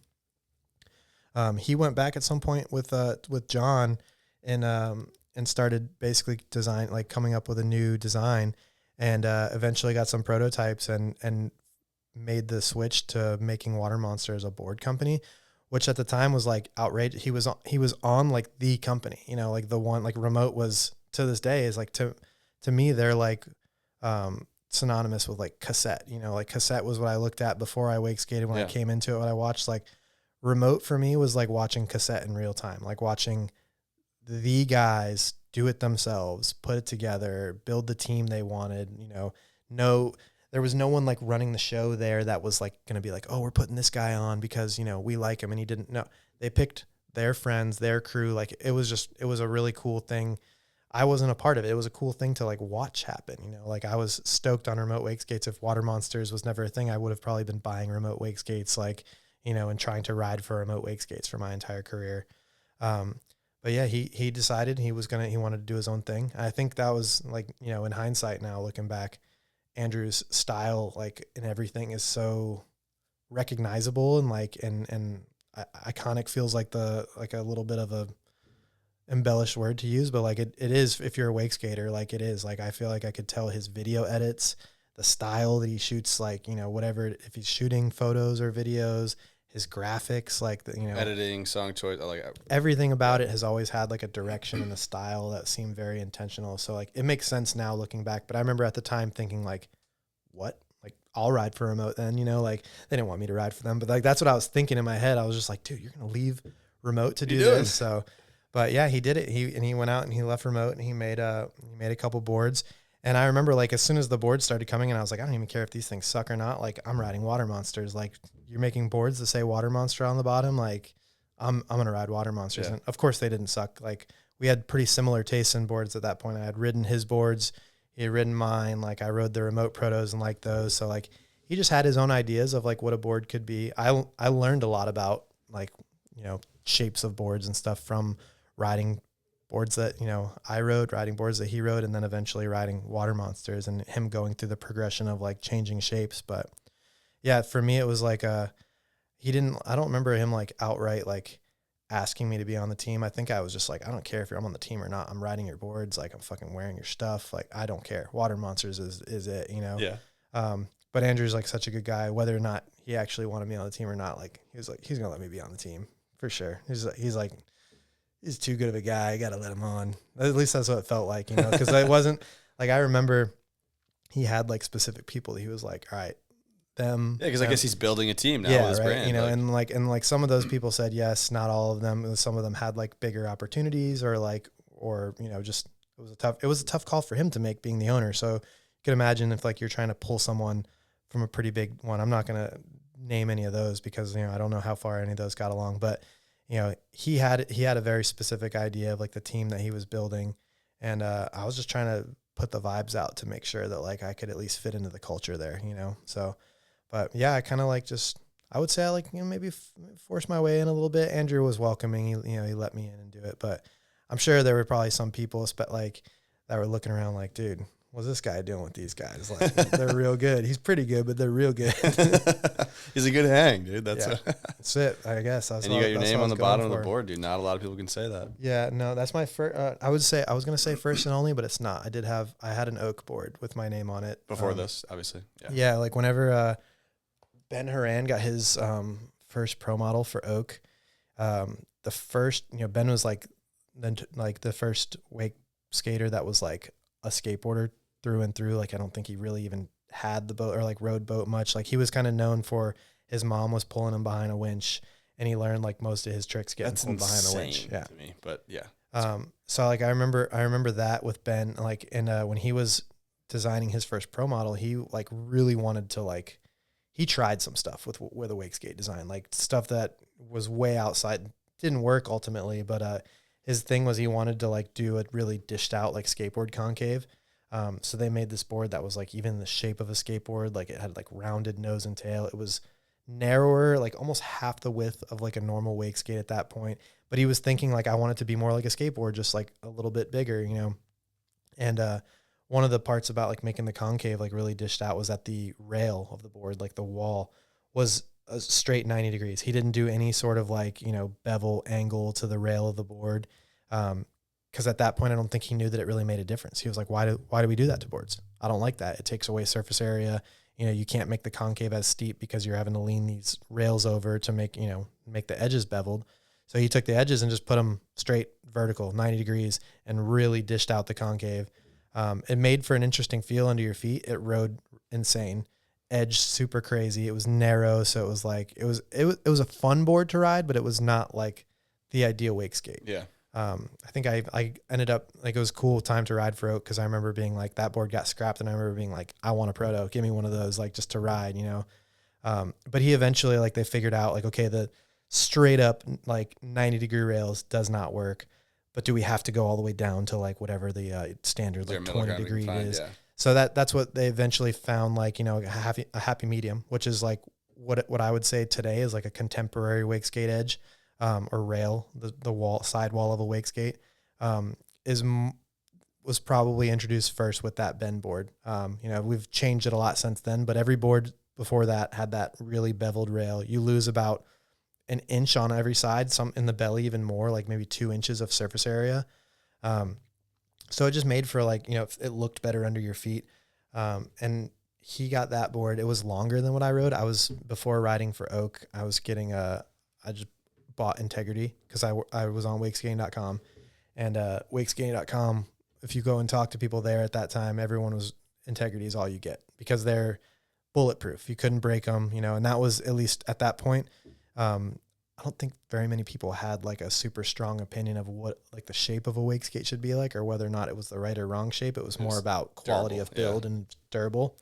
He went back at some point with John and started basically coming up with a new design, and eventually got some prototypes and made the switch to making Water Monsters a board company, which at the time was like outrageous. He was on like the company, you know, like the one, like Remote was to this day is like, to me, they're like synonymous with like cassette, you know, like cassette was what I looked at before I wake skated. When I came into it, what I watched, like Remote for me was like watching cassette in real time, like watching the guys do it themselves, put it together, build the team they wanted, you know, there was no one like running the show there that was like going to be like, oh, we're putting this guy on because, you know, we like him, and he didn't. No, they picked their friends, their crew. Like it was a really cool thing. I wasn't a part of it. It was a cool thing to like watch happen. You know, like I was stoked on remote wake skates. If Water Monsters was never a thing, I would have probably been buying remote wake skates, like, you know, and trying to ride for remote wake skates for my entire career. But yeah, he decided he wanted to do his own thing. I think that was like, you know, in hindsight now, looking back, Andrew's style, like, and everything is so recognizable and like, and iconic feels like a little bit of a embellished word to use, but like it is, if you're a wake skater, like it is, like, I feel like I could tell his video edits, the style that he shoots, like, you know, whatever, if he's shooting photos or videos, his graphics, like the, you know, editing, song choice, like everything about it has always had like a direction and a style that seemed very intentional. So like it makes sense now looking back, but I remember at the time thinking like, what? Like I'll ride for Remote then, you know, like they didn't want me to ride for them, but like that's what I was thinking in my head. I was just like, dude, you're gonna leave Remote to do this. So, but yeah, he did it. He went out and he left Remote and he made a couple boards. And I remember like as soon as the boards started coming in, I was like, I don't even care if these things suck or not. Like I'm riding water monsters. Like you're making boards that say water monster on the bottom. Like I'm going to ride water monsters. And of course they didn't suck. Like we had pretty similar tastes in boards at that point. I had ridden his boards. He had ridden mine. Like I rode the remote protos and like those. So like he just had his own ideas of like what a board could be. I learned a lot about like, shapes of boards and stuff from riding boards that, I rode, riding boards that he rode, and then eventually riding water monsters and him going through the progression of like changing shapes. But yeah, for me, it was like, I don't remember him like outright, like asking me to be on the team. I think I was just like, I don't care if I'm on the team or not. I'm riding your boards. Like I'm fucking wearing your stuff. Like, I don't care. Water monsters is it, Yeah. But Andrew's like such a good guy, whether or not he actually wanted me on the team or not. Like he was like, he's going to let me be on the team for sure. He's too good of a guy. I got to let him on. At least that's what it felt like, because it wasn't like, I remember he had like specific people that he was like, all right, them. Yeah. Cause I guess he's building a team now with his brand. And some of those people said yes, not all of them. Some of them had like bigger opportunities just, it was a tough call for him to make being the owner. So you could imagine if like you're trying to pull someone from a pretty big one. I'm not going to name any of those because, I don't know how far any of those got along, but he had a very specific idea of like the team that he was building. And, I was just trying to put the vibes out to make sure that like I could at least fit into the culture there, So, but yeah, I kind of like I would say I like, maybe force my way in a little bit. Andrew was welcoming, he let me in and do it, but I'm sure there were probably some people that were looking around like, dude, what's this guy doing with these guys? Like they're real good. He's pretty good, but they're real good. He's a good hang, dude. That's it, I guess. And you got your name on the bottom of the board, dude. Not a lot of people can say that. Yeah, no, that's my first. I was going to say first and only, but it's not. I had an oak board with my name on it. Before this, obviously. Yeah, like whenever Ben Horan got his first pro model for oak, the first, Ben was like the first wake skater that was like a skateboarder through and through. Like I don't think he really even had the boat or like rode boat much. Like he was kind of known for his mom was pulling him behind a winch, and he learned like most of his tricks getting pulled behind a winch. Yeah, to me, but yeah. So like I remember that with Ben. Like and when he was designing his first pro model, he like really wanted to like he tried some stuff with a wakeskate design, like stuff that was way outside. Didn't work ultimately, but his thing was he wanted to like do a really dished out like skateboard concave. So they made this board that was like even the shape of a skateboard. Like it had like rounded nose and tail. It was narrower, like almost half the width of like a normal wake skate at that point. But he was thinking like, I want it to be more like a skateboard, just like a little bit bigger, And one of the parts about like making the concave like really dished out was that the rail of the board, like the wall, was a straight 90 degrees. He didn't do any sort of like, bevel angle to the rail of the board. Because at that point, I don't think he knew that it really made a difference. He was like, why do we do that to boards? I don't like that. It takes away surface area. You can't make the concave as steep because you're having to lean these rails over to make the edges beveled. So he took the edges and just put them straight vertical, 90 degrees, and really dished out the concave. It made for an interesting feel under your feet. It rode insane. Edge super crazy. It was narrow, so it was like it was a fun board to ride, but it was not like the ideal wake skate. Yeah. I think I ended up like it was a cool time to ride for oak because I remember being like that board got scrapped and I remember being like, I want a proto, give me one of those like just to ride, But he eventually like they figured out like, okay, the straight up like 90-degree rails does not work, but do we have to go all the way down to like whatever the standard like 20 degree is? Yeah. So that's what they eventually found, like, a happy medium, which is like what I would say today is like a contemporary wake skate edge. Or rail, the side wall of a wake skate, was probably introduced first with that bend board. We've changed it a lot since then, but every board before that had that really beveled rail. You lose about an inch on every side, some in the belly, even more, like maybe 2 inches of surface area. So it just made for like, it looked better under your feet. And he got that board. It was longer than what I rode. Before riding for oak, I was getting I just bought Integrity because I was on wakeskating.com, and wakeskating.com, if you go and talk to people there at that time, everyone was Integrity is all you get because they're bulletproof. You couldn't break them, and that was, at least at that point, I don't think very many people had like a super strong opinion of what like the shape of a wake skate should be like, or whether or not it was the right or wrong shape. It was more about quality of build and durable.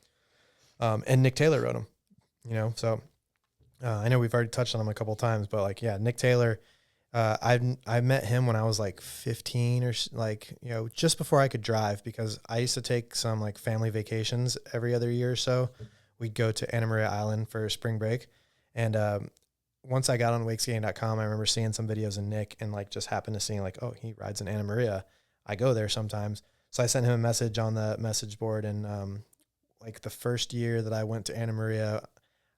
And Nick Taylor wrote them, you know, so I know we've already touched on him a couple of times, but like, yeah, Nick Taylor, I met him when I was like 15 or like, you know, just before I could drive, because I used to take some like family vacations every other year or so. We'd go to Anna Maria Island for spring break. And once I got on wakeskating.com, I remember seeing some videos of Nick and like just happened to seeing like, oh, he rides in Anna Maria. I go there sometimes. So I sent him a message on the message board. And like the first year that I went to Anna Maria,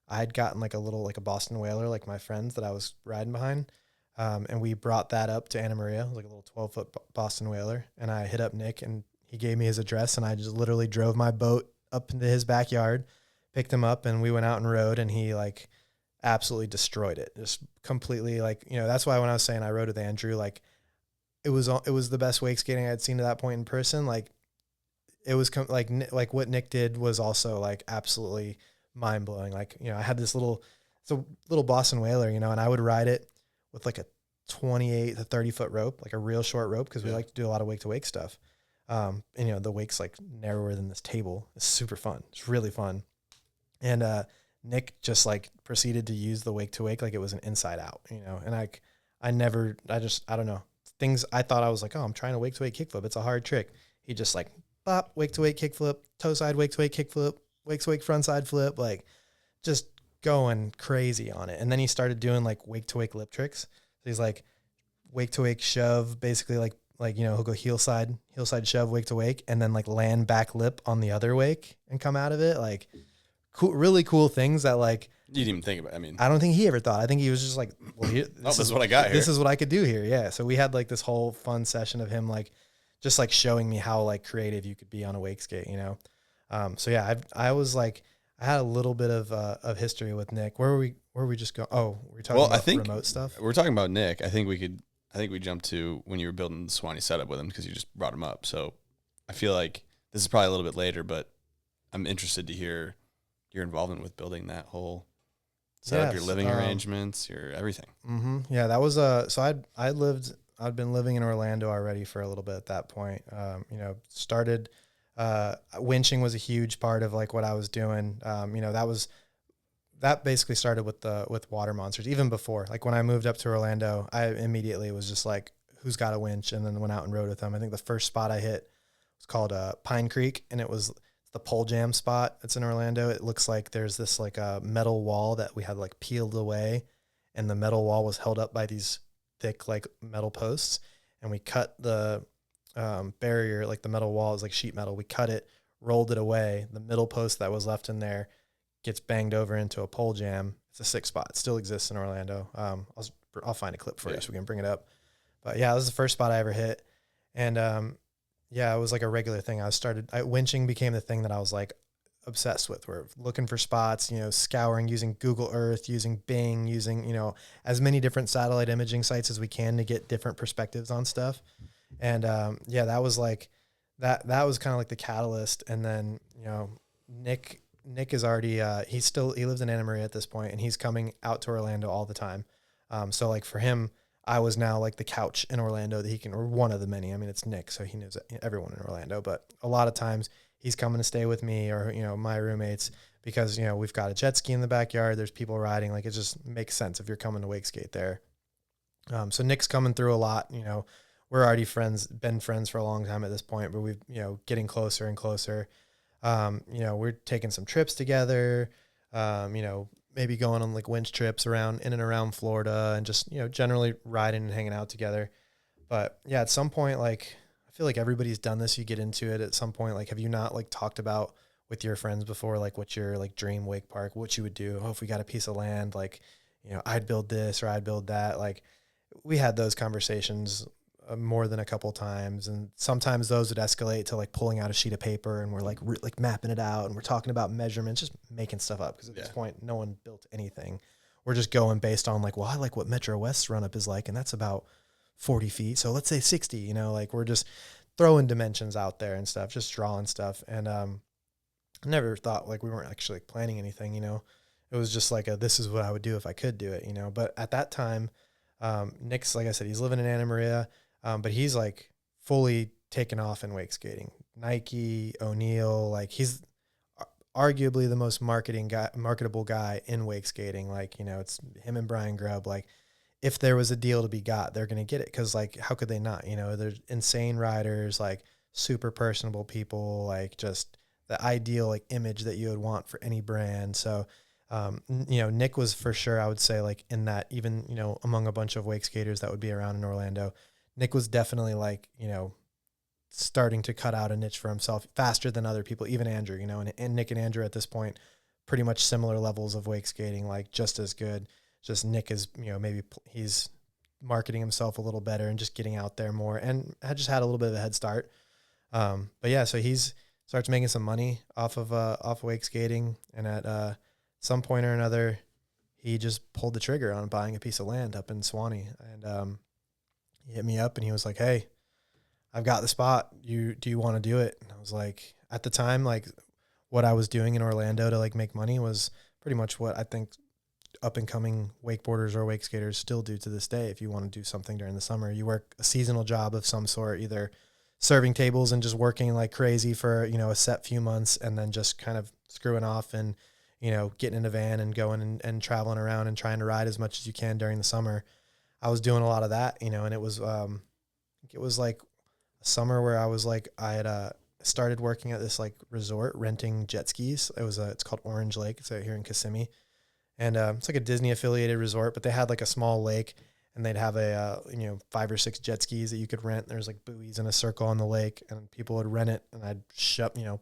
I had gotten like a Boston Whaler, like my friends that I was riding behind. And we brought that up to Anna Maria, like a little 12-foot Boston Whaler. And I hit up Nick and he gave me his address, and I just literally drove my boat up into his backyard, picked him up, and we went out and rode, and he like absolutely destroyed it. Just completely, like, you know, that's why when I was saying I rode with Andrew, like it was the best wake skating I had seen to that point in person. Like it was like what Nick did was also like absolutely mind blowing. Like, you know, I had it's a little Boston Whaler, you know, and I would ride it with like a 28 to 30 foot rope, like a real short rope, because we like to do a lot of wake to wake stuff. And you know, the wake's like narrower than this table. It's super fun. It's really fun. And Nick just like proceeded to use the wake to wake like it was an inside out, you know. And I don't know. Things I thought I was like, oh, I'm trying to wake to wake kickflip. It's a hard trick. He just like bop, wake to wake kickflip, toe side wake to wake kickflip, wake to wake front side flip, like just going crazy on it. And then he started doing like wake to wake lip tricks. So he's like wake to wake shove, basically like, you know, he'll go heel side shove, wake to wake, and then like land back lip on the other wake and come out of it. Like cool, really cool things that like you didn't even think about it. I mean, I don't think he ever thought. I think he was just like, well, this is what I got here. This is what I could do here. Yeah. So we had like this whole fun session of him like just like showing me how like creative you could be on a wake skate, you know? So yeah, I was like, I had a little bit of history with Nick. Where were we just going? Oh, we're talking about remote stuff. We're talking about Nick. I think we jumped to when you were building the Suwannee setup with him, because you just brought him up. So I feel like this is probably a little bit later, but I'm interested to hear your involvement with building that whole setup, your living arrangements, your everything. Mm-hmm. Yeah, that was so I'd been living in Orlando already for a little bit at that point. You know, started winching was a huge part of like what I was doing. You know, that basically started with water monsters. Even before, like when I moved up to Orlando, I immediately was just like, who's got a winch? And then went out and rode with them. I think the first spot I hit was called Pine Creek, and it was the pole jam spot. It's in Orlando. It looks like there's this like a metal wall that we had like peeled away, and the metal wall was held up by these thick like metal posts, and we cut the barrier, like the metal wall is like sheet metal. We cut it, rolled it away. The middle post that was left in there gets banged over into a pole jam. It's a 6 spot. It still exists in Orlando. I'll find a clip for you so we can bring it up. But yeah, this is the first spot I ever hit. And yeah, it was like a regular thing. Winching became the thing that I was like obsessed with. We're looking for spots, you know, scouring, using Google Earth, using Bing, using, you know, as many different satellite imaging sites as we can to get different perspectives on stuff. And yeah, that was like, that was kind of like the catalyst. And then, you know, Nick is already, he lives in Anna Maria at this point, and he's coming out to Orlando all the time. So like for him, I was now like the couch in Orlando that he can, or one of the many. I mean, it's Nick, so he knows everyone in Orlando, but a lot of times he's coming to stay with me or, you know, my roommates, because, you know, we've got a jet ski in the backyard. There's people riding. Like, it just makes sense if you're coming to Wakeskate there. So Nick's coming through a lot. You know, we're already been friends for a long time at this point, but we've, you know, getting closer and closer. You know, we're taking some trips together, you know, maybe going on like winch trips in and around Florida, and just, you know, generally riding and hanging out together. But yeah, at some point, like, I feel like everybody's done this. You get into it at some point. Like, have you not like talked about with your friends before, like what's your like dream wake park, what you would do? Oh, if we got a piece of land, like, you know, I'd build this or I'd build that. Like, we had those conversations more than a couple times, and sometimes those would escalate to like pulling out a sheet of paper and we're like like mapping it out, and we're talking about measurements, just making stuff up, because at this point no one built anything. We're just going based on like, well, I like what Metro West's run up is like, and that's about 40 feet, so let's say 60, you know, like we're just throwing dimensions out there and stuff, just drawing stuff. And I never thought like we weren't actually like planning anything, you know. It it was just like this is what I would do if I could do it, But at that time, Nick's, like I said, he's living in Anna Maria, but he's like fully taken off in wake skating. Nike, O'Neill, like he's arguably the most marketable guy in wake skating. Like, it's him and Brian Grubb. Like, if there was a deal to be got, they're going to get it. Cause like, how could they not, there's insane riders, like super personable people, like just the ideal like image that you would want for any brand. So, Nick was for sure, I would say, like in that, even, among a bunch of wake skaters that would be around in Orlando, Nick was definitely like, starting to cut out a niche for himself faster than other people, even Andrew, and Nick and Andrew at this point, pretty much similar levels of wake skating, like just as good. Just Nick is, maybe he's marketing himself a little better and just getting out there more, and I just had a little bit of a head start. But yeah, so he's starts making some money off wake skating, and at some point or another, he just pulled the trigger on buying a piece of land up in Suwannee, and he hit me up and he was like, "Hey, I've got the spot. Do you want to do it?" And I was like, at the time, like what I was doing in Orlando to like make money was pretty much what I think up and coming wakeboarders or wake skaters still do to this day. If you want to do something during the summer, you work a seasonal job of some sort, either serving tables and just working like crazy for, a set few months, and then just kind of screwing off and, getting in a van and going and traveling around and trying to ride as much as you can during the summer. I was doing a lot of that, and it was like a summer where I was like, I had started working at this like resort renting jet skis. It's called Orange Lake. It's out here in Kissimmee. And it's like a Disney affiliated resort, but they had like a small lake, and they'd have 5 or 6 jet skis that you could rent. There's like buoys in a circle on the lake, and people would rent it, and I'd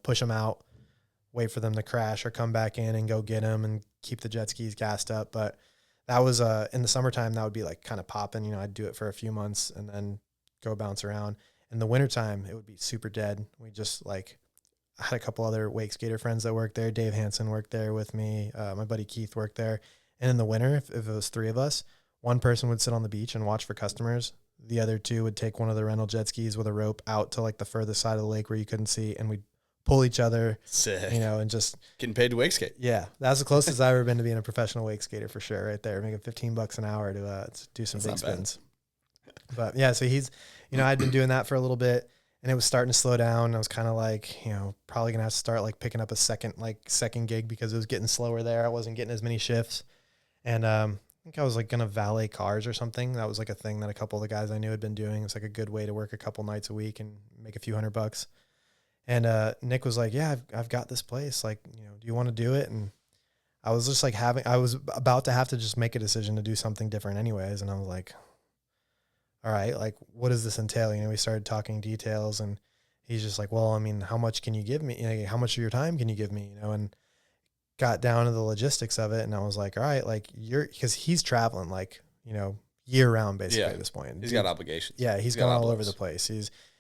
push them out, wait for them to crash or come back in and go get them and keep the jet skis gassed up. But that was in the summertime, that would be like kind of popping. I'd do it for a few months and then go bounce around. In the wintertime, it would be super dead. We just like, I had a couple other wake skater friends that worked there. Dave Hansen worked there with me. My buddy Keith worked there. And in the winter, if it was 3 of us, one person would sit on the beach and watch for customers. The other 2 would take one of the rental jet skis with a rope out to like the furthest side of the lake where you couldn't see, and we'd pull each other. Sick. And just getting paid to wake skate. Yeah, that's the closest I've ever been to being a professional wake skater for sure. Right there, making $15 an hour to do some big spins. But yeah, so he's, I'd been doing that for a little bit. And it was starting to slow down. I was kind of like, probably going to have to start like picking up a second gig because it was getting slower there. I wasn't getting as many shifts. And I think I was like going to valet cars or something. That was like a thing that a couple of the guys I knew had been doing. It's like a good way to work a couple nights a week and make a few $100. And Nick was like, "Yeah, I've got this place. Like, do you want to do it?" And I was just like I was about to have to just make a decision to do something different anyways. And I was like, all right, like, what does this entail? We started talking details, and he's just like, well, I mean, how much can you give me? How much of your time can you give me? And got down to the logistics of it. And I was like, all right, like because he's traveling like, year round basically at this point. He's got obligations. Yeah. He's going all over the place.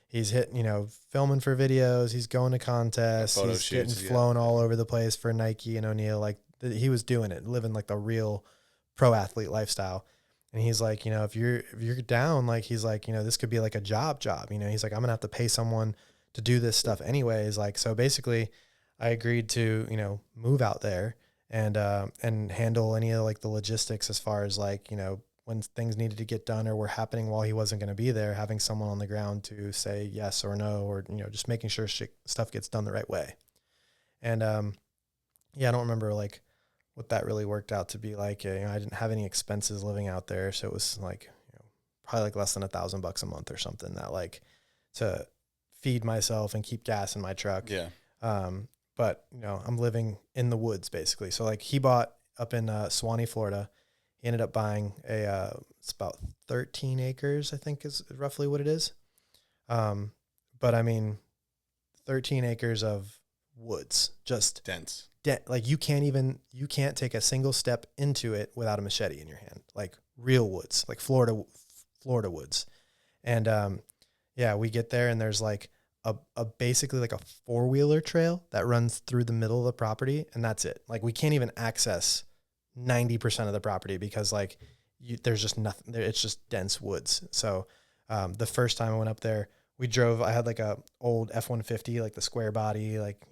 He's hitting, filming for videos. He's going to contests. He's shoots, getting flown all over the place for Nike and O'Neill. Like he was doing it, living like the real pro athlete lifestyle. And he's like, if you're down, like, he's like, this could be like a job. He's like, I'm going to have to pay someone to do this stuff anyways. Like, so basically I agreed to, move out there and handle any of like the logistics as far as like, when things needed to get done or were happening while he wasn't going to be there, having someone on the ground to say yes or no, or, just making sure stuff gets done the right way. And, I don't remember like what that really worked out to be like. I didn't have any expenses living out there. So it was like, probably like less than $1,000 a month or something that like to feed myself and keep gas in my truck. Yeah. But I'm living in the woods basically. So like he bought up in Suwannee, Florida. He ended up buying it's about 13 acres, I think is roughly what it is. But I mean, 13 acres of woods, just dense. Like you can't take a single step into it without a machete in your hand, like real woods, like Florida woods. And we get there and there's like a basically like a 4-wheeler trail that runs through the middle of the property, and that's it. Like we can't even access 90% of the property because like there's just nothing there. It's just dense woods. So the first time I went up there, I had like a old F-150, like the square body, like,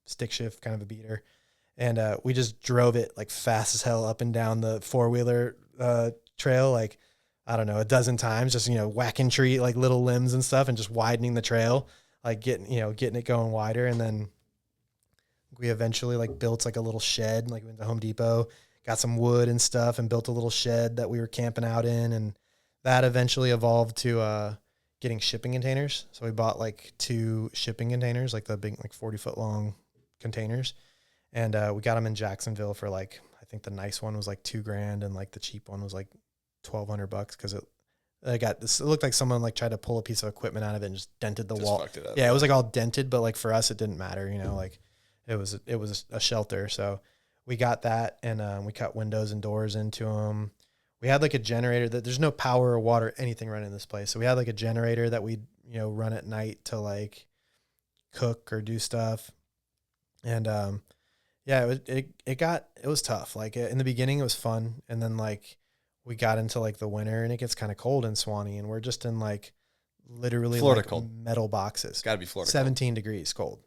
stick shift kind of a beater. And we just drove it like fast as hell up and down the 4-wheeler trail, like, I don't know, a dozen times, just, whacking tree, like little limbs and stuff and just widening the trail, like getting it going wider. And then we eventually like built like a little shed, like we went to Home Depot, got some wood and stuff and built a little shed that we were camping out in. And that eventually evolved to getting shipping containers. So we bought like 2 shipping containers, like the big, like 40-foot long containers. And we got them in Jacksonville for like, I think the nice one was like $2,000 and like the cheap one was like $1,200 because it looked like someone like tried to pull a piece of equipment out of it and just dented the wall. Fucked it up. Yeah, it was like all dented, but like for us it didn't matter, like it was a shelter. So we got that and we cut windows and doors into them. We had like a generator that there's no power or water, anything running in this place. So we had like a generator that we'd, run at night to like cook or do stuff. And yeah, it was tough. Like in the beginning it was fun. And then like we got into like the winter and it gets kind of cold in Suwannee and we're just in like literally Florida like cold. metal boxes. It's gotta be Florida 17 degrees cold.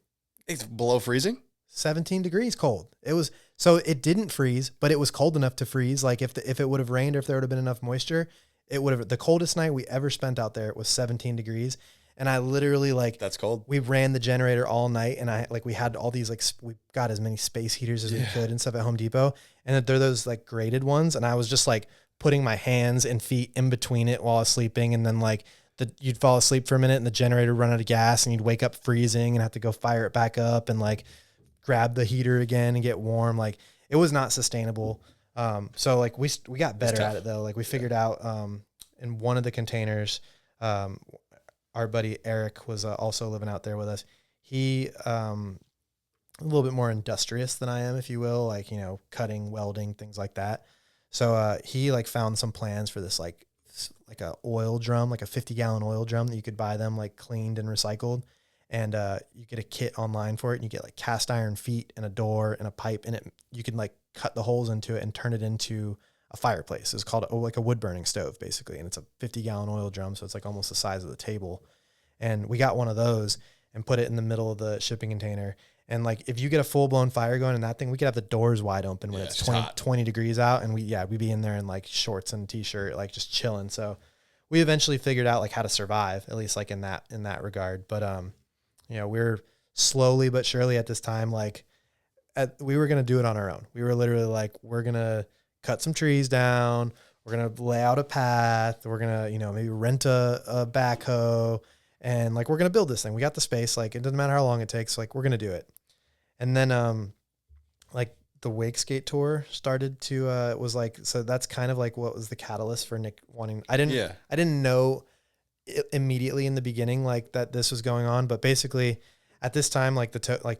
It's below freezing? 17 degrees cold. It was, so it didn't freeze, but it was cold enough to freeze. Like if it would have rained or if there would have been enough moisture, it would have, the coldest night we ever spent out there was 17 degrees. And I literally like, that's cold. We ran the generator all night and we had all these, like, we got as many space heaters as we could and stuff at Home Depot. And they're those like graded ones. And I was just like putting my hands and feet in between it while I was sleeping. And then like you'd fall asleep for a minute and the generator would run out of gas and you'd wake up freezing and have to go fire it back up and like grab the heater again and get warm. Like it was not sustainable. So like we got better at it though. Like we figured out, in one of the containers, our buddy Eric was also living out there with us. He, a little bit more industrious than I am, if you will, like, cutting, welding, things like that. So, he like found some plans for this, like a oil drum, like a 50-gallon oil drum that you could buy them like cleaned and recycled. And, you get a kit online for it and you get like cast iron feet and a door and a pipe and you can like cut the holes into it and turn it into a fireplace. It's called like a wood burning stove basically. And it's a 50-gallon oil drum. So it's like almost the size of the table. And we got one of those and put it in the middle of the shipping container. And like, if you get a full blown fire going in that thing, we could have the doors wide open when it's 20 degrees out. And we'd be in there in like shorts and t-shirt, like just chilling. So we eventually figured out like how to survive, at least like in that regard. But, we're slowly but surely at this time, like we were going to do it on our own. We were literally like, we're going to cut some trees down. We're going to lay out a path. We're going to, maybe rent a backhoe and like, we're going to build this thing. We got the space. Like, it doesn't matter how long it takes. Like, we're going to do it. And then, like the Wakeskate Tour started to, it was like, so that's kind of like what was the catalyst for Nick wanting, I didn't know immediately in the beginning, like that this was going on, but basically at this time, like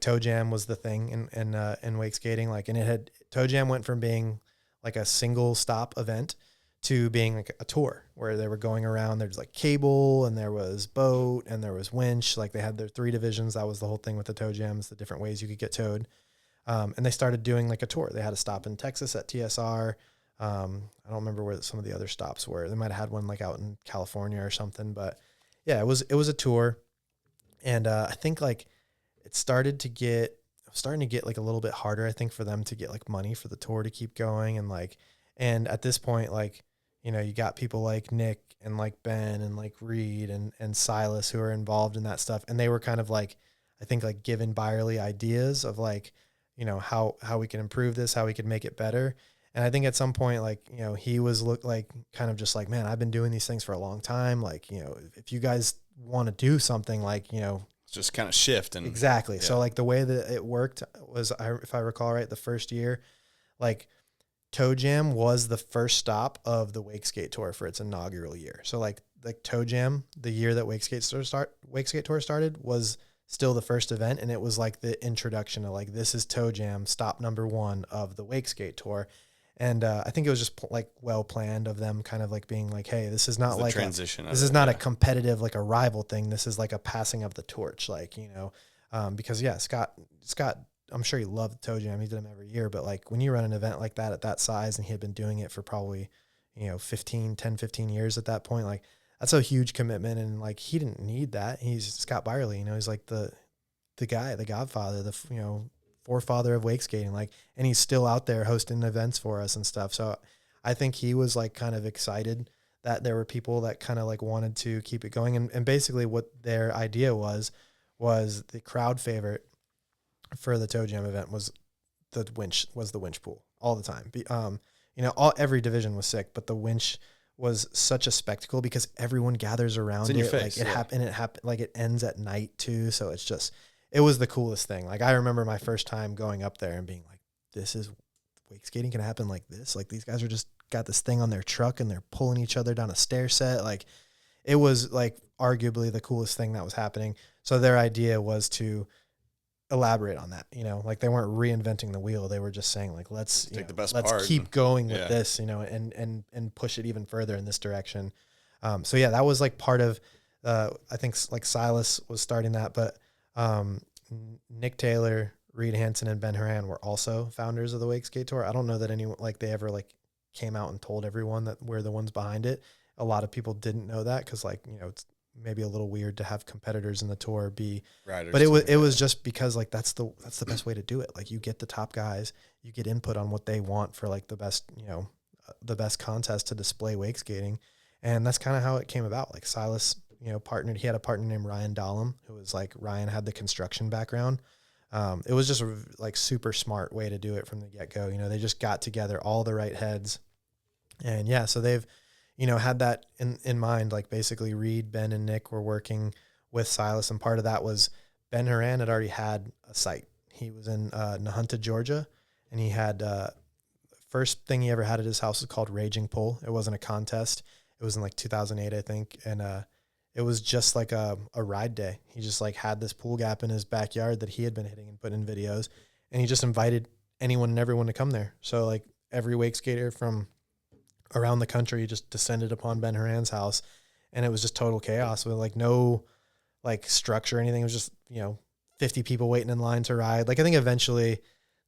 toe jam was the thing in wakeskating. Like, and toe jam went from being like a single stop event to being like a tour where they were going around. There's like cable and there was boat and there was winch. Like they had their 3 divisions. That was the whole thing with the toe jams, the different ways you could get towed. And they started doing like a tour. They had a stop in Texas at TSR. I don't remember where some of the other stops were. They might've had one like out in California or something, but yeah, it was a tour. And, I think like it starting to get like a little bit harder, I think, for them to get like money for the tour to keep going. And at this point, like, you got people like Nick and like Ben and like Reed and Silas who are involved in that stuff. And they were kind of like, I think like giving Byerly ideas of like, how we can improve this, how we can make it better. And I think at some point, like, he was kind of just like, man, I've been doing these things for a long time. Like, if you guys want to do something like, just kind of shift. And exactly. Yeah. So like the way that it worked was, if I recall right, the first year, like Toe Jam was the first stop of the Wakeskate Tour for its inaugural year. So like Toe Jam, the year that Wakeskate Tour started, was still the first event. And it was like the introduction to like, this is Toe Jam, stop number 1 of the Wakeskate Tour. And I think it was just like well planned of them, kind of like being like, hey, this is not like transition. This is not a competitive, like a rival thing. This is like a passing of the torch, like, because yeah, Scott, I'm sure he loved Toe Jam. He did them every year, but like when you run an event like that at that size, and he had been doing it for probably, 15 years at that point, like that's a huge commitment. And like, he didn't need that. He's Scott Byerly, he's like the guy, the godfather, the, forefather of wakeskating, like, and he's still out there hosting events for us and stuff. So I think he was like kind of excited that there were people that kind of like wanted to keep it going. And basically what their idea was the crowd favorite for the Toe Jam event was the winch pool all the time. Every division was sick, but the winch was such a spectacle because everyone gathers around it's in it. Your face, like it happened, like it ends at night too. So it was the coolest thing. Like I remember my first time going up there and being like, this is wake skating can happen like this. Like these guys are just got this thing on their truck and they're pulling each other down a stair set. Like it was like arguably the coolest thing that was happening. So their idea was to elaborate on that, like they weren't reinventing the wheel. They were just saying like, let's keep going with this, and push it even further in this direction. So yeah, that was like part of, I think like Silas was starting that, but Nick Taylor, Reed Hansen, and Ben Horan were also founders of the Wakeskate Tour. I don't know that anyone like they ever like came out and told everyone that we're the ones behind it. A lot of people didn't know that because like, it's maybe a little weird to have competitors in the tour be riders, but it was just because like that's the best way to do it. Like you get the top guys, you get input on what they want for like the best contest to display wake skating. And that's kind of how it came about. Like Silas, partnered, he had a partner named Ryan Dahlem, who was like, Ryan had the construction background. It was just a like super smart way to do it from the get go. They just got together all the right heads, and yeah, so they've, had that in mind. Like basically Reed, Ben, and Nick were working with Silas, and part of that was Ben Horan had already had a site. He was in Nahunta, Georgia, and he had first thing he ever had at his house was called Raging Pull. It wasn't a contest. It was in like 2008, I think, and it was just like a ride day. He just like had this pool gap in his backyard that he had been hitting and putting in videos, and he just invited anyone and everyone to come there. So like every wake skater from around the country just descended upon Ben Horan's house, and it was just total chaos with like no like structure or anything. It was just, 50 people waiting in line to ride. Like I think eventually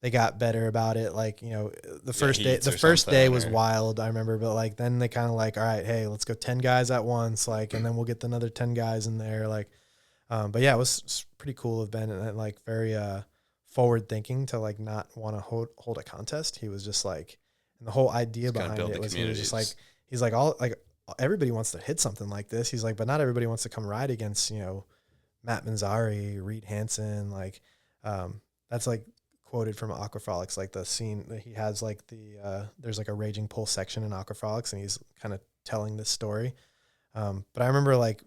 they got better about it. Like, the first day was wild, I remember, but like then they kind of like, all right, hey, let's go 10 guys at once. Like, and then we'll get another 10 guys in there. Like, but yeah, it was pretty cool of Ben, and like very forward thinking to like not want to hold a contest. He was just like, and the whole idea behind it was he was just like, he's like everybody wants to hit something like this. He's like, but not everybody wants to come ride against, Matt Manzari, Reed Hansen. Like, that's like quoted from Aquafrolics, like the scene that he has, like there's like a Raging Pull section in Aquafrolics, and he's kind of telling this story. But I remember like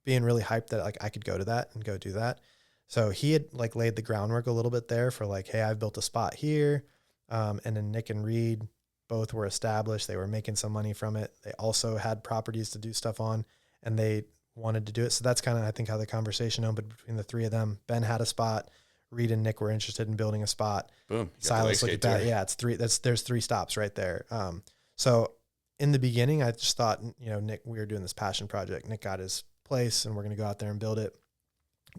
being really hyped that like I could go to that and go do that. So he had like laid the groundwork a little bit there for like, hey, I've built a spot here. And then Nick and Reed both were established. They were making some money from it. They also had properties to do stuff on, and they wanted to do it. So that's kind of, I think, how the conversation opened between the three of them. Ben had a spot. Reed and Nick were interested in building a spot. Boom. Silas looked at that. Yeah, there's 3 stops right there. So in the beginning, I just thought, Nick, we were doing this passion project. Nick got his place and we're going to go out there and build it.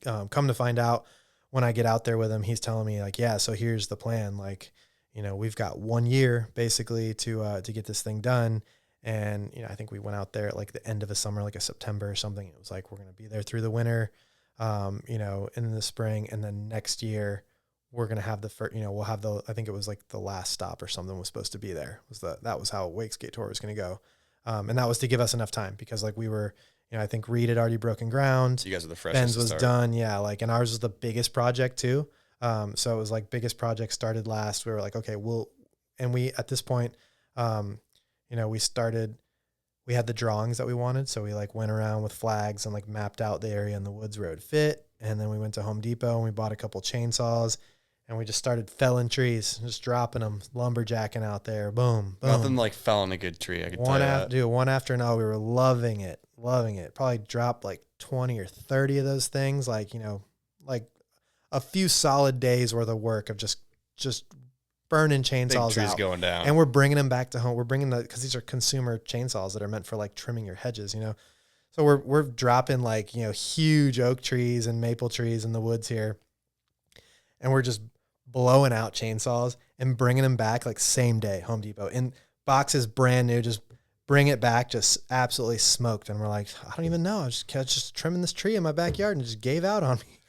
Come to find out, when I get out there with him, he's telling me like, yeah, so here's the plan. Like, we've got 1 year basically to get this thing done. And, I think we went out there at like the end of a summer, like a September or something. It was like, we're going to be there through the winter, in the spring. And then next year we're going to have the first, we'll have I think it was like the last stop or something was supposed to be there. That was how Wakeskate Tour was going to go. And that was to give us enough time because like we were, I think Reed had already broken ground. So you guys are the freshest. Ben's was done. Yeah. Like, and ours was the biggest project too. So it was like biggest project started last. We were like, okay, at this point, we had the drawings that we wanted. So we like went around with flags and like mapped out the area in the woods where it would fit. And then we went to Home Depot and we bought a couple chainsaws and we just started felling trees, just dropping them, lumberjacking out there. Boom, boom. Nothing like felling a good tree. I can tell you that. Dude, one after another, we were loving it. Probably dropped like 20 or 30 of those things. Like, like a few solid days worth of work of just burning chainsaws Big trees out. Going down. And we're bringing them back to home. We're bringing because these are consumer chainsaws that are meant for like trimming your hedges, So we're dropping like, huge oak trees and maple trees in the woods here. And we're just blowing out chainsaws and bringing them back like same day, Home Depot. In boxes, brand new, just bring it back, just absolutely smoked. And we're like, I don't even know. I was just trimming this tree in my backyard and it just gave out on me.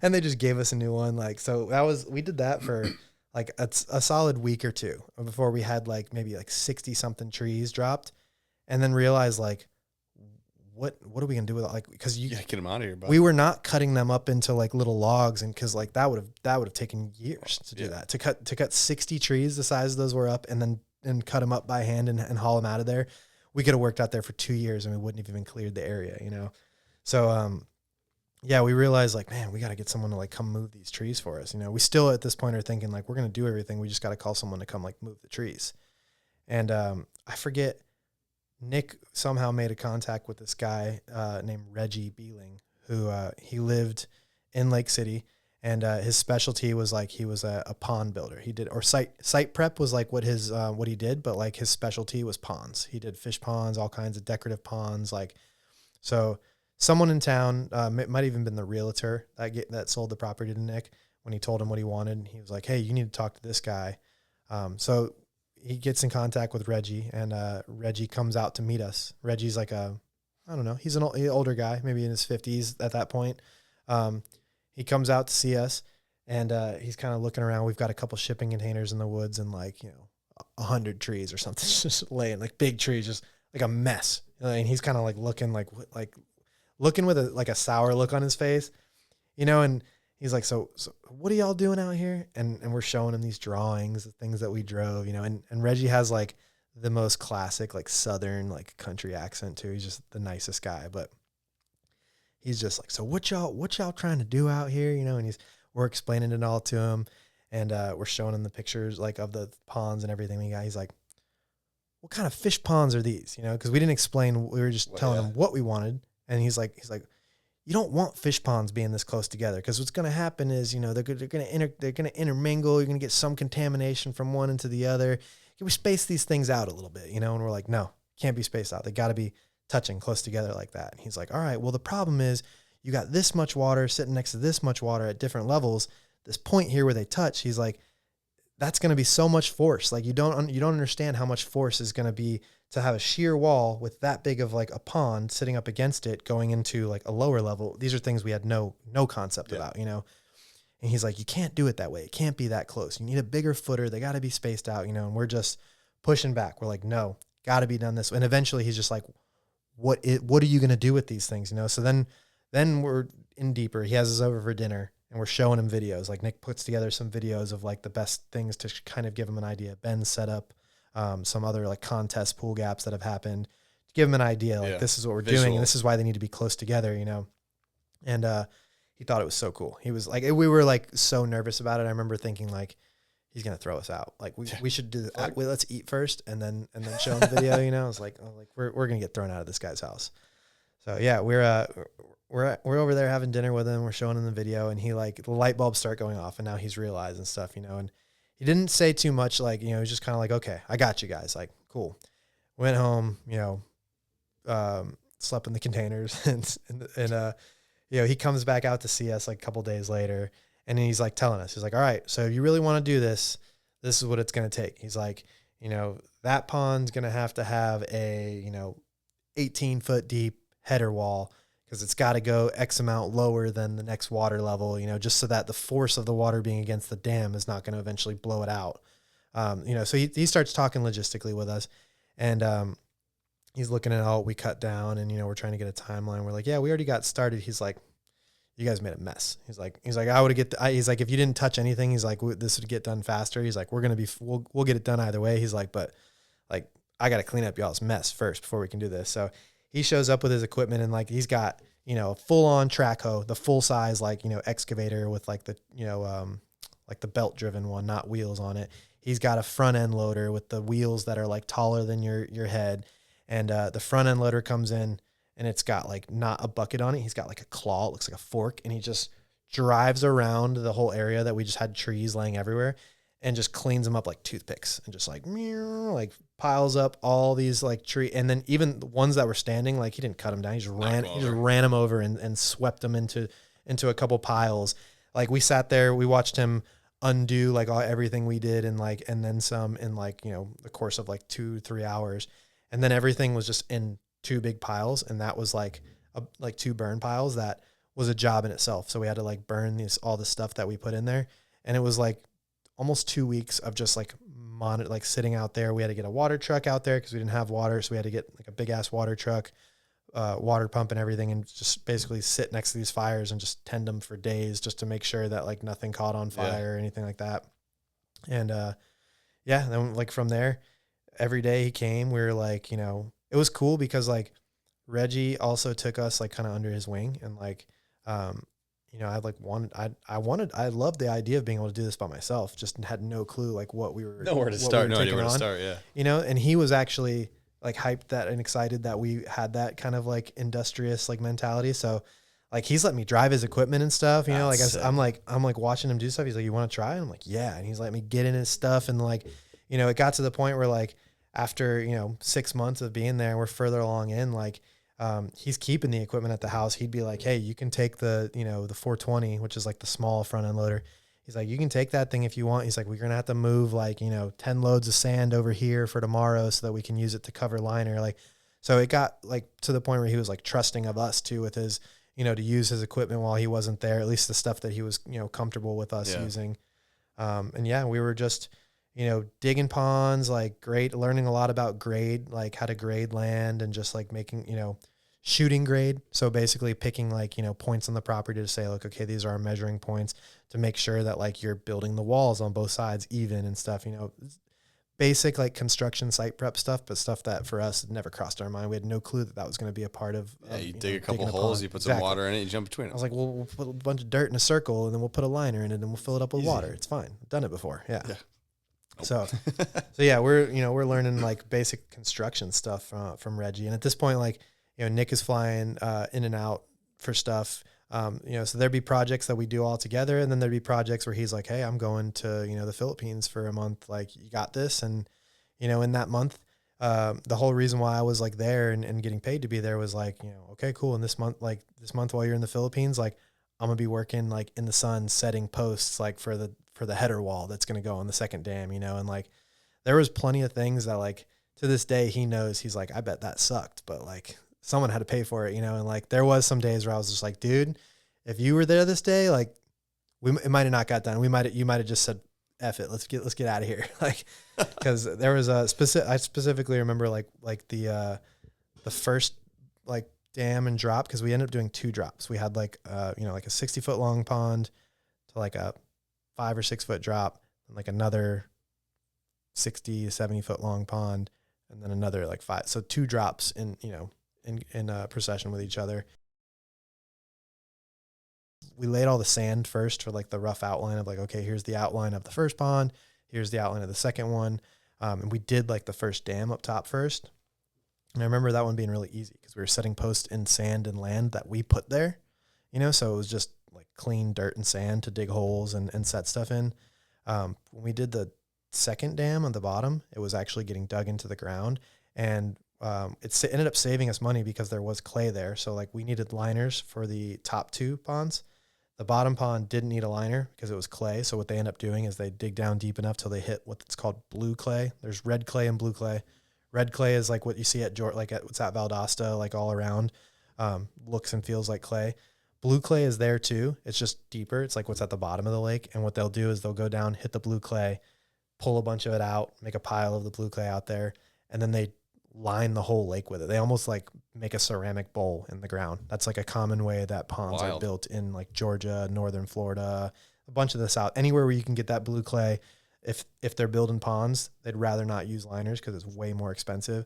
And they just gave us a new one. Like, so we did that for like a solid week or two before we had like maybe like 60 something trees dropped, and then realized like, what are we gonna do with it? Like, because you get them out of here, bud. We were not cutting them up into like little logs, and because like that would have taken years to do that, to cut 60 trees the size those were up, and cut them up by hand and haul them out of there. We could have worked out there for 2 years and we wouldn't have even cleared the area, you know? So, yeah, we realized like, man, we got to get someone to like come move these trees for us. You know, we still at this point are thinking like, we're going to do everything. We just got to call someone to come like move the trees. And, I forget, Nick somehow made a contact with this guy, named Reggie Beeling, who, he lived in Lake City, and, his specialty was like, he was a pond builder. He did, or site prep was like what he did, but like his specialty was ponds. He did fish ponds, all kinds of decorative ponds. Like, so someone in town, it might even been the realtor that sold the property to Nick, when he told him what he wanted, he was like, hey, you need to talk to this guy. So he gets in contact with Reggie, and, Reggie comes out to meet us. Reggie's like I don't know, he's an older guy, maybe in his 50s at that point. He comes out to see us, and, he's kind of looking around. We've got a couple shipping containers in the woods and like, 100 trees or something, just laying like big trees, just like a mess. And he's kind of like looking looking with a sour look on his face, and he's like, so what are y'all doing out here? And we're showing him these drawings of things that we drove, and Reggie has like the most classic, like Southern, like country accent too. He's just the nicest guy, but he's just like, so what y'all trying to do out here? And we're explaining it all to him, and, we're showing him the pictures like of the ponds and everything we got. He's like, what kind of fish ponds are these? Cause we didn't explain, we were just telling him what we wanted. And he's like, you don't want fish ponds being this close together, because what's going to happen is, they're going to intermingle. You're going to get some contamination from one into the other. Can we space these things out a little bit? And we're like, no, can't be spaced out. They got to be touching close together like that. And he's like, all right, well, the problem is you got this much water sitting next to this much water at different levels. This point here where they touch, he's like, that's going to be so much force. Like you don't understand how much force is going to be to have a sheer wall with that big of like a pond sitting up against it going into like a lower level. These are things we had no concept about, And he's like, you can't do it that way. It can't be that close. You need a bigger footer. They got to be spaced out, and we're just pushing back. We're like, no, got to be done this way. And eventually he's just like, what are you going to do with these things? So then we're in deeper. He has us over for dinner, and we're showing him videos. Like Nick puts together some videos of like the best things to kind of give him an idea. Ben's set up, some other like contest pool gaps that have happened to give him an idea. Like this is what we're doing, and this is why they need to be close together, And he thought it was so cool. He was like, we were like so nervous about it. I remember thinking like, he's gonna throw us out. Like we should do that. Let's eat first and then show him the video. I was like, we're gonna get thrown out of this guy's house. So yeah, we're over there having dinner with him. We're showing him the video, and he like the light bulbs start going off, and now he's realized and stuff, And he didn't say too much. Like he's just kind of like, okay, I got you guys. Like cool. Went home. Slept in the containers, and he comes back out to see us like a couple days later, and he's like telling us, he's like, all right, so if you really want to do this, this is what it's going to take. He's like, that pond's going to have a, 18-foot deep header wall, because it's got to go X amount lower than the next water level, just so that the force of the water being against the dam is not going to eventually blow it out. So he starts talking logistically with us, and he's looking at all we cut down, and, we're trying to get a timeline. We're like, yeah, we already got started. He's like, you guys made a mess. He's like, I would have he's like, if you didn't touch anything, he's like, this would get done faster. He's like, we'll get it done either way. He's like, but like, I got to clean up y'all's mess first before we can do this. So he shows up with his equipment, and like, he's got, a full on track hoe, the full size, like, excavator with like the, like the belt driven one, not wheels on it. He's got a front end loader with the wheels that are like taller than your head. And the front end loader comes in, and it's got like not a bucket on it. He's got like a claw. It looks like a fork. And he just drives around the whole area that we just had trees laying everywhere, and just cleans them up like toothpicks, and just like piles up all these like tree. And then even the ones that were standing, like he didn't cut them down. He just ran them over and swept them into a couple piles. Like we sat there, we watched him undo like everything we did, and then some in like, the course of like 2-3 hours. And then everything was just in 2 big piles. And that was like 2 burn piles that was a job in itself. So we had to like burn all the stuff that we put in there. And it was like almost 2 weeks of just like sitting out there. We had to get a water truck out there because we didn't have water. So we had to get like a big ass water truck, water pump and everything, and just basically sit next to these fires and just tend them for days just to make sure that like nothing caught on fire or anything like that. And, then like from there, every day he came, we were like, you know, it was cool because like Reggie also took us like kind of under his wing, and like, you know, I loved the idea of being able to do this by myself. Just had no clue like what we were. No idea where to start. Yeah. You know, and he was actually like hyped that and excited that we had that kind of like industrious like mentality. So like he's let me drive his equipment and stuff, you know, like I'm like watching him do stuff. He's like, you want to try? And I'm like, yeah. And he's let me get in his stuff. And like, you know, it got to the point where like after, you know, 6 months of being there, we're further along in, like, he's keeping the equipment at the house. He'd be like, hey, you can take the, you know, the 420, which is like the small front end loader. He's like, you can take that thing if you want. He's like, we're going to have to move like, you know, 10 loads of sand over here for tomorrow so that we can use it to cover liner. Like, so it got like to the point where he was like trusting of us too with his, you know, to use his equipment while he wasn't there, at least the stuff that he was, you know, comfortable with us using. And yeah, we were just, you know, digging ponds, like learning a lot about grade, like how to grade land and just like making, you know, shooting grade. So basically picking like, you know, points on the property to say like, okay, these are our measuring points to make sure that like you're building the walls on both sides even and stuff, you know, basic like construction site prep stuff, but stuff that for us never crossed our mind. We had no clue that was going to be a part of. Yeah, you dig a couple holes, you put some water in it, you jump between them. I was like, well, we'll put a bunch of dirt in a circle and then we'll put a liner in it and we'll fill it up with water. It's fine. I've done it before. Yeah. So yeah, we're learning like basic construction stuff from Reggie. And at this point, like, you know, Nick is flying in and out for stuff. You know, so there'd be projects that we do all together, and then there'd be projects where he's like, hey, I'm going to, you know, the Philippines for a month. Like, you got this. And, you know, in that month, the whole reason why I was like there and getting paid to be there was like, you know, okay, cool. And this month while you're in the Philippines, like I'm gonna be working like in the sun, setting posts like for the header wall that's going to go on the second dam, you know? And like, there was plenty of things that like, to this day, he knows, he's like, I bet that sucked, but like someone had to pay for it, you know? And like, there was some days where I was just like, dude, if you were there this day, like it might've not got done. You might've just said, F it, let's get out of here. Like, cause there was I specifically remember like the first like dam and drop. Cause we ended up doing 2 drops. We had like, you know, like a 60-foot long pond to like a 5 or 6 foot drop, and like another 60 to 70 foot long pond, and then another like 5. So 2 drops in, you know, in procession with each other. We laid all the sand first for like the rough outline of like, okay, here's the outline of the first pond. Here's the outline of the second one. And we did like the first dam up top first. And I remember that one being really easy because we were setting posts in sand and land that we put there, you know, so it was just like clean dirt and sand to dig holes and set stuff in. When we did the second dam on the bottom, it was actually getting dug into the ground, and it ended up saving us money because there was clay there. So like we needed liners for the top 2 ponds. The bottom pond didn't need a liner because it was clay. So what they end up doing is they dig down deep enough till they hit what's called blue clay. There's red clay and blue clay. Red clay is like what you see at what's at Valdosta, like all around, looks and feels like clay. Blue clay is there too. It's just deeper. It's like what's at the bottom of the lake. And what they'll do is they'll go down, hit the blue clay, pull a bunch of it out, make a pile of the blue clay out there, and then they line the whole lake with it. They almost like make a ceramic bowl in the ground. That's like a common way that ponds are built in like Georgia, northern Florida, a bunch of the south. Anywhere where you can get that blue clay, if they're building ponds, they'd rather not use liners because it's way more expensive.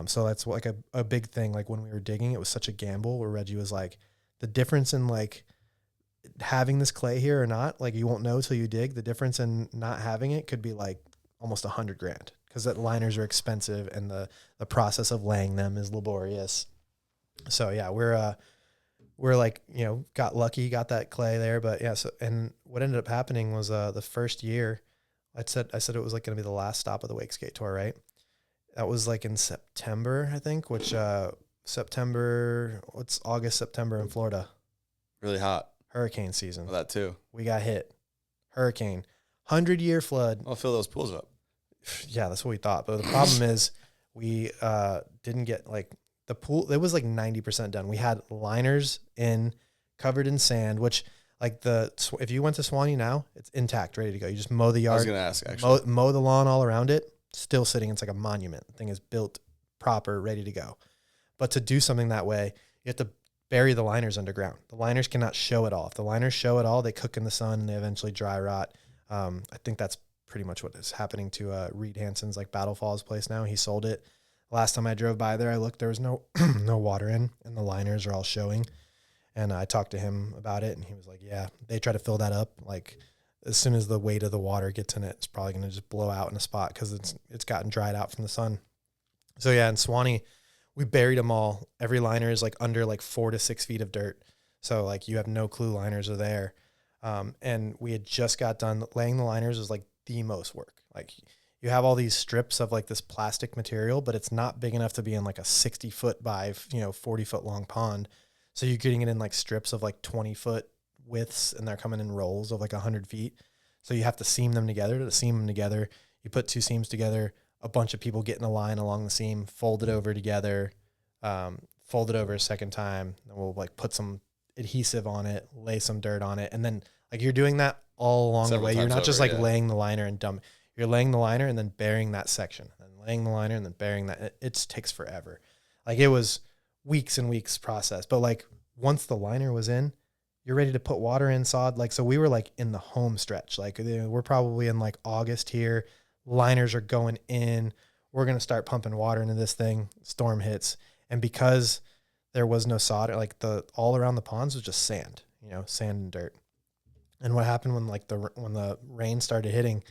So that's like a big thing. Like when we were digging, it was such a gamble where Reggie was like, the difference in like having this clay here or not, like you won't know till you dig. The difference in not having it could be like almost $100,000 because that liners are expensive and the process of laying them is laborious. So yeah, we're like, you know, got lucky, got that clay there, but yeah. So, and what ended up happening was, the first year I said it was like going to be the last stop of the Wakeskate Tour, right? That was like in September, I think, which, August, September in Florida. Really hot. Hurricane season. Well, that too. We got hit. Hurricane. 100-year flood. I'll fill those pools up. Yeah, that's what we thought. But the problem is we didn't get like the pool. It was like 90% done. We had liners in covered in sand, which like if you went to Suwannee now, it's intact, ready to go. You just mow the yard. I was going to ask, actually. Mow the lawn all around it, still sitting. It's like a monument. The thing is built proper, ready to go. But to do something that way, you have to bury the liners underground. The liners cannot show at all. If the liners show at all, they cook in the sun and they eventually dry rot. I think that's pretty much what is happening to Reed Hansen's like Battle Falls place now. He sold it. Last time I drove by there, I looked, there was no no water in, and the liners are all showing. And I talked to him about it, and he was like, yeah, they try to fill that up. Like, as soon as the weight of the water gets in it, it's probably going to just blow out in a spot because it's gotten dried out from the sun. So, yeah, in Suwannee, we buried them all. Every liner is, like, under, like, 4 to 6 feet of dirt. So, like, you have no clue liners are there. And we had just got done. Laying the liners was, like, the most work. Like, you have all these strips of, like, this plastic material, but it's not big enough to be in, like, a 60-foot by, 40-foot long pond. So you're getting it in like strips of like 20-foot widths, and they're coming in rolls of like 100 feet. So you have to seam them together. To seam them together, you put 2 seams together, a bunch of people get in a line along the seam, fold it over together, fold it over a second time, and we'll like put some adhesive on it, lay some dirt on it. And then like you're doing that all along the way. You're not just like laying the liner and dump. You're laying the liner and then burying that section, and laying the liner and then burying that. It takes forever. Like it was weeks and weeks process. But like once the liner was in, you're ready to put water in, sod. Like, so we were like in the home stretch. Like we're probably in like August here. Liners are going in. We're going to start pumping water into this thing. Storm hits. And because there was no sod, like all around the ponds was just sand, sand and dirt. And what happened when when the rain started hitting,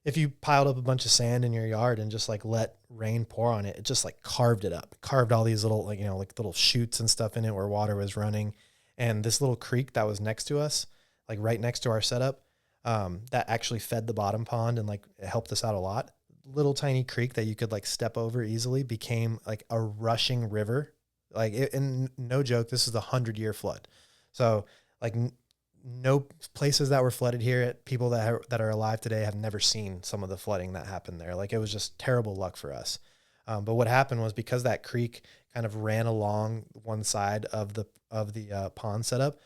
if you piled up a bunch of sand in your yard and just like let rain pour on it, it just like carved it up, carved all these little, like little chutes and stuff in it where water was running. And this little creek that was next to us, like right next to our setup, that actually fed the bottom pond and like it helped us out a lot. Little tiny creek that you could like step over easily became like a rushing river. Like and no joke, this is the 100-year flood. So like no places that were flooded here, people that are alive today have never seen some of the flooding that happened there. Like it was just terrible luck for us. But what happened was because that creek kind of ran along one side of the pond setup,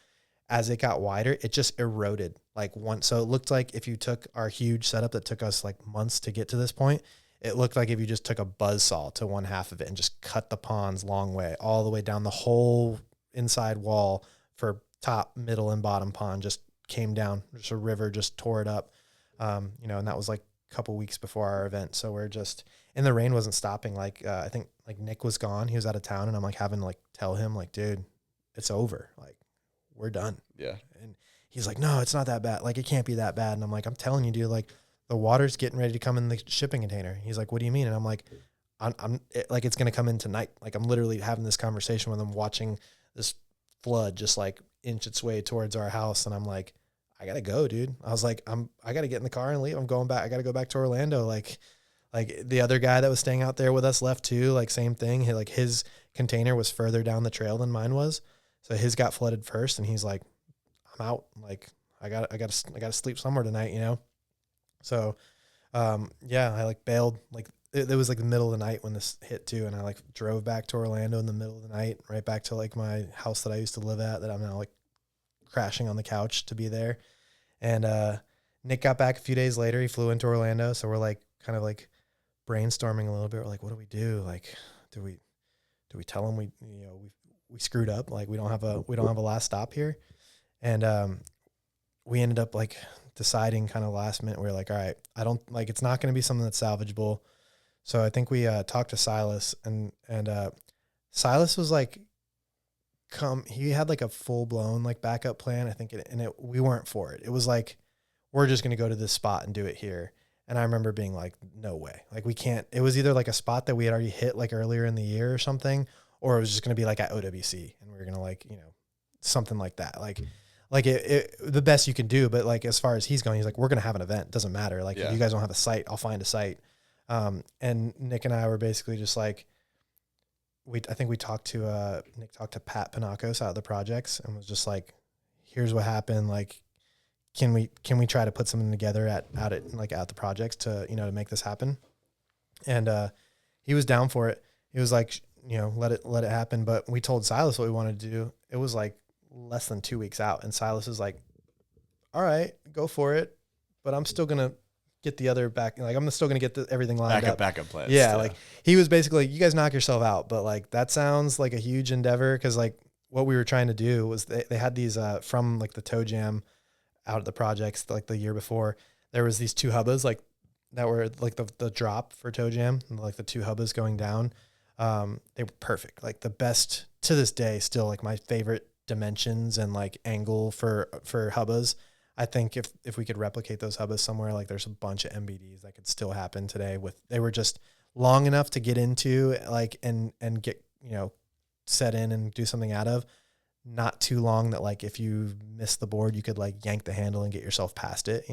as it got wider, it just eroded like once. So it looked like if you took our huge setup that took us like months to get to this point, it looked like if you just took a buzzsaw to one half of it and just cut the ponds long way, all the way down the whole inside wall for top, middle, and bottom pond just came down. Just a river just tore it up, and that was like a couple weeks before our event. So we're just, and the rain wasn't stopping. Like I think like Nick was gone. He was out of town, and I'm like having to like tell him like, dude, it's over. Like we're done. Yeah. And he's like, no, it's not that bad. Like it can't be that bad. And I'm like, I'm telling you, dude, like the water's getting ready to come in the shipping container. He's like, what do you mean? And I'm like, like, it's going to come in tonight. Like I'm literally having this conversation with him, watching this flood just like inch its way towards our house. And I'm like, I gotta go, dude. I was like, I gotta get in the car and leave. I'm going back. I gotta go back to Orlando. Like the other guy that was staying out there with us left too. Like same thing. His container was further down the trail than mine was. So his got flooded first, and he's like, I'm out. Like I gotta sleep somewhere tonight, So, yeah, I like bailed. Like it was like the middle of the night when this hit too, and I like drove back to Orlando in the middle of the night, right back to like my house that I used to live at, that I'm now like crashing on the couch to be there. And Nick got back a few days later. He flew into Orlando, so we're like kind of like brainstorming a little bit. We're like, what do we do? Like, do we tell him we screwed up? Like we don't have a last stop here. And we ended up like deciding kind of last minute. We're like, all right, I don't like, it's not going to be something that's salvageable. So I think we talked to Silas, and Silas was like, he had like a full blown like backup plan. I think we weren't for it. It was like, we're just going to go to this spot and do it here. And I remember being like, no way. Like we can't, it was either like a spot that we had already hit like earlier in the year or something, or it was just going to be like at OWC, and we were going to like, something like that. Like the best you can do. But like, as far as he's going, he's like, we're going to have an event. Doesn't matter. Like if you guys don't have a site, I'll find a site. And Nick and I were basically just like, I think we talked to, Nick talked to Pat Panakos out of the projects, and was just like, here's what happened. Like, can we try to put something together at the projects to, to make this happen? And, he was down for it. He was like, let it happen. But we told Silas what we wanted to do. It was like, less than 2 weeks out. And Silas is like, all right, go for it. But I'm still going to get the other back. Like, I'm still going to get everything lined up. Backup plans. Yeah. Like, he was basically like, you guys knock yourself out. But like, that sounds like a huge endeavor. Cause like what we were trying to do was they had these, from like the toe jam out of the projects, like the year before, there was these 2 hubbas, like that were like the drop for toe jam, like the 2 hubbas going down. They were perfect. Like the best to this day, still like my favorite dimensions and like angle for hubbas. I think if we could replicate those hubbas somewhere, like there's a bunch of MBDs that could still happen today they were just long enough to get into like, and get, set in and do something out of, not too long that like, if you miss the board, you could like yank the handle and get yourself past it,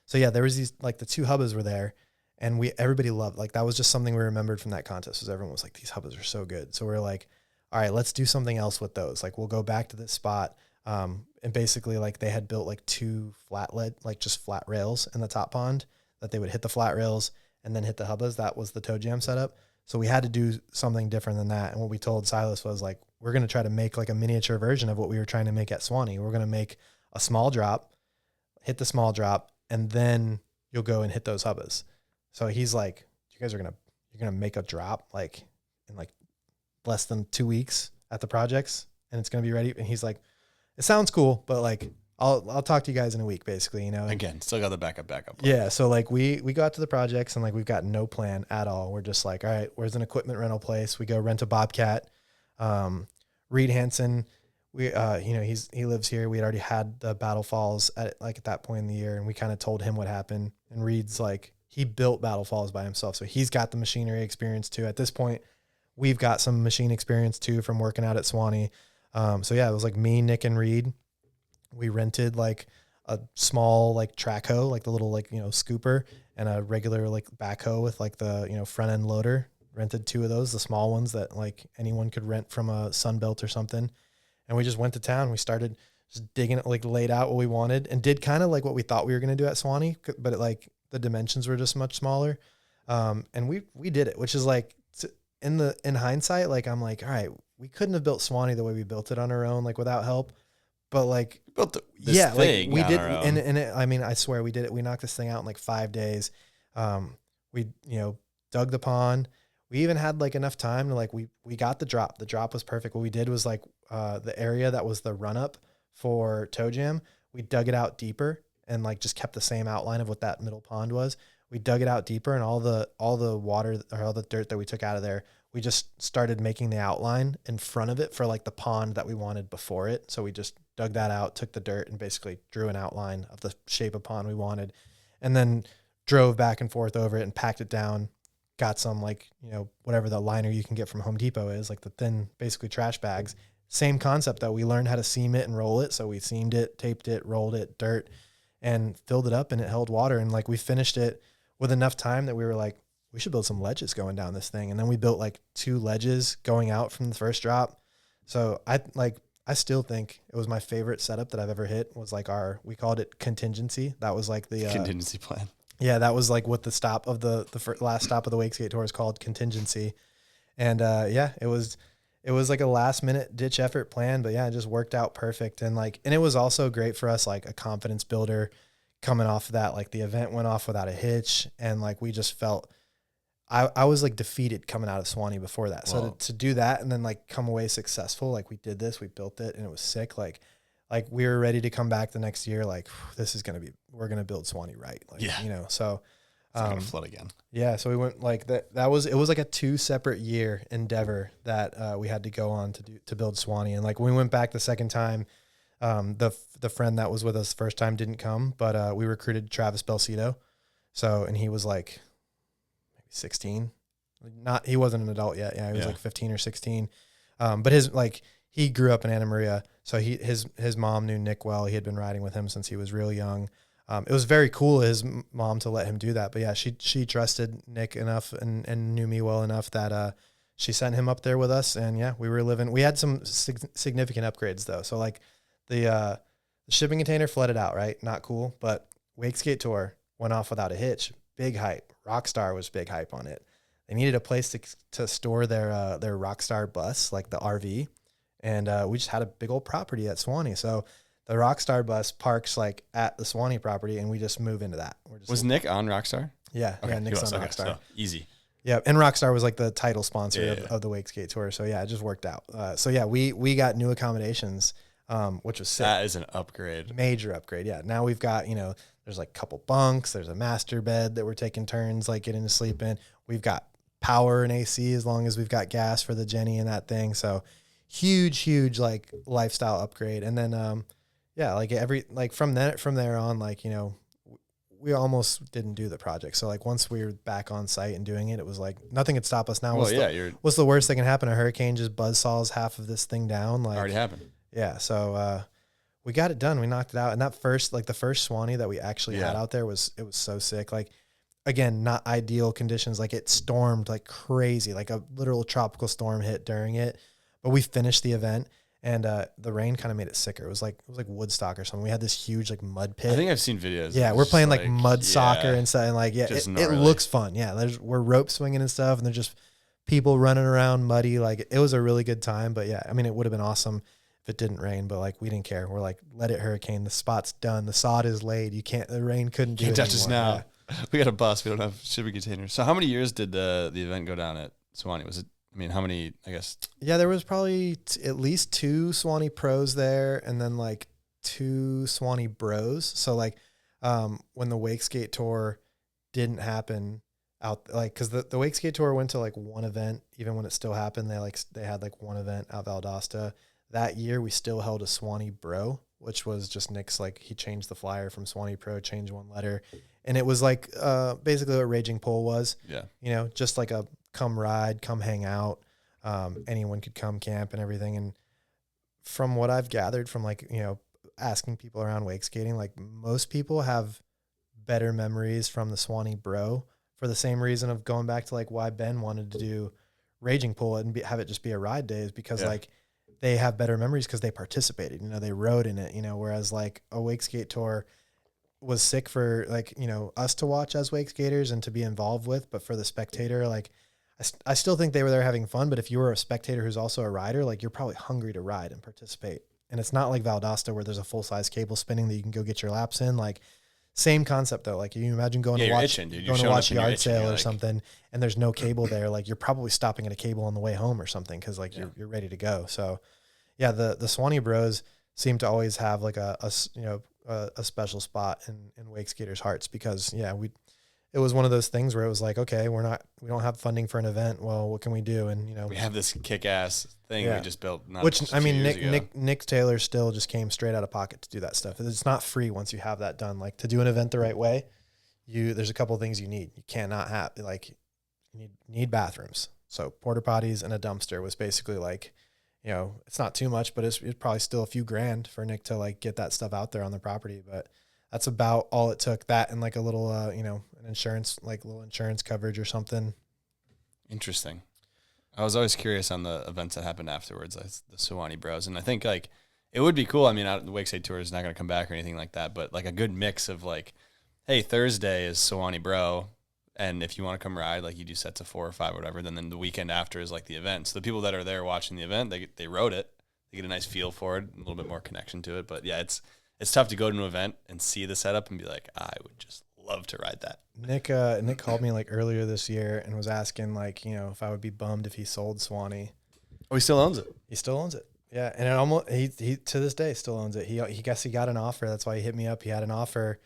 So yeah, there was these, like the 2 hubbas were there, and everybody loved, like, that was just something we remembered from that contest, was everyone was like, these hubbas are so good. So we were like, all right, let's do something else with those. Like, we'll go back to this spot. And basically like they had built like 2 like just flat rails in the top pond that they would hit the flat rails and then hit the hubbas. That was the toe jam setup. So we had to do something different than that. And what we told Silas was like, we're going to try to make like a miniature version of what we were trying to make at Suwannee. We're going to make a small drop, hit the small drop, and then you'll go and hit those hubbas. So he's like, you're going to make a drop like in like less than 2 weeks at the projects, and it's going to be ready. And he's like, it sounds cool, but like, I'll talk to you guys in a week, basically, Again, still got the backup. Yeah. So like we got to the projects and like, we've got no plan at all. We're just like, all right, where's an equipment rental place? We go rent a Bobcat. Reed Hansen, he lives here. We had already had the Battle Falls at that point in the year, and we kind of told him what happened. And Reed's like, he built Battle Falls by himself, so he's got the machinery experience too. At this point, we've got some machine experience too from working out at Suwannee. So yeah, it was like me, Nick, and Reed. We rented like a small like track hoe, like the little like scooper, and a regular like backhoe with like the front end loader. Rented 2 of those, the small ones that like anyone could rent from a Sunbelt or something. And we just went to town. We started just digging it, like laid out what we wanted, and did kind of like what we thought we were going to do at Suwannee, but the dimensions were just much smaller. And we did it, which is like in hindsight, like I'm like, all right, we couldn't have built Suwannee the way we built it on our own, like without help. But like, built this thing like we did. And I mean, I swear we did it. We knocked this thing out in like 5 days. We, dug the pond. We even had like enough time to like, we got the drop. The drop was perfect. What we did was like, the area that was the run up for toe jam, we dug it out deeper and like just kept the same outline of what that middle pond was. We dug it out deeper, and all the water or all the dirt that we took out of there, we just started making the outline in front of it for like the pond that we wanted before it. So we just dug that out, took the dirt, and basically drew an outline of the shape of pond we wanted, and then drove back and forth over it and packed it down. Got some like, whatever the liner you can get from Home Depot is, like the thin, basically trash bags. Same concept though. We learned how to seam it and roll it. So we seamed it, taped it, rolled it, dirt, and filled it up, and it held water. And like we finished it with enough time that we were like, we should build some ledges going down this thing. And then we built like 2 ledges going out from the first drop. So I still think it was my favorite setup that I've ever hit, was like we called it contingency. That was like the contingency plan. Yeah, that was like what the stop of the last stop of the Wakeskate Tour is called, contingency. And it was like a last minute ditch effort plan, but yeah, it just worked out perfect. And it was also great for us, like a confidence builder coming off of that. Like the event went off without a hitch, and like we just felt, I was like defeated coming out of Suwannee before that. So to do that and then like come away successful, like we did this, we built it, and it was sick. Like we were ready to come back the next year. Like, we're going to build Suwannee right. Like, so it's going to flood again. Yeah. So we went like that. It was like a 2 separate year endeavor that we had to go on to build Suwannee. And like when we went back the second time, the friend that was with us the first time didn't come, but we recruited Travis Belcito. So, and he was like maybe 16. He wasn't an adult yet. Yeah, he was like 15 or 16. But he grew up in Anna Maria, so his mom knew Nick well. He had been riding with him since he was real young. It was very cool of his mom to let him do that. But yeah, she trusted Nick enough and knew me well enough that she sent him up there with us. And yeah, we had some significant upgrades though. So like the shipping container flooded out, right? Not cool. But Wakeskate Tour went off without a hitch. Big hype. Rockstar was big hype on it. They needed a place to store their Rockstar bus, like the RV. And we just had a big old property at Suwannee. So the Rockstar bus parks like at the Suwannee property, and we just move into that. Was Nick on Rockstar? Yeah, okay, Nick's on Rockstar. So easy. Yeah, and Rockstar was like the title sponsor of the Wakeskate Tour. So yeah, it just worked out. So yeah, we got new accommodations, which was sick. That is an upgrade. Major upgrade. Yeah. Now we've got, there's like a couple bunks. There's a master bed that we're taking turns like getting to sleep in. We've got power and AC as long as we've got gas for the Jenny and that thing. So huge like lifestyle upgrade. And then like from there on, like, we almost didn't do the project. So like once we were back on site and doing it, it was like nothing could stop us now. What's the worst that can happen? A hurricane just buzzsaws half of this thing down. Like already happened. Yeah. So we got it done. We knocked it out. And that first Suwannee that we actually had out there it was so sick. Like, again, not ideal conditions. Like it stormed like crazy, like a literal tropical storm hit during it. But we finished the event, and the rain kind of made it sicker. It was like Woodstock or something. We had this huge like mud pit. I think I've seen videos. Yeah, we're playing like mud soccer and stuff. And like, it looks fun. Yeah, we're rope swinging and stuff, and there's just people running around muddy. Like it was a really good time. But yeah, I mean, it would have been awesome if it didn't rain, but like we didn't care. We're like, let it hurricane. The spot's done. The sod is laid. The rain couldn't do it touch us now. Yeah. We got a bus. We don't have shipping containers. So how many years did the event go down at Suwannee? Was it? I mean, how many? I guess. Yeah, there was probably at least 2 Suwannee pros there, and then like 2 Suwannee bros. So like, when the Wakeskate Tour didn't happen out, like, because the Wakeskate Tour went to like one event, even when it still happened. They had like one event out Valdosta. That year, we still held a Suwannee Bro, which was just Nick's, like, he changed the flyer from Suwannee Pro, changed one letter. And it was like basically what Raging Pole was. Yeah. Just like a come ride, come hang out. Anyone could come camp and everything. And from what I've gathered from, like, asking people around wake skating, like, most people have better memories from the Suwannee Bro for the same reason of going back to, like, why Ben wanted to do Raging Pole and have it just be a ride day is because, like, they have better memories because they participated, they rode in it, whereas like a Wakeskate Tour was sick for like, us to watch as wake skaters and to be involved with, but for the spectator, like I still think they were there having fun, but if you were a spectator who's also a rider, like you're probably hungry to ride and participate. And it's not like Valdosta where there's a full size cable spinning that you can go get your laps in. Like same concept though. Like you imagine going to watch yard sale or something and there's no cable there. Like you're probably stopping at a cable on the way home or something. Cause like you're ready to go. So yeah, the Suwannee Bros seem to always have like a special spot in wake skaters' hearts because it was one of those things where it was like, okay, we don't have funding for an event. Well, what can we do? And we have this kick-ass thing we just built. Which I mean, Nick Taylor still just came straight out of pocket to do that stuff. It's not free once you have that done. Like to do an event the right way, there's a couple of things you need. You cannot have you need bathrooms. So porta potties and a dumpster was basically like, it's not too much, but it's probably still a few grand for Nick to like get that stuff out there on the property. But that's about all it took. That and like a little, an insurance, like little insurance coverage or something. Interesting. I was always curious on the events that happened afterwards, like the Suwannee Bros. And I think like it would be cool. I mean, the Wakeskate Tour is not going to come back or anything like that, but like a good mix of like, hey, Thursday is Suwannee Bro. And if you want to come ride, like you do sets of 4 or 5 or whatever, then the weekend after is like the event. So the people that are there watching the event, they rode it. They get a nice feel for it, a little bit more connection to it. But yeah, it's tough to go to an event and see the setup and be like, I would just love to ride that. Nick called me like earlier this year and was asking like, if I would be bummed if he sold Suwannee. Oh, he still owns it. He still owns it. Yeah, and it almost he to this day still owns it. He guess he got an offer. That's why he hit me up. He had an offer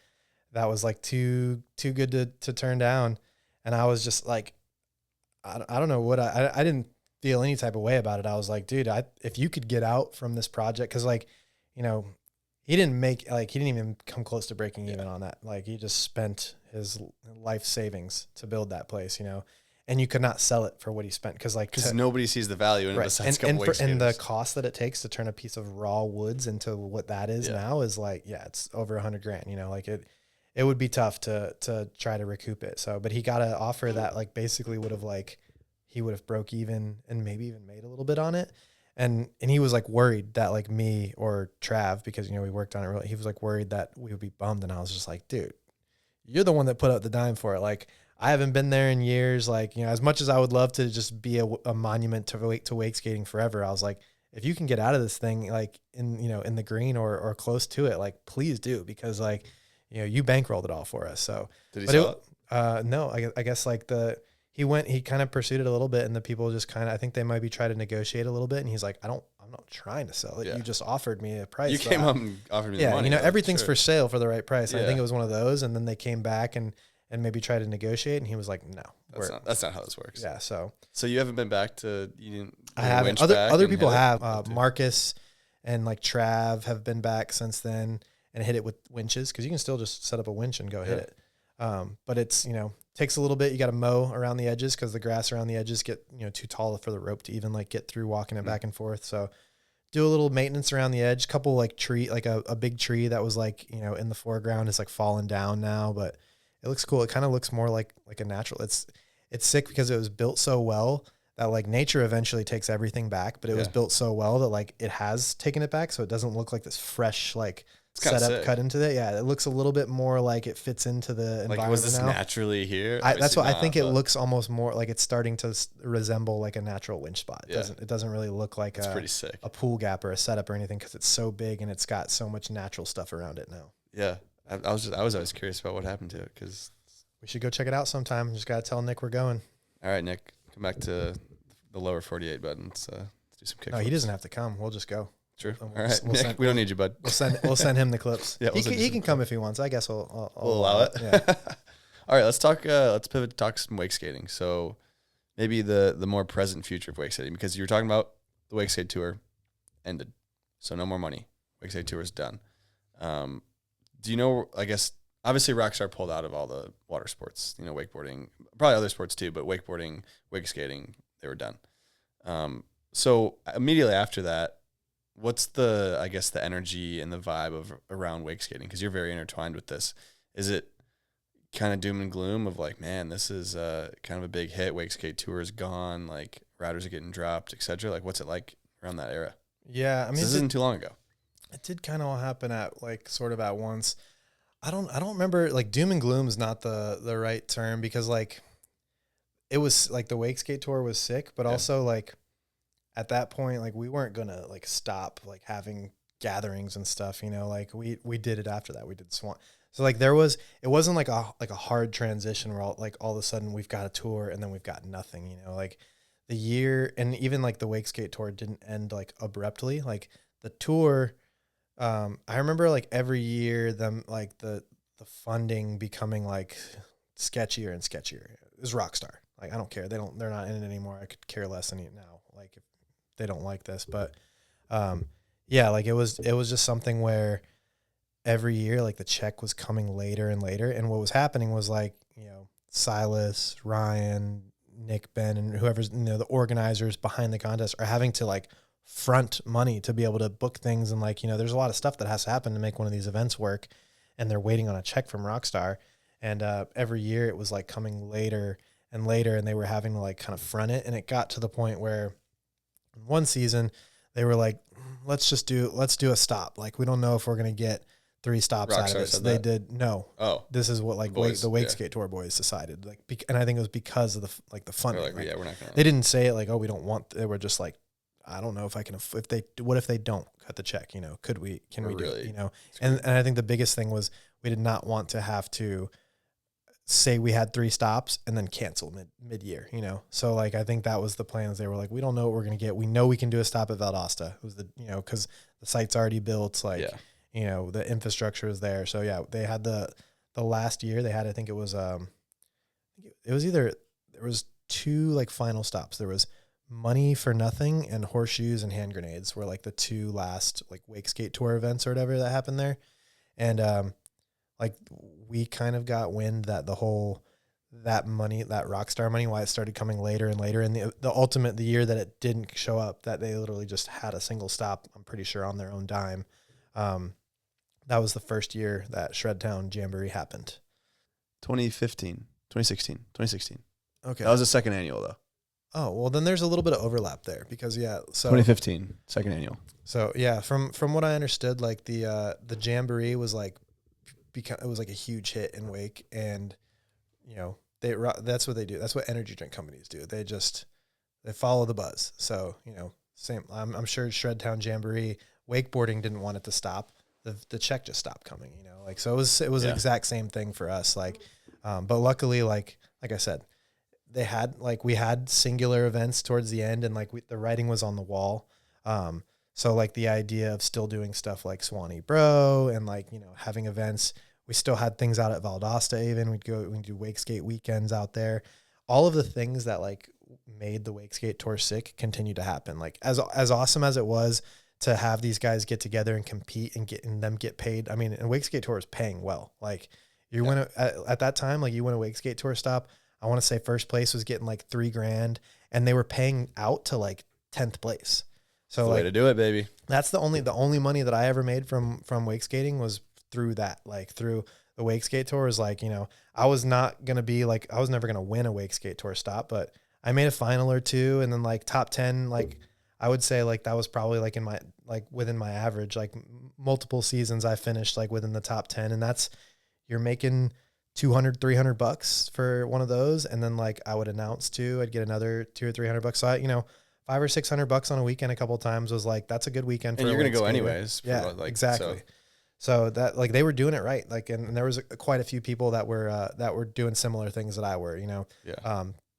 that was like too good to turn down, and I was just like, I don't know what I didn't feel any type of way about it. I was like, dude, if you could get out from this project, because like, he didn't even come close to breaking even on that. Like he just spent his life savings to build that place, and you could not sell it for what he spent because nobody sees the value in it besides and the cost that it takes to turn a piece of raw woods into what that is now is like, it's over $100,000, like it would be tough to try to recoup it. So, but he got an offer that like basically he would have broke even and maybe even made a little bit on it. And he was like worried that like me or Trav, because, we worked on it really, he was like worried that we would be bummed. And I was just like, dude, you're the one that put up the dime for it. Like I haven't been there in years. Like, as much as I would love to just be a monument to wake skating forever, I was like, if you can get out of this thing, like in the green or close to it, like please do, because like, you bankrolled it all for us. So, did he sell it? No, I guess like he kind of pursued it a little bit, and the people just kind of, I think they might be trying to negotiate a little bit. And he's like, I'm not trying to sell it. Yeah. You just offered me a price. You came up and offered me the money. Everything's for sale for the right price. Yeah. I think it was one of those. And then they came back and maybe tried to negotiate, and he was like, no, that's not how this works. Yeah. So you haven't been back to, I haven't. Other people have. Marcus and like Trav have been back since then and hit it with winches, because you can still just set up a winch and go hit it. But it's, takes a little bit. You got to mow around the edges, because the grass around the edges get, too tall for the rope to even like get through walking it back and forth. So do a little maintenance around the edge, couple like tree, like a big tree that was like, in the foreground is like fallen down now, but it looks cool. It kind of looks more like a natural. It's sick because it was built so well that like nature eventually takes everything back, but it was built so well that like it has taken it back. So it doesn't look like this fresh, like setup cut into it. Yeah. It looks a little bit more like it fits into the environment. Like, was this now naturally here? That's what I think. It looks almost more like it's starting to resemble like a natural winch spot. It doesn't really look like pretty sick. A pool gap or a setup or anything, because it's so big and it's got so much natural stuff around it now. Yeah. I was always curious about what happened to it, because we should go check it out sometime. Just got to tell Nick we're going. All right, Nick, come back to the lower 48 button. Let's do some kickflips. No, he doesn't have to come. We'll just go. True. All right, Nick, we don't need you, bud. We'll send him the clips. Yeah, he can come if he wants. I guess we'll allow it. Yeah. All right, let's talk. Let's pivot to talk some wake skating. So maybe the more present future of wake skating, because you were talking about the Wakeskate Tour ended, so no more money. Wakeskate Tour is done. Do you know? I guess obviously Rockstar pulled out of all the water sports. Wakeboarding, probably other sports too, but wakeboarding, wakeskating, they were done. So immediately after that, what's the energy and the vibe around wake skating? Because you're very intertwined with this. Is it kind of doom and gloom of like, man, this is kind of a big hit, Wakeskate Tour is gone, like riders are getting dropped, etc.? Like, what's it like around that era? Yeah, I mean, this isn't too long ago. It did kind of all happen at like sort of at once. I don't remember, like doom and gloom is not the right term, because like it was like the Wakeskate Tour was sick, but also like at that point, like we weren't gonna like stop like having gatherings and stuff, like we did it after that. We did Suwannee. So like it wasn't like a hard transition where all of a sudden we've got a tour and then we've got nothing, like the year, and even like the Wakeskate Tour didn't end like abruptly. Like the tour, I remember like every year them like the funding becoming like sketchier and sketchier. It was Rockstar. Like I don't care. They're not in it anymore. I could care less now. Like if they don't like this, but yeah, like it was just something where every year like the check was coming later and later, and what was happening was like Silas, Ryan, Nick, Ben, and whoever's the organizers behind the contest are having to like front money to be able to book things, and like there's a lot of stuff that has to happen to make one of these events work, and they're waiting on a check from Rockstar, and every year it was like coming later and later, and they were having to like kind of front it, and it got to the point where one season they were like, let's do a stop, like we don't know if we're gonna get 3 stops Rockstar out of it. So they did this is what like the Wakeskate Tour boys decided, like, and I think it was because of the funding. Like, yeah, we're not gonna. They didn't say it like, oh, we don't want. They were just like, I don't know if I can. What if they don't cut the check? Can we do it? And I think the biggest thing was we did not want to have to say we had 3 stops and then cancel mid-year, So like, I think that was the plans. They were like, we don't know what we're going to get. We know we can do a stop at Valdosta. It was cause the site's already built. Like, the infrastructure is there. So yeah, they had the last year they had, I think it was either, there was 2 like final stops. There was Money for Nothing and Horseshoes and Hand Grenades were like the 2 last like Wakeskate Tour events or whatever that happened there. And, like we kind of got wind that that Rockstar money, why it started coming later and later. And the year that it didn't show up, that they literally just had a single stop, I'm pretty sure on their own dime. That was the first year that Shredtown Jamboree happened. 2016. Okay. That was the second annual though. Oh, well then there's a little bit of overlap there because so 2015, second annual. So yeah, from what I understood, like the Jamboree was like, it was like a huge hit in Wake, and that's what they do. That's what energy drink companies do. They follow the buzz. So Same. I'm sure Shred Town Jamboree, wakeboarding didn't want it to stop. The check just stopped coming, you know, like, so it was the exact same thing for us. Like, but luckily, like I said, we had singular events towards the end, and like the writing was on the wall. So like the idea of still doing stuff like Suwannee Bro and like, you know, having events, we still had things out at Valdosta. Even we'd do Wakeskate weekends out there. All of the things that like made the Wakeskate Tour sick continue to happen. Like as awesome as it was to have these guys get together and compete and them get paid. I mean, and Wakeskate Tour is paying well. Like you went at that time, like you went a Wakeskate Tour stop. I want to say first place was getting like $3,000, and they were paying out to like 10th place. So the like, way to do it, baby. That's the only money that I ever made from wakeskating was through that. Like through the Wakeskate Tour is like, you know, I was never going to win a Wakeskate Tour stop, but I made a final or two, and then like top 10, like I would say like that was probably like within my average. Like multiple seasons I finished like within the top 10, and you're making $200-$300 for one of those. And then like I would announce I'd get another $200 or $300. So $500 or $600 on a weekend a couple of times was like, that's a good weekend. And you're going to go anyways. Yeah, exactly. So that like they were doing it right. Like, and there was quite a few people that were doing similar things that I were,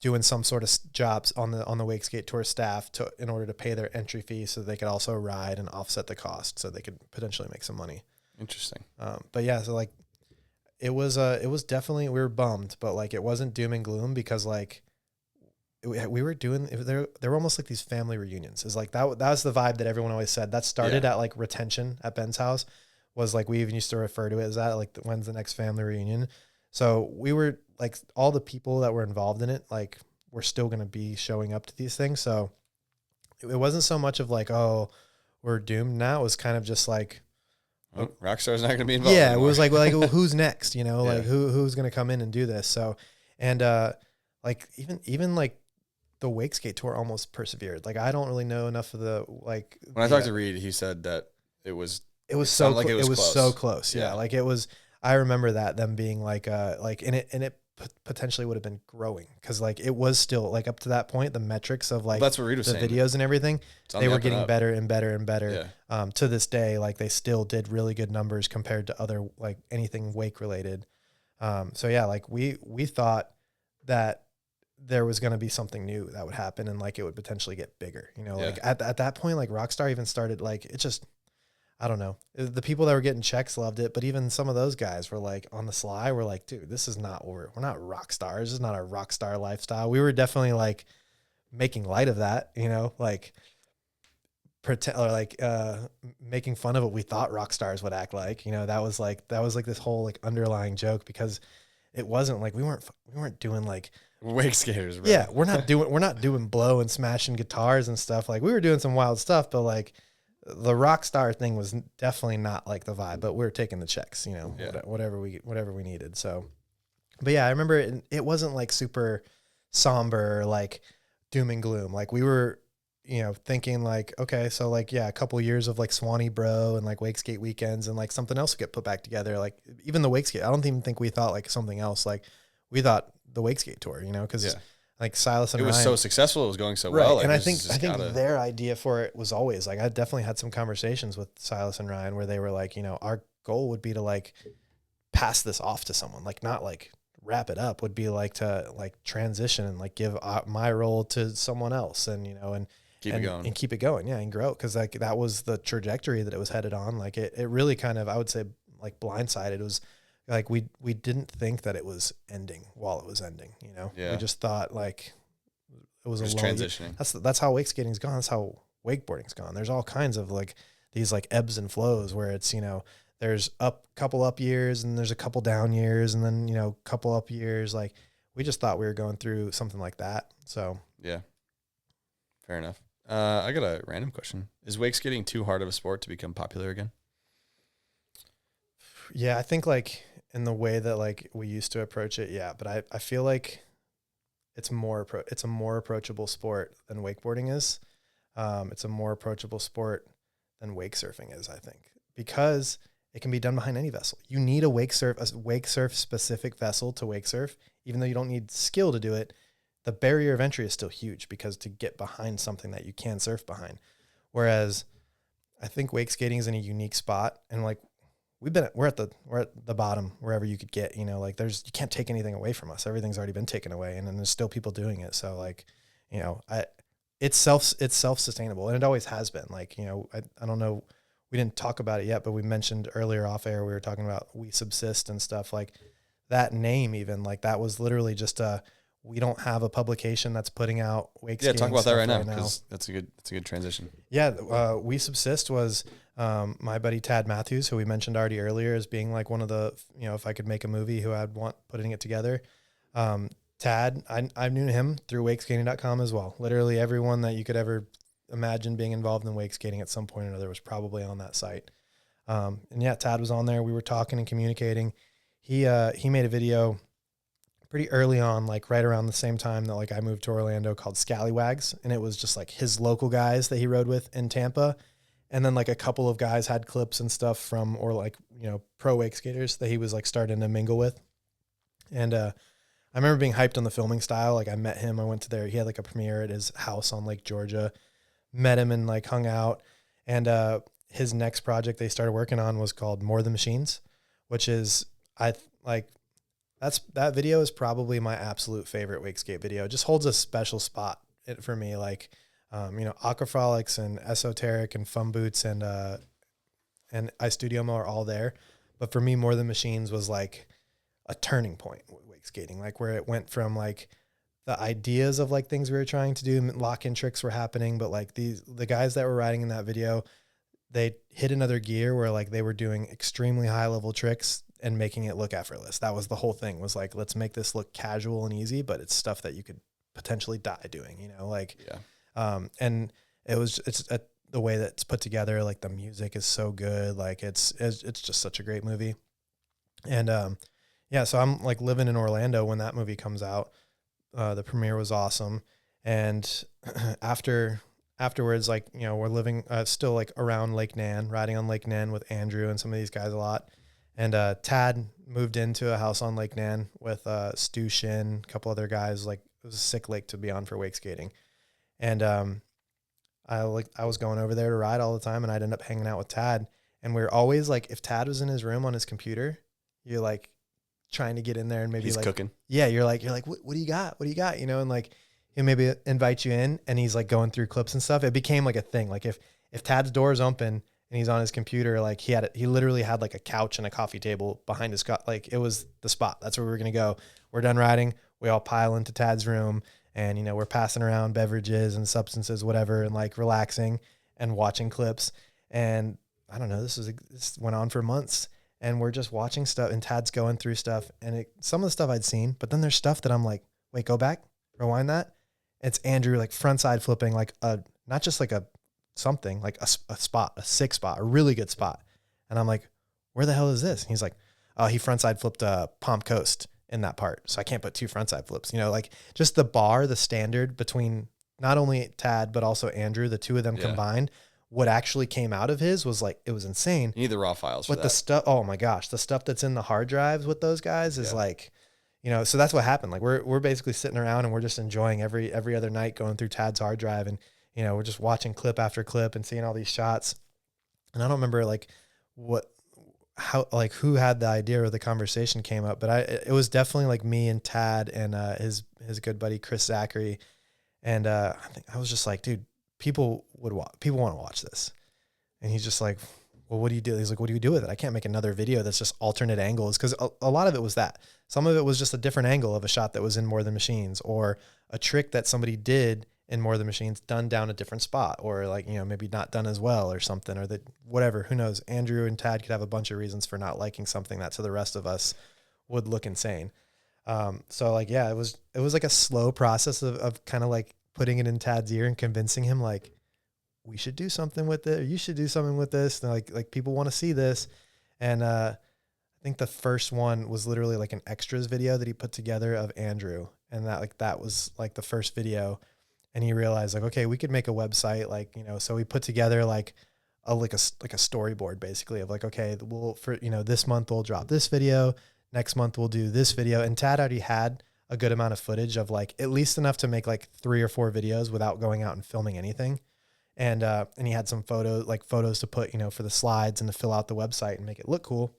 doing some sort of jobs on the Wakeskate Tour staff in order to pay their entry fee so they could also ride and offset the cost so they could potentially make some money. Interesting. But yeah, so like it was definitely, we were bummed, but like it wasn't doom and gloom because like we were doing, they were almost like these family reunions. Is like that was the vibe that everyone always said. That started at like retention at Ben's house, was like we even used to refer to it as that, like when's the next family reunion. So we were like, all the people that were involved in it, like we're still going to be showing up to these things. So it wasn't so much of like, oh, we're doomed now. It was kind of just like, Rockstar's not going to be involved. Yeah, anymore. it was like well, who's next? You know, like who's going to come in and do this? So, and like even like the Wakeskate Tour almost persevered. Like I don't really know enough of the like. When I talked to Reed, he said that it was so like it was close. So close. Yeah, like it was. I remember them being like and it potentially would have been growing because like it was still like up to that point the metrics of like that's what Reed was saying. Videos and everything, they were getting better and better and better. Yeah. To this day, like they still did really good numbers compared to other like anything wake related. So yeah, like we thought that there was going to be something new that would happen and like it would potentially get bigger. Like at that point, like Rockstar even started like it just. I don't know. The people that were getting checks loved it, but even some of those guys were like on the sly. We're like, dude, this is not we're not rock stars. This is not a rock star lifestyle. We were definitely like making light of that, like pretend or like making fun of what we thought rock stars would act like. That was like this whole like underlying joke because it wasn't like we weren't doing like wake skaters. Bro. Yeah, we're not doing blow and smashing guitars and stuff. Like we were doing some wild stuff, but like. The rock star thing was definitely not like the vibe, but we were taking the checks, whatever we needed. So, but yeah, I remember it wasn't like super somber, like doom and gloom. Like we were, thinking like, okay, so like, yeah, a couple years of like Suwannee Bro and like Wakeskate weekends and like something else would get put back together. Like even the Wakeskate, I don't even think we thought like something else. Like we thought the Wakeskate Tour, cause like Silas and Ryan. It was Ryan, so successful. It was going so well. Like, and I think their idea for it was always like, I definitely had some conversations with Silas and Ryan where they were like, our goal would be to like pass this off to someone, like not like wrap it up, would be like to like transition and like give my role to someone else and, and keep it going. Yeah. And grow. Cause like that was the trajectory that it was headed on. Like it really kind of, I would say like blindsided. It was like we didn't think that it was ending while it was ending, we just thought like it was just transitioning. That's how wakeskating's gone. That's how wakeboarding's gone. There's all kinds of like these like ebbs and flows where it's, there's couple up years and there's a couple down years and then, couple up years. Like we just thought we were going through something like that. So yeah, fair enough. I got a random question. Is wakeskating too hard of a sport to become popular again? Yeah, I think like in the way that like we used to approach it. Yeah. But I feel like it's a more approachable sport than wakeboarding is. It's a more approachable sport than wake surfing is, I think, because it can be done behind any vessel. You need a wake surf specific vessel to wake surf, even though you don't need skill to do it. the barrier of entry is still huge because to get behind something that you can surf behind. Whereas I think wake skating is in a unique spot, and like we're at the bottom wherever you could get, you know, like you can't take anything away from us. Everything's already been taken away, and then there's still people doing it. So like, you know, it's self-sustainable, and it always has been. Like, you know, I don't know, we didn't talk about it yet, but we mentioned earlier off air, we were talking about We Subsist and stuff. Like that name, even like that was literally just we don't have a publication that's putting out wake skating. Yeah, talk about that right now, now. because that's a good transition. Yeah, We Subsist was my buddy Tad Matthews, who we mentioned already earlier as being like one of the, you know, if I could make a movie, who I'd want putting it together. Tad, I knew him through wakeskating.com as well. Literally everyone that you could ever imagine being involved in wake skating at some point or another was probably on that site. And yeah, Tad was on there. We were talking and communicating. He made a video pretty early on, like right around the same time that like I moved to Orlando, called Scallywags. And it was just like his local guys that he rode with in Tampa. And then like a couple of guys had clips and stuff from, or like, you know, pro wake skaters that he was like starting to mingle with. And I remember being hyped on the filming style. Like I met him, I went to he had like a premiere at his house on Lake Georgia, met him and like hung out. And his next project they started working on was called More Than Machines, which is, that video is probably my absolute favorite wake skate video. It just holds a special spot for me. Like, you know, Aquafrolics and Esoteric and Fun Boots and iStudiomo are all there. But for me, More Than Machines was like a turning point with wake skating, like where it went from like the ideas of like things we were trying to do, lock-in tricks were happening, but like the guys that were riding in that video, they hit another gear where like they were doing extremely high level tricks and making it look effortless. That was the whole thing, was like, let's make this look casual and easy, but it's stuff that you could potentially die doing, you know, like, and it's the way that it's put together. Like the music is so good. Like it's just such a great movie. And, yeah, so I'm like living in Orlando when that movie comes out. The premiere was awesome. And afterwards, like, you know, we're living still like around Lake Nan, riding on Lake Nan with Andrew and some of these guys a lot. And Tad moved into a house on Lake Nan with Stu Shin, a couple other guys. Like it was a sick lake to be on for wake skating. And I was going over there to ride all the time, and I'd end up hanging out with Tad. And we were always like, if Tad was in his room on his computer, you're like trying to get in there and maybe he's like cooking. Yeah, you're like, what do you got? What do you got? You know, and like he'll maybe invite you in, and he's like going through clips and stuff. It became like a thing. Like if Tad's door is open and he's on his computer, like he literally had like a couch and a coffee table behind his like it was the spot. That's where we were gonna go. We're done riding. We all pile into Tad's room, and you know, we're passing around beverages and substances, whatever, and like relaxing and watching clips. And I don't know, this went on for months, and we're just watching stuff, and Tad's going through stuff, and some of the stuff I'd seen, but then there's stuff that I'm like, wait, go back, rewind that. It's Andrew like front side flipping like not just like a something, like a spot, a sick spot, a really good spot. And I'm like, where the hell is this? And he's like, oh, he frontside flipped Palm Coast in that part, so I can't put two frontside flips. You know, like just the standard between not only Tad but also Andrew, the two of them combined, what actually came out of his was like, it was insane. You need the raw files for but that. The stuff, oh my gosh, the stuff that's in the hard drives with those guys is like, you know, so that's what happened. Like we're basically sitting around and we're just enjoying every other night going through Tad's hard drive, and you know, we're just watching clip after clip and seeing all these shots. And I don't remember like who had the idea or the conversation came up, but it was definitely like me and Tad and his good buddy Chris Zachary. And I think I was just like, dude, people want to watch this. And he's just like, well, what do you do? He's like, what do you do with it? I can't make another video that's just alternate angles, because a lot of it was that. Some of it was just a different angle of a shot that was in More Than Machines, or a trick that somebody did in More Than Machines done down a different spot, or like, you know, maybe not done as well or something, or that whatever, who knows. Andrew and Tad could have a bunch of reasons for not liking something that to the rest of us would look insane. So like, yeah, it was like a slow process of kind of like putting it in Tad's ear and convincing him like, we should do something with it, or you should do something with this. And like people want to see this. And I think the first one was literally like an extras video that he put together of Andrew. And that was like the first video. And he realized like, okay, we could make a website, like, you know, so we put together like a storyboard basically of like, okay, this month we'll drop this video. Next month we'll do this video. And Tad already had a good amount of footage of like at least enough to make like 3 or 4 videos without going out and filming anything. And he had some photos to put, you know, for the slides and to fill out the website and make it look cool.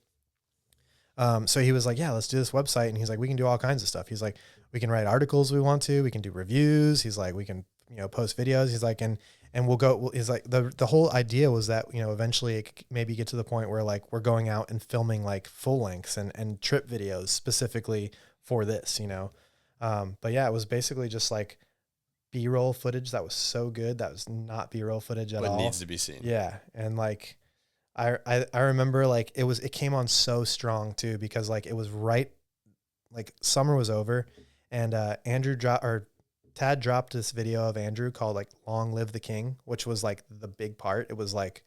So he was like, yeah, let's do this website. And he's like, we can do all kinds of stuff. He's like, we can write articles we want to, we can do reviews. He's like, we can, you know, post videos. He's like, and we'll go, he's like, the whole idea was that, you know, eventually it could maybe get to the point where like we're going out and filming like full lengths and trip videos specifically for this, you know? But yeah, it was basically just like B-roll footage that was so good. That was not B-roll footage at all. What needs to be seen. Yeah. And like, I remember like it came on so strong too, because like it was right, like summer was over and Tad dropped this video of Andrew called like Long Live the King, which was like the big part. It was like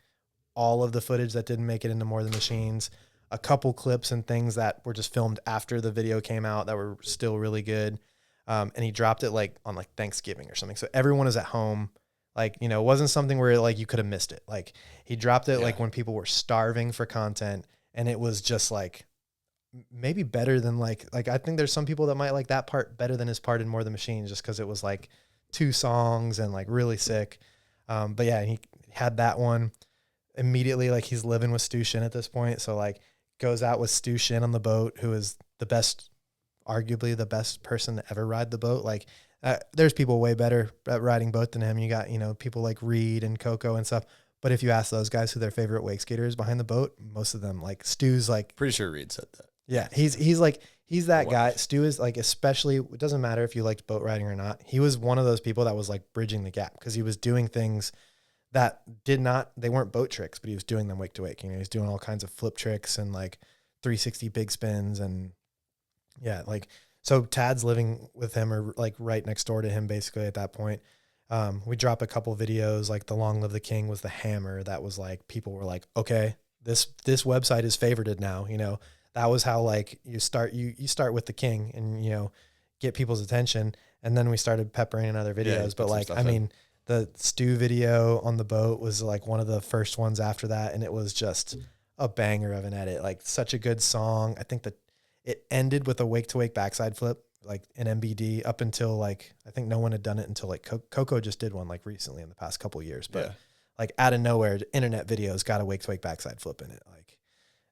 all of the footage that didn't make it into More Than Machines, a couple clips and things that were just filmed after the video came out that were still really good. And he dropped it like on like Thanksgiving or something. So everyone is at home. Like, you know, it wasn't something where like you could have missed it. Like he dropped it like when people were starving for content, and it was just like maybe better than like I think there's some people that might like that part better than his part in More Than Machines, just because it was like 2 songs and like really sick. But yeah, he had that one immediately. Like he's living with Stu Shin at this point. So like goes out with Stu Shin on the boat, who is arguably the best person to ever ride the boat. Like there's people way better at riding boat than him. You got, you know, people like Reed and Coco and stuff. But if you ask those guys who their favorite wake skater is behind the boat, most of them, like Stu's like, pretty sure Reed said that. Yeah. He's that guy. Stu is like, especially, it doesn't matter if you liked boat riding or not. He was one of those people that was like bridging the gap, because he was doing things that they weren't boat tricks, but he was doing them wake to wake. You know, he's doing all kinds of flip tricks and like 360 big spins. And yeah, like, so Tad's living with him, or like right next door to him, basically at that point. We drop a couple videos, like the Long Live the King was the hammer. That was like, people were like, okay, this website is favorited now. You know, that was how like you start with the King and, you know, get people's attention. And then we started peppering in other videos. But like, I mean, the Stu video on the boat was like one of the first ones after that. And it was just a banger of an edit, like such a good song. I think that it ended with a wake to wake backside flip, like an MBD, up until like, I think no one had done it until like Coco just did one like recently in the past couple of years. But like out of nowhere, internet videos got a wake to wake backside flip in it. Like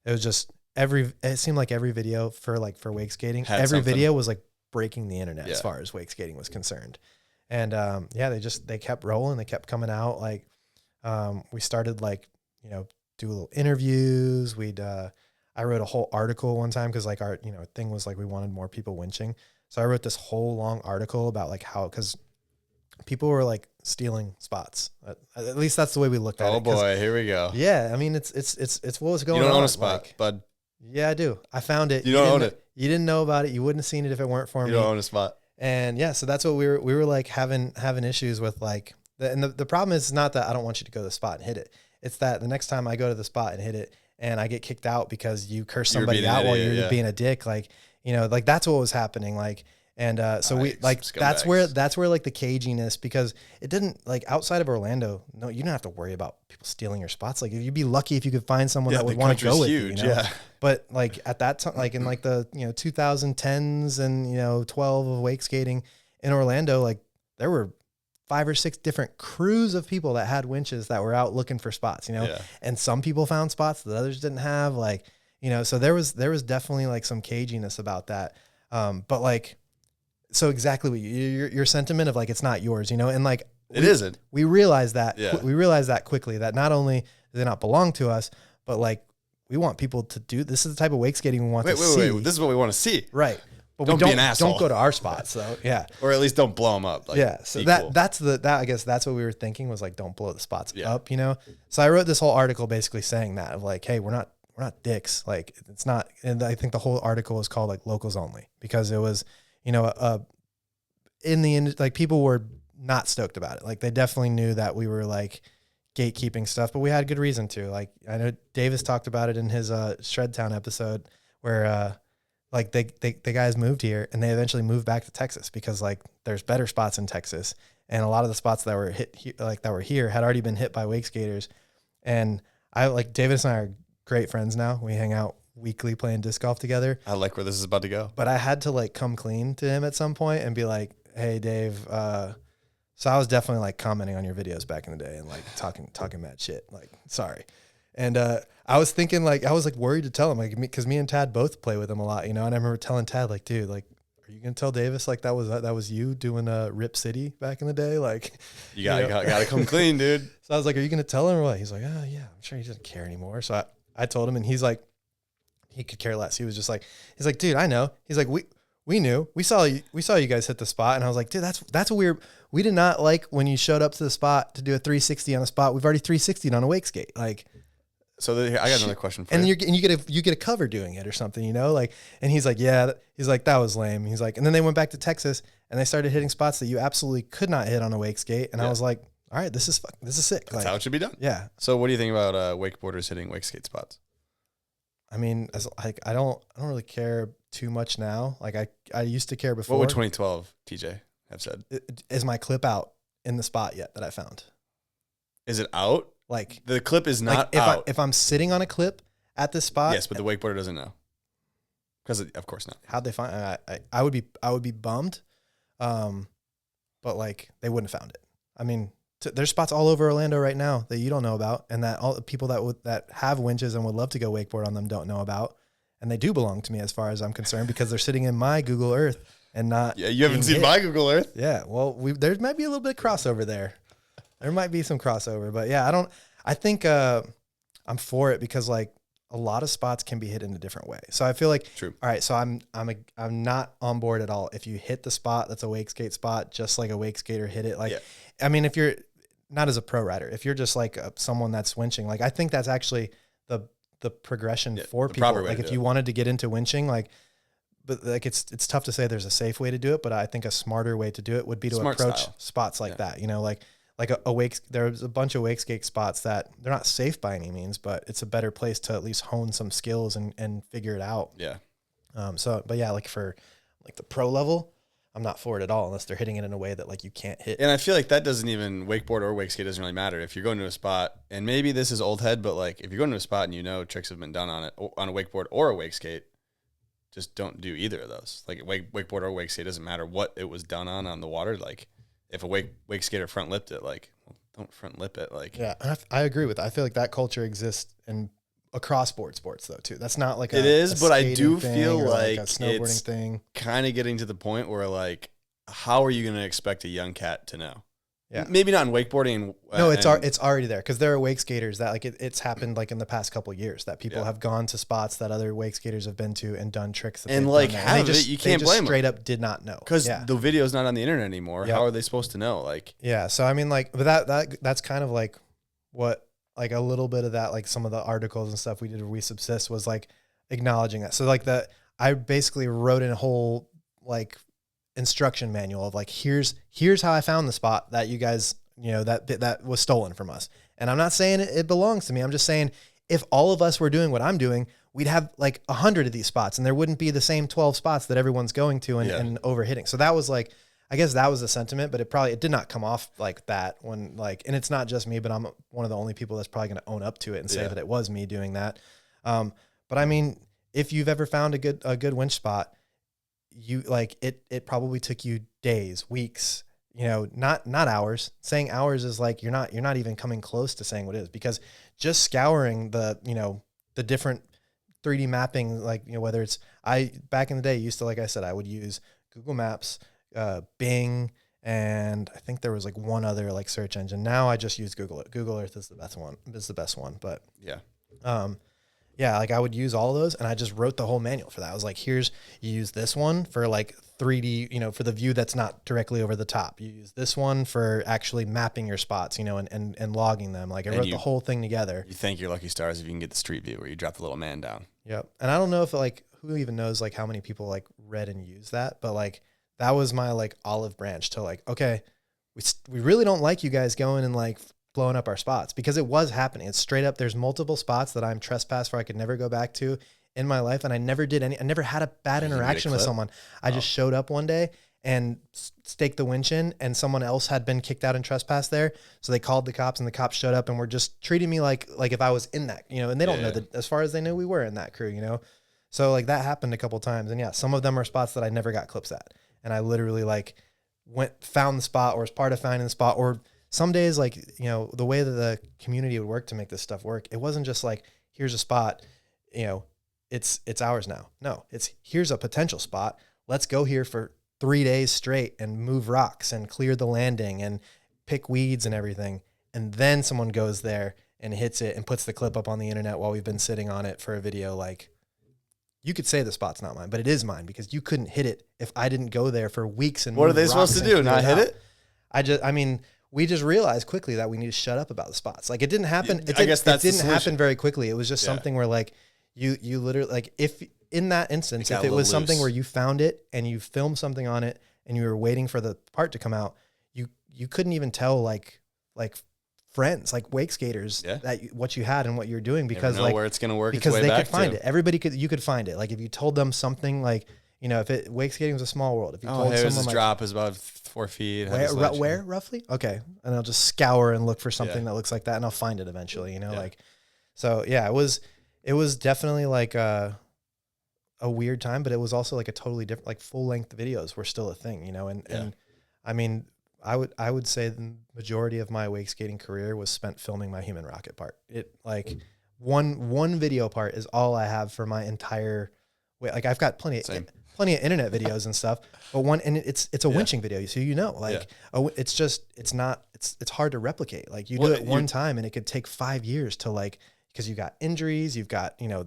it was just it seemed like every video for wake skating, every video was like breaking the internet as far as wake skating was concerned. And they kept rolling. They kept coming out. Like we started like, you know, do little interviews. I wrote a whole article one time, because like our, you know, thing was like we wanted more people winching. So I wrote this whole long article about like how, because people were like stealing spots. At least that's the way we looked at it. Oh boy, here we go. Yeah, I mean it's what was going on. You don't own a spot, like, bud. Yeah, I do. I found it. You don't own it. You didn't know about it. You wouldn't have seen it if it weren't for me. You don't own a spot. And yeah, so that's what we were like having issues with, like the problem is not that I don't want you to go to the spot and hit it. It's that the next time I go to the spot and hit it, and I get kicked out because you curse somebody out while you're being a dick. Like, you know, like that's what was happening. Like, and so we like, that's where like the caginess, because it didn't, like outside of Orlando, no, you don't have to worry about people stealing your spots. Like you'd be lucky if you could find someone that would want to go with you, you know? Yeah. But like at that time, like in like the, you know, 2010s and, you know, 12 of wake skating in Orlando, like there were 5 or 6 different crews of people that had winches that were out looking for spots, you know, and some people found spots that others didn't have, like, you know, so there was definitely like some caginess about that. But like, so exactly what your sentiment of like, it's not yours, you know, and like, it isn't. We realized that, we realized that quickly, that not only do they not belong to us, but like, we want people to do, this is the type of wake skating we want to see. Wait, this is what we want to see. Right. But don't be an asshole. Don't go to our spots, though. Yeah. Or at least don't blow them up. Like, yeah. So that's I guess that's what we were thinking, was like, don't blow the spots up, you know? So I wrote this whole article basically saying that, of like, hey, we're not dicks. Like it's not. And I think the whole article was called like Locals Only, because it was, you know, in the end, like people were not stoked about it. Like they definitely knew that we were like gatekeeping stuff, but we had good reason to. Like I know Davis talked about it in his Shredtown episode, where like the guys moved here and they eventually moved back to Texas because like there's better spots in Texas, and a lot of the spots that were that were here had already been hit by wake skaters. And I like Davis and I are great friends now. We hang out weekly playing disc golf together. I like where this is about to go. But I had to like come clean to him at some point and be like, hey, Dave, so I was definitely like commenting on your videos back in the day and like talking mad shit. Like, sorry. And I was thinking like, I was like worried to tell him, like, because me and Tad both play with him a lot, you know? And I remember telling Tad, like, dude, like, are you going to tell Davis like that was you doing Rip City back in the day? Like, you gotta come clean, dude. So I was like, are you going to tell him or what? He's like, oh yeah, I'm sure he doesn't care anymore. So I told him, and he's like, he could care less. He was just like, he's like, dude, I know. He's like, we knew. We saw you guys hit the spot. And I was like, dude, that's weird. We did not like when you showed up to the spot to do a 360 on a spot. We've already 360'd on a wake skate. Like, so I got another question for you. You You get a cover doing it or something, you know? Like, and he's like, yeah. He's like, that was lame. He's like, and then they went back to Texas and they started hitting spots that you absolutely could not hit on a wake skate. And I was like, all right, this is sick. That's how it should be done. Yeah. So what do you think about wakeboarders hitting wake skate spots? I mean, I don't really care too much now. Like I used to care before. What would 2012 TJ have said? Is my clip out in the spot yet that I found? Is it out? Like the clip is not like out. If I'm sitting on a clip at this spot. Yes, but the wakeboarder doesn't know. Because of course not. How'd they find? I would be bummed, but like they wouldn't have found it. I mean, there's spots all over Orlando right now that you don't know about, and that all the people that have winches and would love to go wakeboard on them don't know about, and they do belong to me as far as I'm concerned because they're sitting in my Google Earth and not. Yeah, you haven't seen my Google Earth. Yeah, well, there might be a little bit of crossover there. There might be some crossover, but yeah, I think I'm for it because like a lot of spots can be hit in a different way. So I feel like, true. All right, so I'm not on board at all. If you hit the spot, that's a wake skate spot, just like a wake skater hit it. Like, I mean, if you're not as a pro rider, if you're just like someone that's winching, like I think that's actually the progression for people. Like if you wanted to get into winching, like, but like it's tough to say there's a safe way to do it, but I think a smarter way to do it would be to approach spots like that. You know, like there's a bunch of wake skate spots that they're not safe by any means, but it's a better place to at least hone some skills and figure it out. Yeah. But yeah, like for like the pro level, I'm not for it at all unless they're hitting it in a way that like you can't hit. And I feel like that doesn't even wakeboard or wake skate doesn't really matter. If you're going to a spot, and maybe this is old head, but like if you're going to a spot and you know tricks have been done on it on a wakeboard or a wake skate, just don't do either of those. Like wakeboard or wake skate doesn't matter what it was done on the water. Like if a wake skater front lipped it, like don't front lip it. Like yeah, I agree with that. I feel like that culture exists in across board sports though too. That's not like it is, but I do feel like a snowboarding it's thing. Kind of getting to the point where like, how are you going to expect a young cat to know? Yeah, maybe not in wakeboarding. No, it's already there because there are wake skaters that like it's happened like in the past couple of years that people have gone to spots that other wake skaters have been to and done tricks that and like have it, you can't blame them. Straight up did not know because the video's not on the internet anymore. How are they supposed to know? Like so I mean like but that's kind of like what like a little bit of that like some of the articles and stuff we did where we subsist was like acknowledging that. So like I basically wrote in a whole like instruction manual of like here's how I found the spot that you guys that was stolen from us. And I'm not saying it belongs to me. I'm just saying if all of us were doing what I'm doing, we'd have like 100 of these spots and there wouldn't be the same 12 spots that everyone's going to and overhitting. So that was like, I guess that was the sentiment, but it did not come off like that when like, and it's not just me, but I'm one of the only people that's probably going to own up to it and say that it was me doing that. But I mean, if you've ever found a good winch spot, you like it probably took you days, weeks, not hours. Saying hours is like, you're not even coming close to saying what it is, because just scouring the different 3D mapping, like, whether it's, back in the day used to, like I said, I would use Google Maps, Bing, and I think there was like one other like search engine. Now I just use Google Earth is the best one. But like I would use all of those and I just wrote the whole manual for that. I was like, you use this one for like 3D, for the view that's not directly over the top. You use this one for actually mapping your spots, and logging them. Like I wrote the whole thing together. You thank your lucky stars if you can get the street view where you drop the little man down. Yep. And I don't know if like, who even knows like how many people like read and use that, but like that was my like olive branch to like, okay, we really don't like you guys going and like blowing up our spots, because it was happening. It's straight up. There's multiple spots that I'm trespassed for. I could never go back to in my life. And I never did I never had a bad interaction with someone. I just showed up one day and staked the winch in, and someone else had been kicked out and trespassed there. So they called the cops, and the cops showed up and were just treating me like if I was in that, you know, and they don't know that, as far as they knew, we were in that crew, you know? So like that happened a couple times. And yeah, some of them are spots that I never got clips at. And I literally like found the spot, or was part of finding the spot, or some days, like, you know, the way that the community would work to make this stuff work, it wasn't just like, here's a spot, you know, it's ours now. No, it's here's a potential spot. Let's go here for 3 days straight and move rocks and clear the landing and pick weeds and everything. And then someone goes there and hits it and puts the clip up on the internet while we've been sitting on it for a video. Like, you could say the spot's not mine, but it is mine, because you couldn't hit it if I didn't go there for weeks. And what are they supposed to do? Not hit it? We just realized quickly that we need to shut up about the spots. Like, it didn't happen. It didn't happen very quickly. It was just something where like you literally, like, if in that instance, if it was something where you found it and you filmed something on it and you were waiting for the part to come out, you couldn't even tell like friends, like wake skaters, that what you had and what you're doing, because like where it's going to work, because they could find it. You could find it. Like, if you told them something, like, you know, if wake skating was a small world, if you told someone this like, drop is about 4 feet. Where roughly? Okay. And I'll just scour and look for something that looks like that, and I'll find it eventually, you know, like, so yeah, it was definitely like a weird time, but it was also like a totally different, like, full length videos were still a thing, you know? And I mean, I would say the majority of my wake skating career was spent filming my human rocket part. It like one video part is all I have for my entire way. Like, I've got plenty of internet videos and stuff, but it's a winching video. So, you know, like, it's hard to replicate. Like, you do it one time and it could take 5 years to, like, because you got injuries, you've got, you know,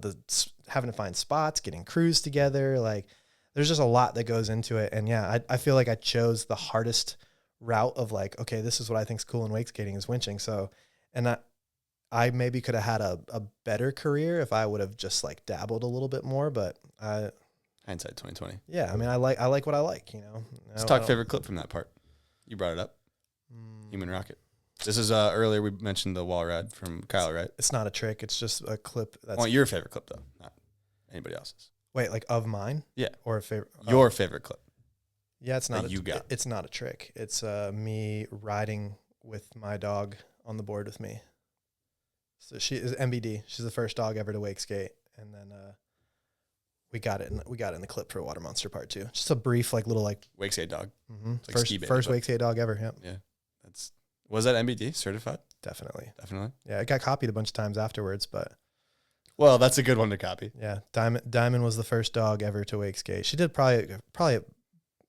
having to find spots, getting crews together. Like, there's just a lot that goes into it. And yeah, I feel like I chose the hardest route of like, okay, this is what I think is cool in wake skating, is winching. So, and I maybe could have had a better career if I would have just like dabbled a little bit more, but hindsight 2020. Yeah. I mean, I like what I like, you know. Let's talk favorite clip from that part. You brought it up. Human rocket. This is earlier we mentioned the wall ride from Kyle, right? It's not a trick. It's just a clip. I want your favorite clip though, not anybody else's. Wait, like of mine? Yeah. Or a favorite? Your favorite clip. Yeah, it's not. It's not a trick. It's me riding with my dog on the board with me. So she is MBD. She's the first dog ever to wake skate, and then we got it in the clip for Water Monster Part 2. Just a brief, like, little, like, wake skate dog. Mm-hmm. Like first wake skate dog ever. Yep. Yeah. Was that MBD certified? Definitely. Yeah, it got copied a bunch of times afterwards, but. Well, that's a good one to copy. Yeah, Diamond was the first dog ever to wake skate. She did probably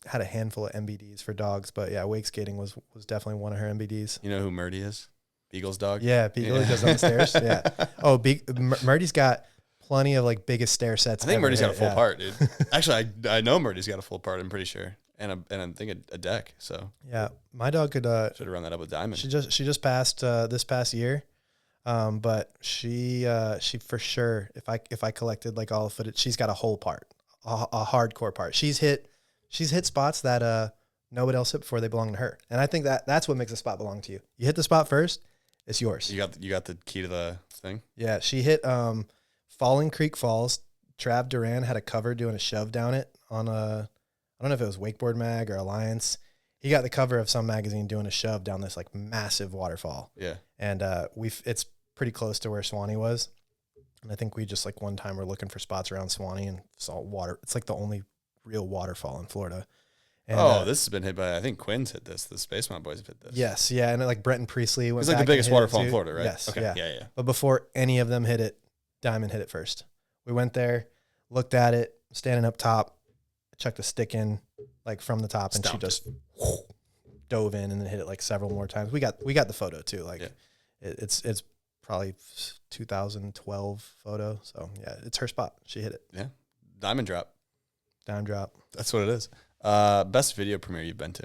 had a handful of MBDs for dogs, but yeah, wake skating was definitely one of her MBDs. You know who Murdy is? Beagle's dog? Yeah, Beagle goes on the stairs. Yeah. Oh, Murdy's got plenty of like biggest stair sets. I think Murdy's got a full part, dude. Actually, I know Murdy's got a full part, I'm pretty sure. And I think a deck. So yeah, my dog could should have run that up with Diamond. She just passed this past year. But she for sure, if I collected like all the footage, she's got a whole part, a hardcore part. She's hit spots that nobody else hit before they belong to her. And I think that's what makes a spot belong to you. You hit the spot first, it's yours. You got the key to the thing? Yeah, she hit Falling Creek Falls. Trav Duran had a cover doing a shove down it on I don't know if it was Wakeboard Mag or Alliance. He got the cover of some magazine doing a shove down this like massive waterfall. Yeah. And it's pretty close to where Suwannee was. And I think we just like one time were looking for spots around Suwannee and saw water. It's like the only real waterfall in Florida. And, this has been hit by, I think Quinn's hit this. The Space Mountain Boys have hit this. Yes. Yeah. And like Brenton Priestley went It's like the biggest waterfall in Florida, right? Yes. Okay. Yeah. But before any of them hit it, Diamond hit it first. We went there, looked at it, standing up top, chucked a stick in like from the top, and she just dove in and then hit it like several more times. We got the photo too. Like it's probably 2012 photo. So yeah, it's her spot. She hit it. Yeah. Diamond drop. Diamond drop. That's what it is. Best video premiere you've been to?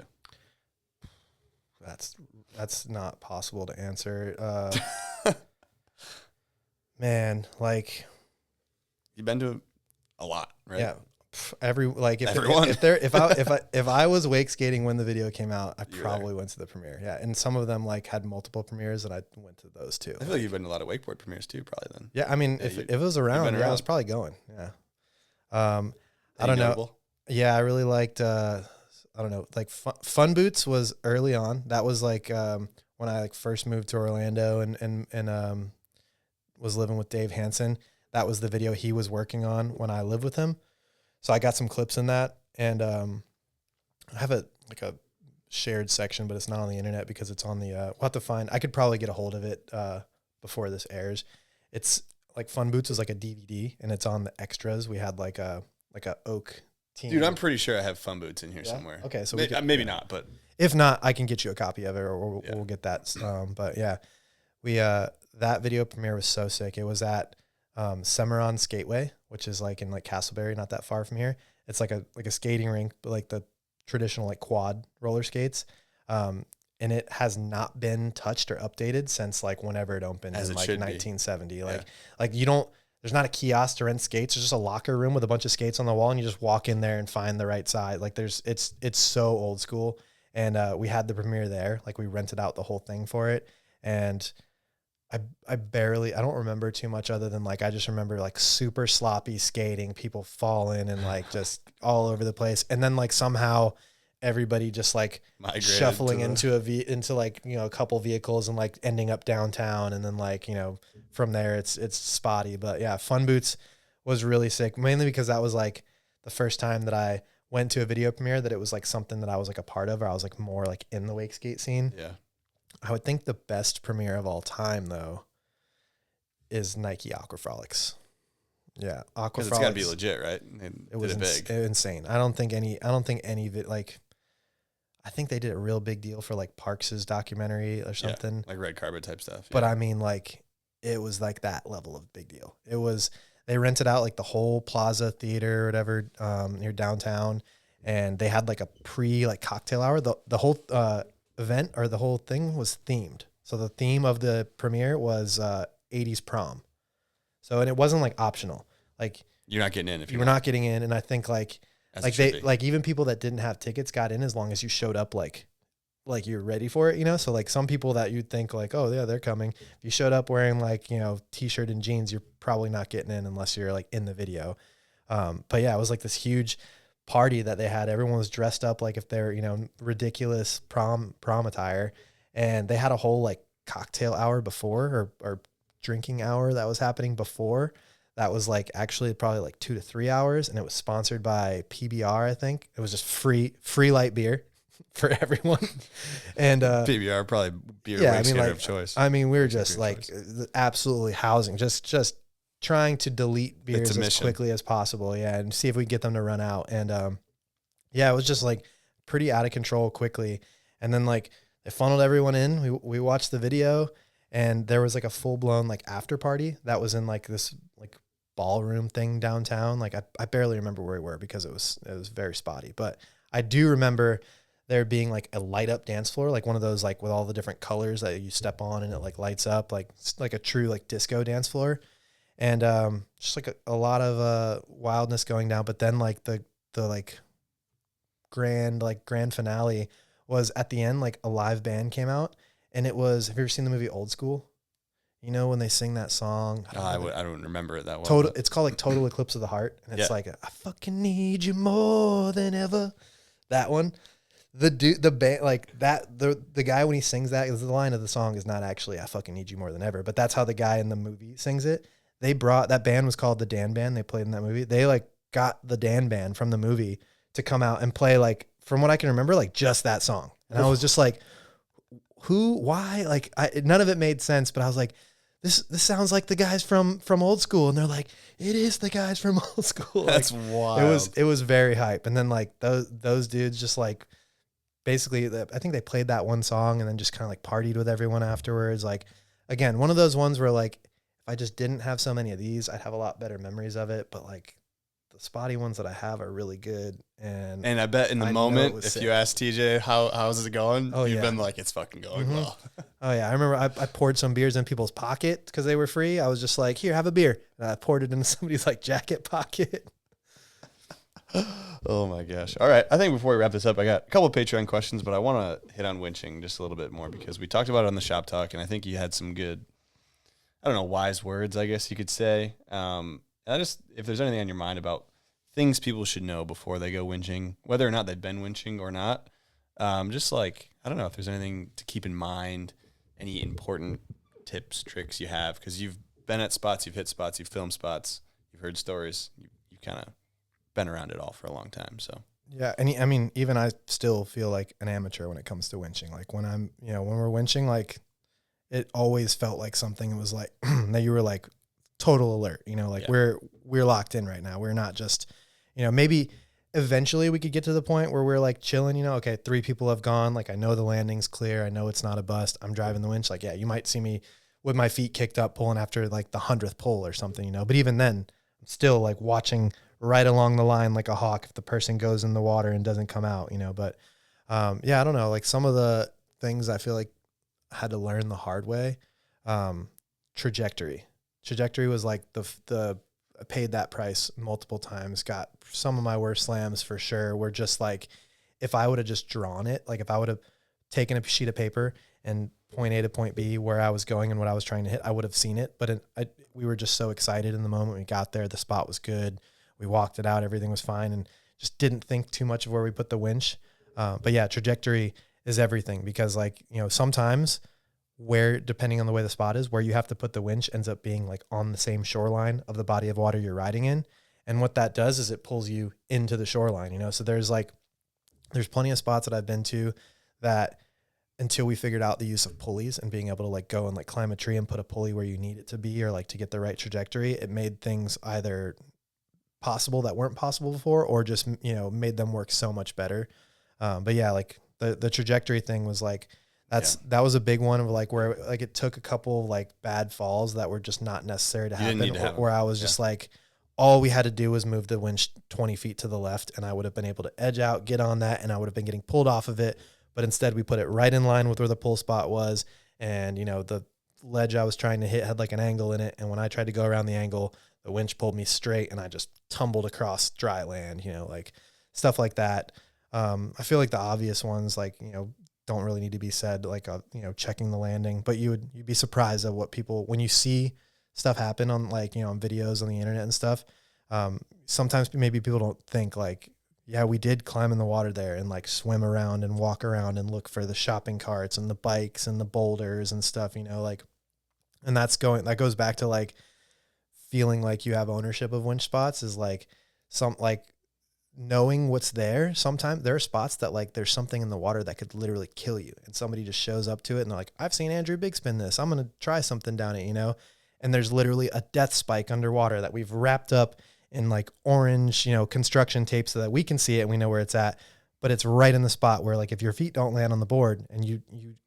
That's not possible to answer. Man, like you've been to a lot, right? Yeah. Everyone. If I was wake skating when the video came out, I probably went to the premiere. Yeah, and some of them like had multiple premieres, and I went to those too. I feel like you've been to a lot of wakeboard premieres too, probably then. Yeah, I mean, if it was around, I was probably going. Yeah. I don't know. Yeah, I really liked I don't know, like Fun Boots was early on. That was like when I like first moved to Orlando and was living with Dave Hansen. That was the video he was working on when I lived with him. So I got some clips in that, and I have a shared section, but it's not on the internet because it's on the. We'll have to find. I could probably get a hold of it before this airs. It's like Fun Boots was like a DVD, and it's on the extras. We had like a oak team. Dude, I'm pretty sure I have Fun Boots in here somewhere. Okay, so maybe not, but if not, I can get you a copy of it, or we'll get that. But yeah, we that video premiere was so sick. It was at Cimarron Skateway, which is like in like Castleberry, not that far from here. It's like a skating rink, but like the traditional like quad roller skates. And it has not been touched or updated since like whenever it opened in like 1970. Like there's not a kiosk to rent skates. There's just a locker room with a bunch of skates on the wall, and you just walk in there and find the right side. Like it's so old school. And we had the premiere there. Like we rented out the whole thing for it. And I don't remember too much other than like I just remember like super sloppy skating, people falling and like just all over the place, and then like somehow everybody just like migrated shuffling into like, you know, a couple vehicles and like ending up downtown, and then like, you know, from there it's spotty. But yeah, Fun Boots was really sick, mainly because that was like the first time that I went to a video premiere that it was like something that I was like a part of, or I was like more like in the wake skate scene. Yeah. I would think the best premiere of all time, though, is Nike Aquafrolics. Yeah, Aquafrolics. It's got to be legit, right? It was insane. I don't think any of it, like, I think they did a real big deal for like Parks's documentary or something. Yeah, like red carpet type stuff. But I mean, like, it was like that level of big deal. It was, they rented out like the whole Plaza Theater or whatever near downtown, and they had like a like cocktail hour. The whole event or the whole thing was themed. So the theme of the premiere was 80s prom. So, and it wasn't like optional. Like you're not getting in if you were not getting in. And I think like even people that didn't have tickets got in as long as you showed up like you're ready for it, you know? So like some people that you'd think like, oh yeah, they're coming. If you showed up wearing like, you know, t-shirt and jeans, you're probably not getting in unless you're like in the video. But yeah, it was like this huge party that they had. Everyone was dressed up like if they're, you know, ridiculous prom attire, and they had a whole like cocktail hour before or drinking hour that was happening before. That was like actually probably like 2 to 3 hours, and it was sponsored by PBR. I think it was just free light beer for everyone. And PBR probably beer of choice. I mean, we were just like absolutely housing, just trying to delete beers as quickly as possible. Yeah. And see if we can get them to run out. And, yeah, it was just like pretty out of control quickly. And then like they funneled everyone in. We watched the video, and there was like a full blown like after party that was in like this like ballroom thing downtown. Like I barely remember where we were because it was very spotty, but I do remember there being like a light up dance floor, like one of those, like with all the different colors that you step on and it like lights up, like a true like disco dance floor. And just like a lot of wildness going down. But then like the like grand finale was at the end. Like a live band came out, and it was, have you ever seen the movie Old School? You know, when they sing that song? I don't remember it that well. It's called like Total Eclipse of the Heart. And it's like, I fucking need you more than ever. That one. The band, like that, the guy when he sings that, the line of the song is not actually I fucking need you more than ever, but that's how the guy in the movie sings it. They brought, that band was called the Dan Band. They played in that movie. They like got the Dan Band from the movie to come out and play, like, from what I can remember, like just that song. And I was just like, why? Like none of it made sense, but I was like, this sounds like the guys from Old School. And they're like, it is the guys from Old School. That's like, wild. It was very hype. And then like those dudes just like, basically, I think they played that one song and then just kind of like partied with everyone afterwards. Like, again, one of those ones where like, if I just didn't have so many of these, I'd have a lot better memories of it. But like the spotty ones that I have are really good. And I bet in the moment, if you asked TJ, how's it going? You've been like, it's fucking going well. Oh yeah. I remember I poured some beers in people's pocket because they were free. I was just like, here, have a beer. And I poured it into somebody's like jacket pocket. Oh my gosh. All right. I think before we wrap this up, I got a couple of Patreon questions, but I want to hit on winching just a little bit more because we talked about it on the shop talk, and I think you had some good, I don't know, wise words, I guess you could say. And if there's anything on your mind about things people should know before they go winching, whether or not they've been winching or not. Just like, I don't know if there's anything to keep in mind, any important tips, tricks you have, because you've been at spots, you've hit spots, you've filmed spots, you've heard stories, you've kind of been around it all for a long time. So yeah, and I mean, even I still feel like an amateur when it comes to winching. Like when I'm, when we're winching, like it always felt like something was like that you were like total alert, like we're locked in right now. We're not just, maybe eventually we could get to the point where we're like chilling, okay, 3 people have gone. Like I know the landing's clear. I know it's not a bust. I'm driving the winch. Like, yeah, you might see me with my feet kicked up pulling after like the 100th pull or something, but even then I'm still like watching right along the line like a hawk if the person goes in the water and doesn't come out, but yeah, I don't know. Like some of the things I feel like I had to learn the hard way. Trajectory was like the I paid that price multiple times, got some of my worst slams for sure. Were just like, if I would have just drawn it, like if I would have taken a sheet of paper and point A to point B where I was going and what I was trying to hit, I would have seen it. But we were just so excited in the moment. We got there, the spot was good. We walked it out. Everything was fine. And just didn't think too much of where we put the winch. But yeah, trajectory is everything, because like, sometimes where, depending on the way the spot is, where you have to put the winch ends up being like on the same shoreline of the body of water you're riding in. And what that does is it pulls you into the shoreline, so there's plenty of spots that I've been to that until we figured out the use of pulleys and being able to like go and like climb a tree and put a pulley where you need it to be, or like to get the right trajectory, it made things either possible that weren't possible before, or just, made them work so much better. But yeah, like the trajectory thing was like, that was a big one of like where like it took a couple of like bad falls that were just not necessary to happen, where I was just like, all we had to do was move the winch 20 feet to the left and I would have been able to edge out, get on that, and I would have been getting pulled off of it. But instead we put it right in line with where the pull spot was. And, the ledge I was trying to hit had like an angle in it. And when I tried to go around the angle, the winch pulled me straight and I just tumbled across dry land, like stuff like that. I feel like the obvious ones, like, don't really need to be said, like, checking the landing, but you'd be surprised at what people, when you see stuff happen on like, on videos on the internet and stuff. Sometimes maybe people don't think like, yeah, we did climb in the water there and like swim around and walk around and look for the shopping carts and the bikes and the boulders and stuff, like, and that goes back to like feeling like you have ownership of winch spots, is like knowing what's there. Sometimes there are spots that like there's something in the water that could literally kill you, and somebody just shows up to it and they're like, I've seen Andrew Big spin this, I'm going to try something down it, and there's literally a death spike underwater that we've wrapped up in like orange, construction tape so that we can see it and we know where it's at, but it's right in the spot where like if your feet don't land on the board and you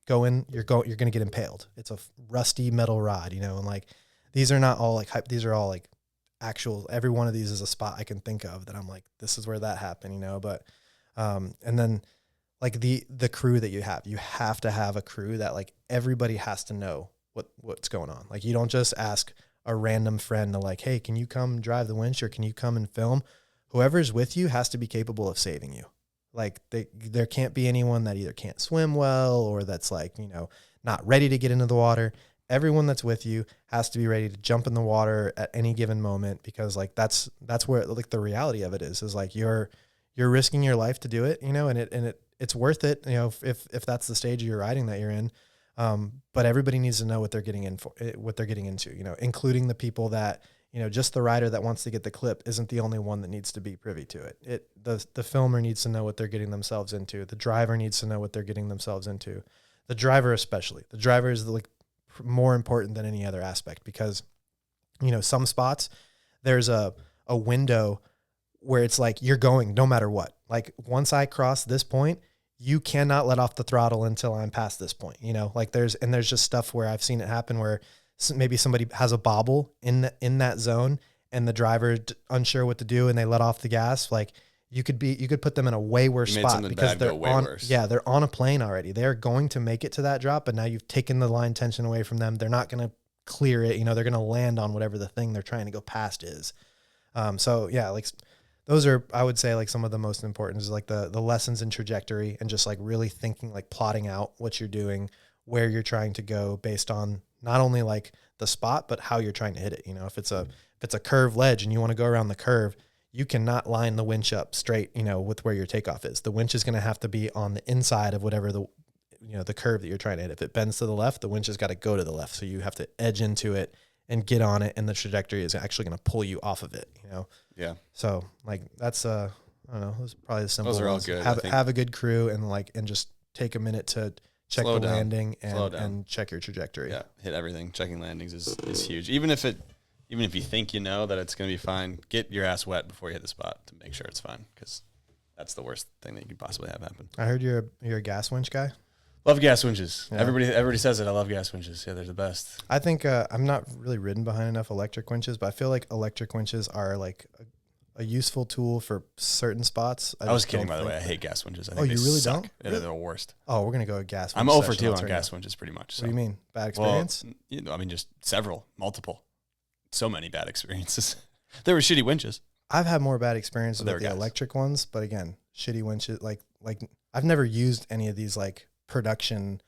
go in, you're going to get impaled. It's a rusty metal rod, and like these are not all like hype, these are all like actual, every one of these is a spot I can think of that I'm like, this is where that happened, but and then like the crew that you have to have a crew that like everybody has to know what's going on. Like you don't just ask a random friend to like, hey, can you come drive the winch, or can you come and film? Whoever's with you has to be capable of saving you. Like there can't be anyone that either can't swim well or that's like, not ready to get into the water. Everyone that's with you has to be ready to jump in the water at any given moment, because like that's where like the reality of it is like you're risking your life to do it, and it's worth it, if that's the stage of your riding that you're in. But everybody needs to know what they're getting into, including the people that, just the rider that wants to get the clip isn't the only one that needs to be privy to it. The filmer needs to know what they're getting themselves into. The driver needs to know what they're getting themselves into. The driver especially. The driver is like more important than any other aspect, because, some spots there's a window where it's like you're going no matter what. Like once I cross this point, you cannot let off the throttle until I'm past this point, like there's just stuff where I've seen it happen where maybe somebody has a bobble in that zone and the driver unsure what to do and they let off the gas. Like you could put them in a way worse spot because they're on a plane already. They're going to make it to that drop, but now you've taken the line tension away from them. They're not going to clear it. They're going to land on whatever the thing they're trying to go past is. So yeah, like those are, I would say, like some of the most important is like the lessons in trajectory and just like really thinking, like plotting out what you're doing, where you're trying to go based on not only like the spot, but how you're trying to hit it. If it's a curved ledge and you want to go around the curve, you cannot line the winch up straight, with where your takeoff is. The winch is going to have to be on the inside of whatever the curve that you're trying to hit. If it bends to the left, the winch has got to go to the left. So you have to edge into it and get on it, and the trajectory is actually going to pull you off of it, Yeah. So like that's I don't know, those are probably the simple Those are all ones. good. Have a good crew and just take a minute to check Slow the down. landing Slow down. and check your trajectory. Yeah, hit everything. Checking landings is huge. Even if you think that it's going to be fine, get your ass wet before you hit the spot to make sure it's fine, because that's the worst thing that you could possibly have happen. I heard you're a gas winch guy. Love gas winches. Yeah. Everybody says it. I love gas winches. Yeah, they're the best. I think I'm not really ridden behind enough electric winches, but I feel like electric winches are like a useful tool for certain spots. I was kidding, by the way. I hate gas winches. I think you they really suck. don't? Yeah, they're the worst. Oh, we're gonna go with gas. I'm winch 0 for 2 on right gas now. winches, pretty much. So. What do you mean? Bad experience? Well, just several, multiple, so many bad experiences. There were shitty winches. I've had more bad experiences with the guys. electric ones, but again, shitty winches. Like I've never used any of these like production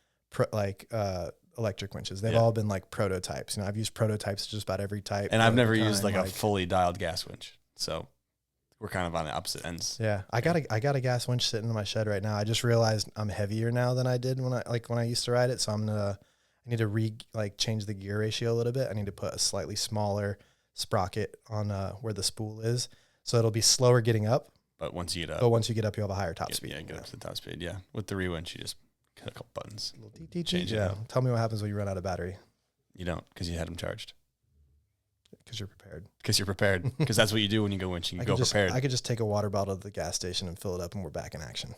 electric winches. They've all been like prototypes. I've used prototypes just about every type. And I've never used like a fully dialed gas winch. So we're kind of on the opposite ends. Yeah, I got a gas winch sitting in my shed right now. I just realized I'm heavier now than I did when I used to ride it. So I need to change the gear ratio a little bit. I need to put a slightly smaller sprocket on where the spool is, so it'll be slower getting up. But once you get up, you have a higher top speed. Yeah, get up to the top speed. Yeah, with the rewinch, you just hit a couple buttons. Change it. Tell me what happens when you run out of battery. You don't, because you had them charged. Because you're prepared. Because that's what you do when you go winching. You go prepared. I could just take a water bottle to the gas station and fill it up, and we're back in action.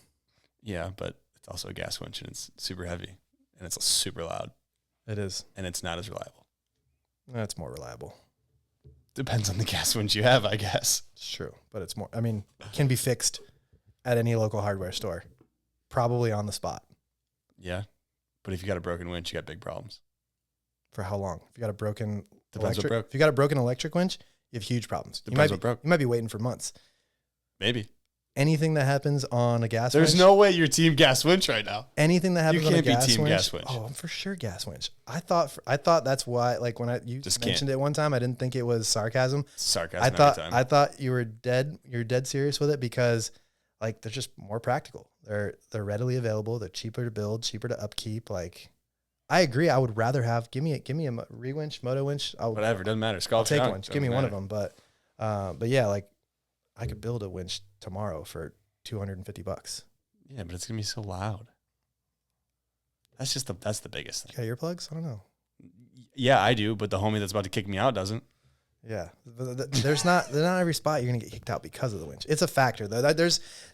Yeah, but it's also a gas winch, and it's super heavy, and it's super loud. It is. And it's not as reliable. That's more reliable. Depends on the gas winch you have, I guess. It's true, but it can be fixed at any local hardware store, probably on the spot. Yeah, but if you got a broken winch, you got big problems. For how long? If you got a broken Depends what broke. If you got a broken electric winch, you have huge problems. Depends what broke. You might be waiting for months. Maybe. Anything that happens on a gas winch. There's no way you're team gas winch right now. Anything that happens on a gas winch. You can't be team gas winch. Oh, I'm for sure gas winch. I thought that's why, like when you mentioned it one time, I didn't think it was sarcasm. Sarcasm. I thought you're dead serious with it, because like they're just more practical. They're readily available. They're cheaper to build, cheaper to upkeep. Like, I agree. I would rather give me a re-winch, moto winch. Whatever, doesn't matter. I'll take one. Give me one of them. But yeah, like I could build a winch tomorrow for $250. Yeah, but it's gonna be so loud. That's the biggest thing. You got earplugs? I don't know. Yeah, I do, but the homie that's about to kick me out doesn't. Yeah, there's not every spot you're gonna get kicked out because of the winch. It's a factor though.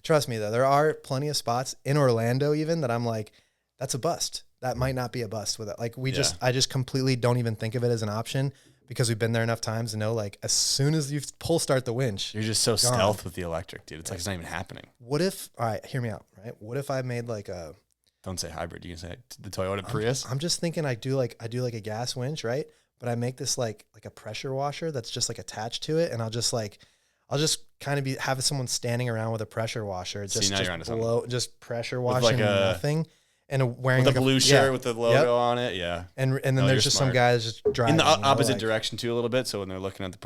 Trust me though, there are plenty of spots in Orlando even that I'm like, that's a bust. That might not be a bust with it. Like I just completely don't even think of it as an option, because we've been there enough times to know, like, as soon as you pull start the winch, you're just so stealth with the electric, dude. It's like it's not even happening. What if? All right, hear me out. Right? What if I made like a? Don't say hybrid. You can say the Toyota Prius. I'm just thinking I do like a gas winch, right? But I make this like a pressure washer that's just like attached to it, and I'll just kind of have someone standing around with a pressure washer, just pressure washing nothing. And wearing with a blue shirt with the logo on it, yeah. And then there's just some guys just driving in the opposite direction too a little bit. So when they're looking at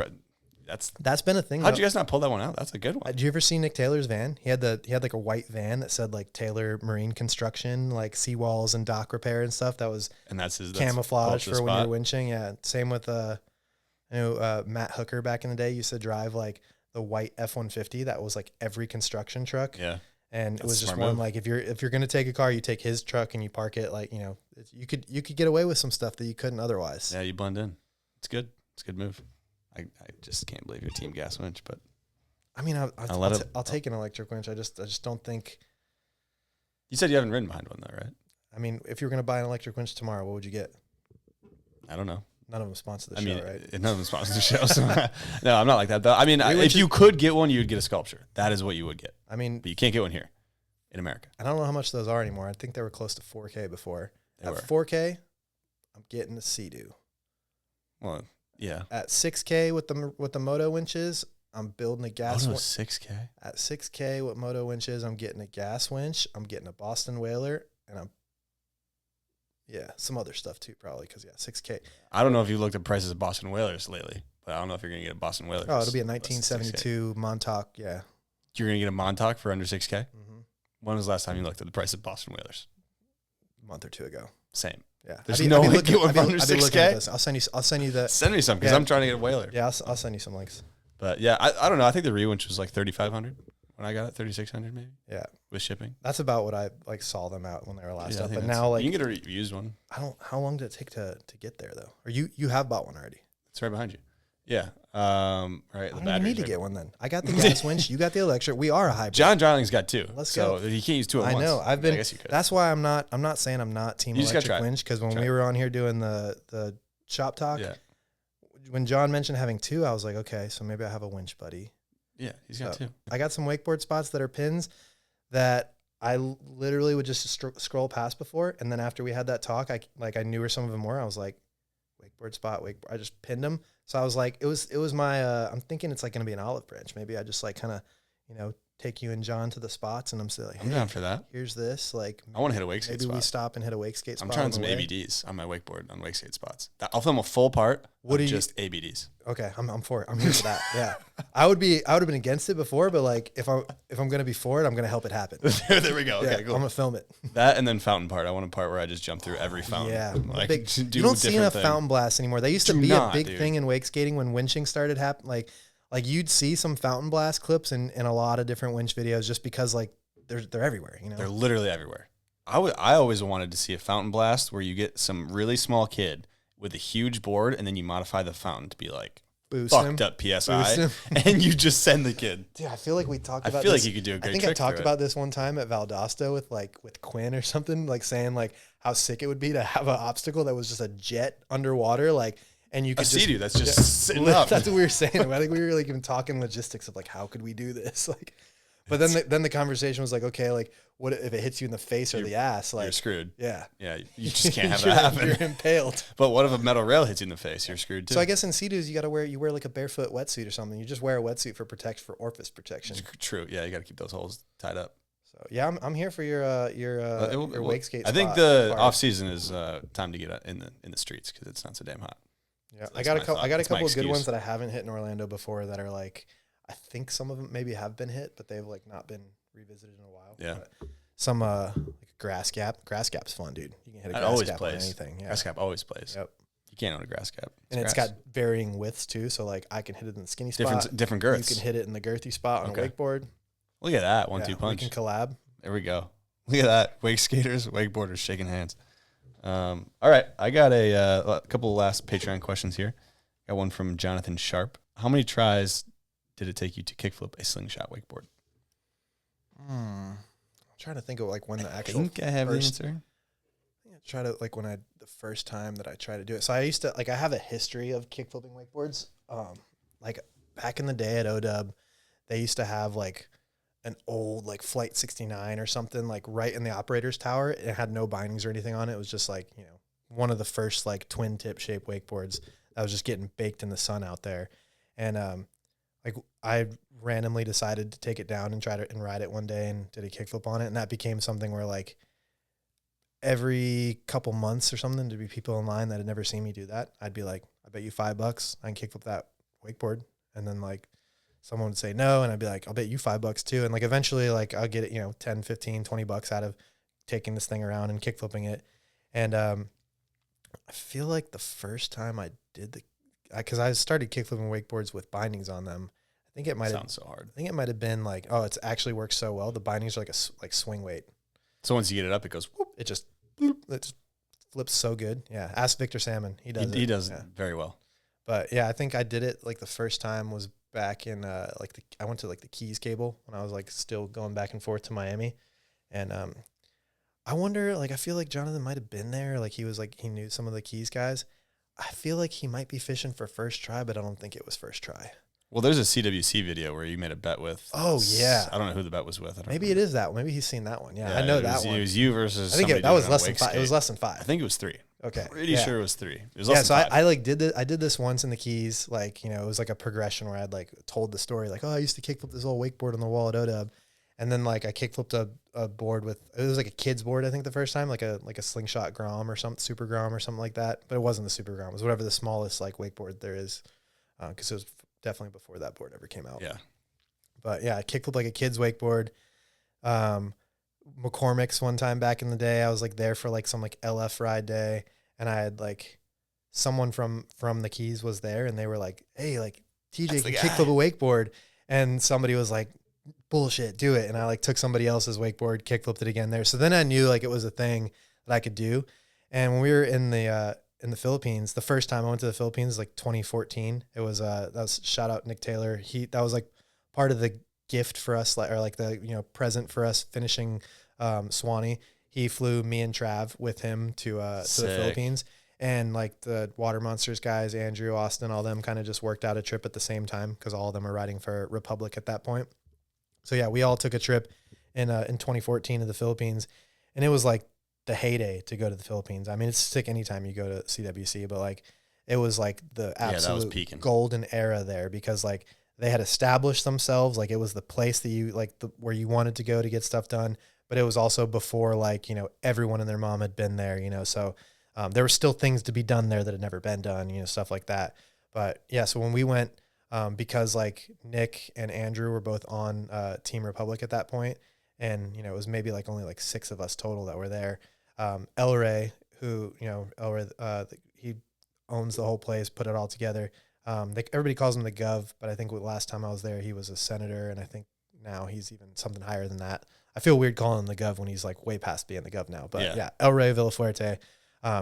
that's been a thing. How'd you guys not pull that one out? That's a good one. Did you ever see Nick Taylor's van? He had like a white van that said like Taylor Marine Construction, like seawalls and dock repair and stuff. That was that's camouflage for when you're winching. Yeah. Same with Matt Hooker back in the day used to drive like the white F-150 that was like every construction truck. Yeah. And it was just one like if you're gonna take a car, you take his truck and you park it like you could get away with some stuff that you couldn't otherwise. Yeah, you blend in. It's good. It's a good move. I just can't believe your team gas winch, but I mean I'll take an electric winch. I just don't think. You said you haven't ridden behind one though, right? I mean, if you were gonna buy an electric winch tomorrow, what would you get? I don't know. None of them sponsor the show, right? None of them sponsor the show. So no, I'm not like that. Though. I mean, if you could get one, you would get a sculpture. That is what you would get. I mean, but you can't get one here in America. I don't know how much those are anymore. I think they were close to 4K before. At 4K, I'm getting a Sea-Doo. Well, yeah. At 6K with the moto winches, I'm building a gas winch. 6K? At 6K with moto winches, I'm getting a gas winch. I'm getting a Boston Whaler, and some other stuff too, probably, because 6K. I don't know if you looked at prices of Boston Whalers lately, but I don't know if you're going to get a Boston Whaler. Oh, it'll be a 1972 Montauk. Yeah. You're going to get a Montauk for under 6K? Mm-hmm. When was the last time you looked at the price of Boston Whalers? A month or two ago. Same. Yeah. There's no way to get one for under 6K? I'll send you the. Send me some because I'm trying to get a Whaler. Yeah, I'll send you some links. But yeah, I don't know. I think the Rewinch was like 3,500 when I got it, 3,600 maybe. Yeah. With shipping. That's about what I like saw them out when they were last up. But now like you can get a used one. How long did it take to get there though? Or you have bought one already? It's right behind you. Yeah. Right. I don't even need to get one then. I got the gas winch. You got the electric. We are a hybrid. John Darling's got two. Let's go. go. He can't use two at once. I know. I guess you could. That's why I'm not saying I'm not team electric winch because when we were on here doing the shop talk, when John mentioned having two, I was like, okay, so maybe I have a winch buddy. Yeah, he's got two. I got some wakeboard spots that are pins that I literally would just scroll past before, and then after we had that talk, I knew where some of them were. I was like, wakeboard spot, wakeboard. I just pinned them. So I was like, it was my. I'm thinking it's like going to be an olive branch. Maybe I just like kind of take you and John to the spots, and I'm still like, I'm down for that. Here's this. Like, I want to hit a wakeskate maybe spot. we stop and hit a wakeskate spot. I'm trying some ABDs on my wakeboard on wakeskate spots. I'll film a full part. Just ABDs? Okay, I'm for it. I'm here for that. Yeah, I would have been against it before, but like if I'm gonna be for it, I'm gonna help it happen. There we go. Okay, cool. I'm gonna film it. That and then fountain part. I want a part where I just jump through every fountain. Yeah, like, you don't see enough fountain blasts anymore. They used to be a big thing in wakeskating when winching started happening. Like you'd see some fountain blast clips in a lot of different winch videos just because like they're everywhere. You know, they're literally everywhere. I always wanted to see a fountain blast where you get some really small kid with a huge board and then you modify the fountain to be like fucked up PSI and you just send the kid. Dude, I feel like we talked about this. I feel like you could do a great trick. I think I talked about this one time at Valdosta with Quinn or something, like saying like how sick it would be to have an obstacle that was just a jet underwater, like, and you could that's just sitting up. That's what we were saying. I think we were like even talking logistics of like how could we do this, like. But then the conversation was like, okay, like what if it hits you in the face or the ass? Like you're screwed. Yeah. Yeah. You just can't have that happen. You're impaled. But what if a metal rail hits you in the face? You're screwed too. So I guess in Sea-Doos you wear like a barefoot wetsuit or something. You just wear a wetsuit for orifice protection. True. Yeah, you got to keep those holes tied up. So yeah, I'm here for your wakeskate. I think the off season is time to get in the streets because it's not so damn hot. Yeah, so I got a couple of good ones that I haven't hit in Orlando before that are like, I think some of them maybe have been hit, but they've like not been revisited in a while. Yeah. But some like a grass gap. Grass gap's fun, dude. You can hit a grass gap on anything. Yeah. Grass gap always plays. Yep. You can't own a grass gap. It's got varying widths too. So like I can hit it in the skinny spot. Different girths. You can hit it in the girthy spot on a wakeboard. Look at that. 1-2 punch. We can collab. There we go. Look at that. Wake skaters, wakeboarders shaking hands. All right. I got a couple of last Patreon questions here. Got one from Jonathan Sharp. How many tries did it take you to kickflip a slingshot wakeboard? I'm trying to think of like when the actual. I think I have the answer. I try to like the first time that I tried to do it. So I used to like I have a history of kickflipping wakeboards. Like back in the day at ODub, they used to have like an old like Flight 69 or something like right in the operator's tower. It had no bindings or anything on it. It was just like one of the first like twin tip shape wakeboards that was just getting baked in the sun out there, and like I randomly decided to take it down and ride it one day and did a kickflip on it. And that became something where like every couple months or something there'd be people in line that had never seen me do that. I'd be like, I bet you $5 I can kickflip that wakeboard. And then like someone would say no. And I'd be like, I'll bet you $5 too. And like eventually like I'll get it, 10, 15, $20 out of taking this thing around and kickflipping it. And I feel like the first time I did because I started kickflipping wakeboards with bindings on them. I think it might have so hard. I think it might have been like, oh, it's actually works so well. The bindings are like swing weight. So once you get it up, it goes whoop. It just flips so good. Yeah, ask Victor Salmon. He does. He does very well. But yeah, I think I did it like the first time was back in I went to like the Keys cable when I was like still going back and forth to Miami, and I wonder like I feel like Jonathan might have been there. Like he was like he knew some of the Keys guys. I feel like he might be fishing for first try, but I don't think it was first try. Well, there's a CWC video where you made a bet with. Oh yeah, I don't know who the bet was with. Maybe it is that one. Maybe he's seen that one. Yeah, I know that one. It was you versus. I think that was less than 5. It was less than 5. I think it was 3. Okay, pretty sure it was 3. It was less than 5. So I like did I did this once in the Keys. Like it was like a progression where I'd like told the story like, oh, I used to kickflip this old wakeboard on the wall at ODub, and then like I kickflipped a board with it was like a kid's board I think the first time like a slingshot Grom or something super Grom or something like that, but it wasn't the super Grom. It was whatever the smallest like wakeboard there is. because it was definitely before that board ever came out. Yeah. But yeah, I kickflip like a kid's wakeboard. McCormick's one time back in the day, I was like there for like some like LF ride day, and I had like someone from the Keys was there, and they were like, hey, like TJ can kickflip a wakeboard, and somebody was like, bullshit, do it. And I like took somebody else's wakeboard, kickflipped it again there. So then I knew like it was a thing that I could do. And when we were in the Philippines, the first time I went to the Philippines, like 2014, it was that was shout out Nick Taylor. That was like part of the gift for us, or like the, you know, present for us finishing Suwannee. He flew me and Trav with him to the Philippines, and like the Water Monsters guys, Andrew, Austin, all them kind of just worked out a trip at the same time because all of them are riding for Republic at that point. So yeah, we all took a trip in 2014 to the Philippines, and it was like the heyday to go to the Philippines. I mean, it's sick anytime you go to CWC, but like it was like the absolute golden era there, because like they had established themselves. Like it was the place that you like where you wanted to go to get stuff done, but it was also before like, you know, everyone and their mom had been there, you know, so there were still things to be done there that had never been done, you know, stuff like that. But yeah, so when we went, because like Nick and Andrew were both on Team Republic at that point, and you know it was maybe like only like 6 of us total that were there. El Rey, who, you know, El Rey, he owns the whole place, put it all together. Everybody calls him the Gov, but I think the last time I was there he was a senator, and I think now he's even something higher than that. I feel weird calling him the Gov when he's like way past being the Gov now. But yeah El Rey Villafuerte,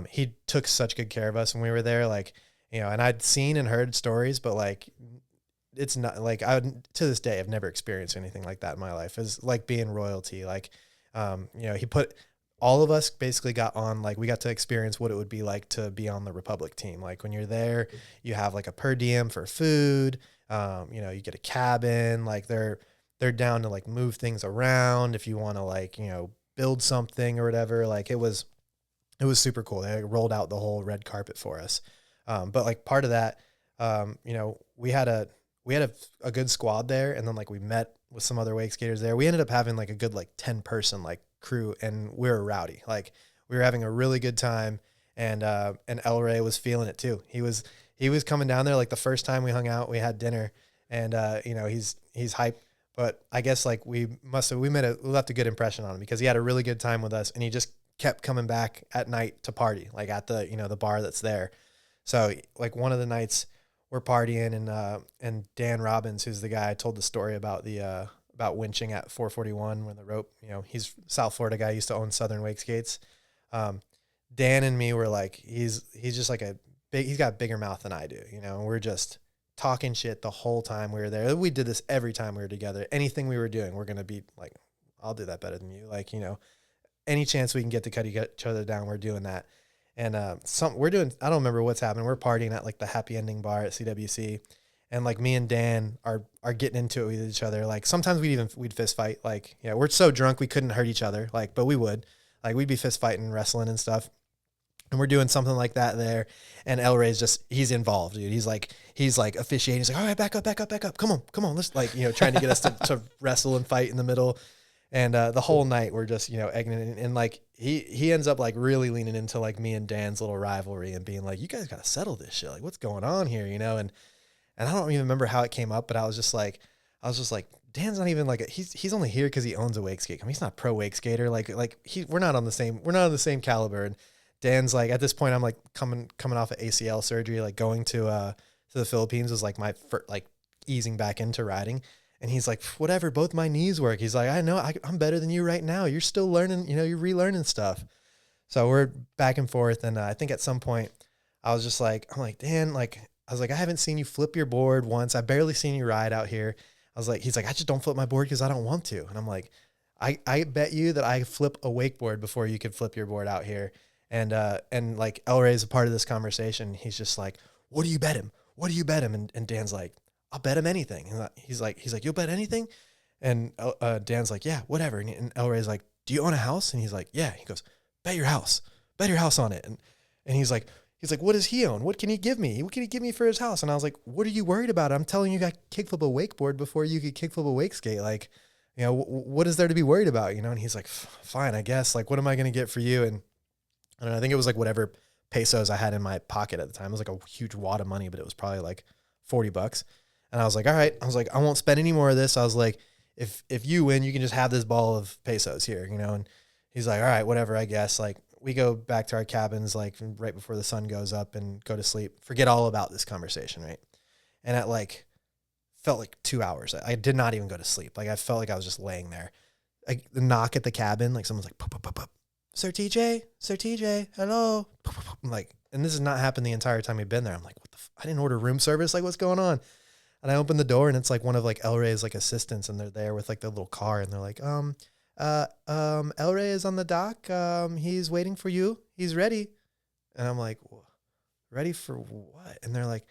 he took such good care of us when we were there. Like, you know, and I'd seen and heard stories, but like, it's not like to this day, I've never experienced anything like that in my life. It's like being royalty. Like, you know, he put all of us basically got on, like we got to experience what it would be like to be on the Republic team. Like when you're there, you have like a per diem for food. You know, you get a cabin, like they're down to like move things around if you want to like, you know, build something or whatever. Like it was super cool. They rolled out the whole red carpet for us. But like part of that, you know, we had a good squad there, and then like we met with some other wake skaters there. We ended up having like a good like 10 person like crew, and we were rowdy. Like we were having a really good time, and El Rey was feeling it too. He was coming down there like the first time we hung out, we had dinner, and you know, he's hyped. But I guess like we left a good impression on him because he had a really good time with us, and he just kept coming back at night to party, like at the, you know, the bar that's there. So like one of the nights we're partying, and Dan Robbins, who's the guy I told the story about about winching at 441 when the rope, you know, he's South Florida guy, used to own Southern Wake Skates. Dan and me were like, he's just like he's got a bigger mouth than I do, you know, and we're just talking shit the whole time we were there. We did this every time we were together. Anything we were doing, we're going to be like, I'll do that better than you. Like, you know, any chance we can get to cut each other down, we're doing that. And we're doing, I don't remember what's happening. We're partying at like the Happy Ending bar at CWC. And like me and Dan are getting into it with each other. Like sometimes we'd fist fight. Like, yeah, we're so drunk we couldn't hurt each other. Like, but we would. Like we'd be fist fighting, wrestling and stuff. And we're doing something like that there. And El Rey's he's involved, dude. He's like officiating. He's like, all right, back up. Come on. Let's like, you know, trying to get us to wrestle and fight in the middle. And the whole night we're just, you know, egging it. And like he ends up like really leaning into like me and Dan's little rivalry and being like, you guys got to settle this shit. Like what's going on here, you know? And I don't even remember how it came up, but I was just like, Dan's not even like he's only here because he owns a wake skate. I mean, he's not pro wake skater. We're not on the same caliber. And Dan's like, at this point, I'm like coming off of ACL surgery, like going to the Philippines was like my easing back into riding. And he's like, whatever, both my knees work. He's like, I know, I'm better than you right now. You're still learning, you know, you're relearning stuff. So we're back and forth. And I think at some point I was just like, I'm like, Dan, like, I was like, I haven't seen you flip your board once. I barely seen you ride out here. I was like, he's like, I just don't flip my board because I don't want to. And I'm like, I bet you that I flip a wakeboard before you could flip your board out here. And like El Rey's a part of this conversation. He's just like, what do you bet him? And Dan's like, I'll bet him anything. And he's like, you'll bet anything? And Dan's like, yeah, whatever. And El Rey's like, do you own a house? And he's like, yeah. He goes, bet your house on it. And he's like, what does he own? What can he give me? What can he give me for his house? And I was like, what are you worried about? I'm telling you, got kickflip a wakeboard before you could kickflip a wake skate. Like, you know, what is there to be worried about? You know? And he's like, fine, I guess. Like, what am I going to get for you? And I don't know, I think it was like whatever pesos I had in my pocket at the time. It was like a huge wad of money, but it was probably like $40. And I was like, all right. I was like, I won't spend any more of this. I was like, if you win, you can just have this ball of pesos here, you know? And he's like, all right, whatever, I guess. Like, we go back to our cabins, like, right before the sun goes up and go to sleep. Forget all about this conversation, right? And at, like, felt like 2 hours. I did not even go to sleep. Like, I felt like I was just laying there. Like, the knock at the cabin, like, someone's like, pop, pop, pop, pop. Sir TJ, hello. I'm like, and this has not happened the entire time we've been there. I'm like, what the I didn't order room service. Like, what's going on? And I open the door, and it's like one of like El Rey's like assistants, and they're there with like the little car, and they're like, El Rey is on the dock. He's waiting for you. He's ready. And I'm like, ready for what? And they're like,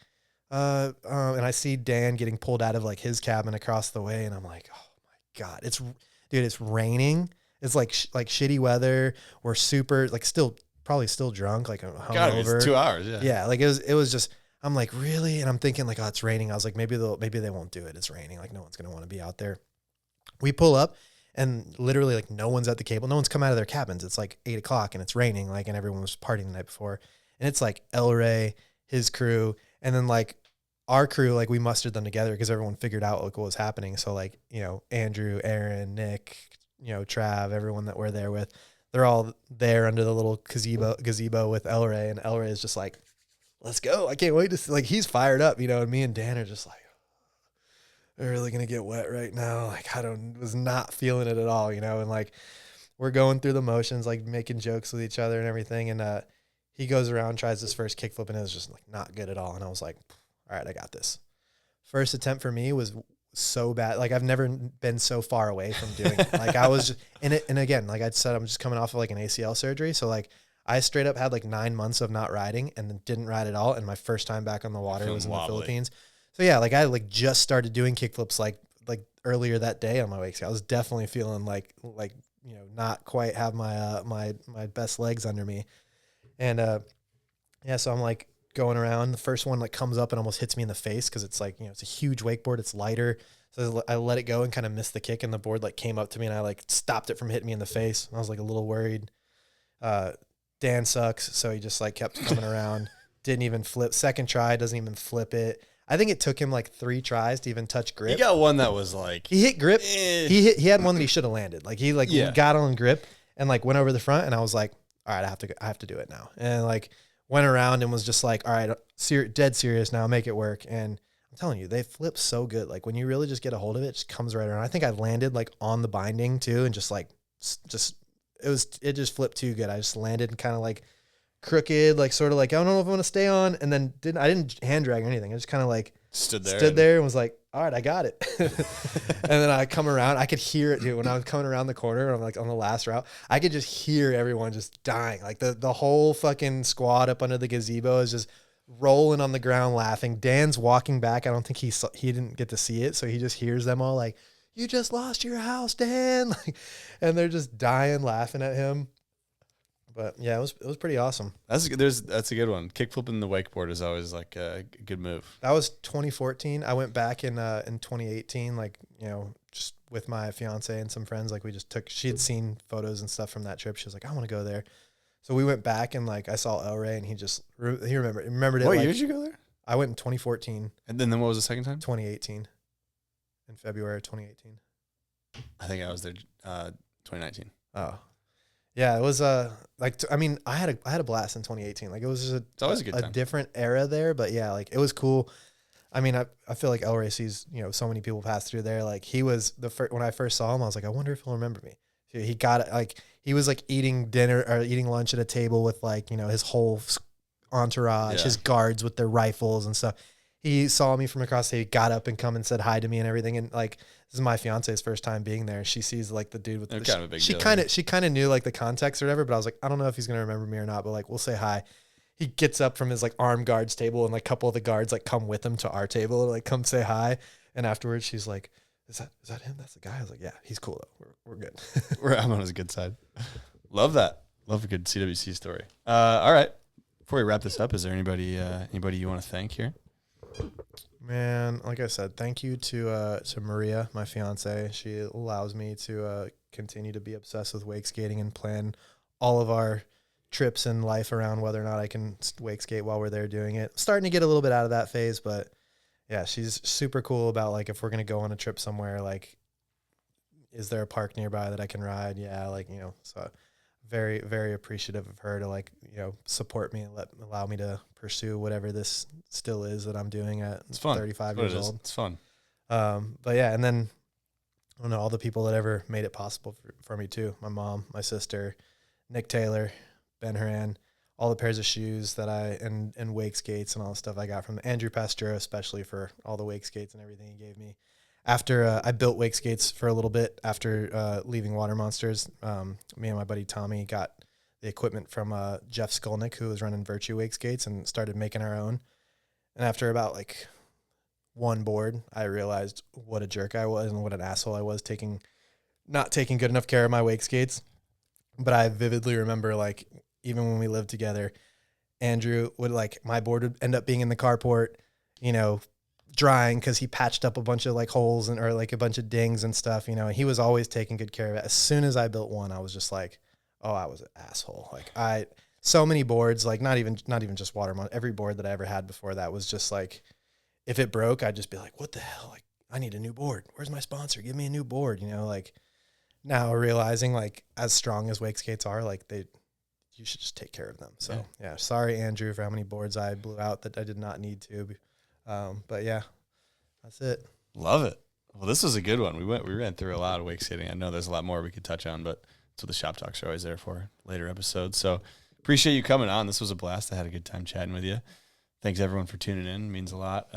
and I see Dan getting pulled out of like his cabin across the way, and I'm like, oh my God, it's raining. It's like shitty weather. We're super like probably still drunk, like hungover. It's 2 hours. Yeah. Yeah. Like it was just, I'm like, really? And I'm thinking like, oh, it's raining. I was like, maybe they won't do it. It's raining. Like no one's going to want to be out there. We pull up and literally like no one's at the cable. No one's come out of their cabins. It's like 8 o'clock and it's raining. Like, and everyone was partying the night before. And it's like El Rey, his crew. And then like our crew, like we mustered them together because everyone figured out like what was happening. So like, you know, Andrew, Aaron, Nick, you know, Trav, everyone that we're there with, they're all there under the little gazebo with El Rey, and El Rey is just like, let's go. I can't wait to see, like, he's fired up, you know, and me and Dan are just like, they're really going to get wet right now. Like, was not feeling it at all, you know, and like, we're going through the motions, like making jokes with each other and everything. And, he goes around, tries his first kickflip, and it was just like not good at all. And I was like, all right, I got this. First attempt for me was so bad. Like I've never been so far away from doing it. Like I was just in it. And again, like I said, I'm just coming off of like an ACL surgery. So like I straight up had like 9 months of not riding and then didn't ride at all. And my first time back on the water was in the Philippines. So yeah, like I like just started doing kickflips like earlier that day on my wake skate. I was definitely feeling like, you know, not quite have my, my best legs under me. And, yeah, so I'm like going around. The first one like comes up and almost hits me in the face. Cause it's like, you know, it's a huge wakeboard. It's lighter. So I let it go and kind of missed the kick, and the board like came up to me and I like stopped it from hitting me in the face. I was like a little worried. Dan sucks. So he just like kept coming around. Didn't even flip. Second try, doesn't even flip it. I think it took him like 3 tries to even touch grip. He got one that was like, he hit grip. He had one that he should have landed. Like he like got on grip and like went over the front, and I was like, all right, I have to do it now. And like went around and was just like, all right, dead serious now, make it work. And I'm telling you, they flip so good. Like when you really just get a hold of it, it just comes right around. I think I landed like on the binding too, and just it just flipped too good. I just landed kind of like crooked, like sort of like, I don't know if I'm gonna stay on, and then I didn't hand drag or anything. I just kind of like stood there and was like, all right, I got it. And then I come around, I could hear it, dude. When I was coming around the corner, I'm like on the last route, I could just hear everyone just dying. Like the whole fucking squad up under the gazebo is just rolling on the ground laughing. Dan's walking back. I don't think he didn't get to see it, so he just hears them all like, you just lost your house, Dan. Like, and they're just dying laughing at him. But yeah, it was pretty awesome. That's a good one. Kickflipping the wakeboard is always like a good move. That was 2014. I went back in 2018, like, you know, just with my fiance and some friends. Like she had seen photos and stuff from that trip. She was like, I want to go there. So we went back, and like I saw El Rey, and he remembered it. What year did you go there? I went in 2014. And then what was the second time? 2018. In February of 2018. I think I was there 2019. Oh. Yeah, it was I had a blast in 2018. Like it was just it's always a good time. Different era there, but yeah, like it was cool. I mean, I feel like El Rey sees, you know, so many people pass through there. Like he was when I first saw him, I was like, I wonder if he'll remember me. He was like eating dinner or eating lunch at a table with like, you know, his whole entourage, his guards with their rifles and stuff. He saw me from across the, he got up and come and said hi to me and everything. And like, this is my fiance's first time being there. She sees like the dude with the, kind of a big deal, she kind of knew like the context or whatever, but I was like, I don't know if he's going to remember me or not, but like, we'll say hi. He gets up from his like armed guards table, and like a couple of the guards like come with him to our table to like come say hi. And afterwards she's like, is that him? That's the guy. I was like, yeah, he's cool though. We're good. I'm on his good side. Love that. Love a good CWC story. All right. Before we wrap this up, is there anybody you want to thank here? Man, like I said, thank you to Maria, my fiance. She allows me to continue to be obsessed with wake skating and plan all of our trips in life around whether or not I can wake skate while we're there doing it. Starting to get a little bit out of that phase, but yeah, she's super cool about like if we're gonna go on a trip somewhere, like, is there a park nearby that I can ride? Yeah, like, you know, so very, very appreciative of her to like, you know, support me and allow me to pursue whatever this still is that I'm doing at 35 years old. It's fun. But yeah, and then I don't know, all the people that ever made it possible for me too. My mom, my sister, Nick Taylor, Ben Horan, all the pairs of shoes that and wake skates and all the stuff I got from Andrew Pastura, especially for all the wake skates and everything he gave me. After I built wake skates for a little bit after leaving Water Monsters, me and my buddy Tommy got the equipment from Jeff Skolnick, who was running Virtue Wake Skates, and started making our own. And after about like one board, I realized what a jerk I was and what an asshole I was not taking good enough care of my wake skates. But I vividly remember, like, even when we lived together, Andrew would, like, my board would end up being in the carport, you know, drying because he patched up a bunch of like holes or like a bunch of dings and stuff, you know, and he was always taking good care of it. As soon as I built one, I was just like, oh, I was an asshole. Like so many boards, like not even just Watermont, every board that I ever had before that was just like, if it broke, I'd just be like, what the hell? Like, I need a new board. Where's my sponsor? Give me a new board. You know, like now realizing like as strong as wake skates are, like you should just take care of them. So yeah, sorry, Andrew, for how many boards I blew out that I did not need to. But yeah, that's it. Love it. Well, this was a good one. We ran through a lot of wake skating. I know there's a lot more we could touch on, but that's what the shop talks are always there for, later episodes. So appreciate you coming on. This was a blast. I had a good time chatting with you. Thanks everyone for tuning in. It means a lot.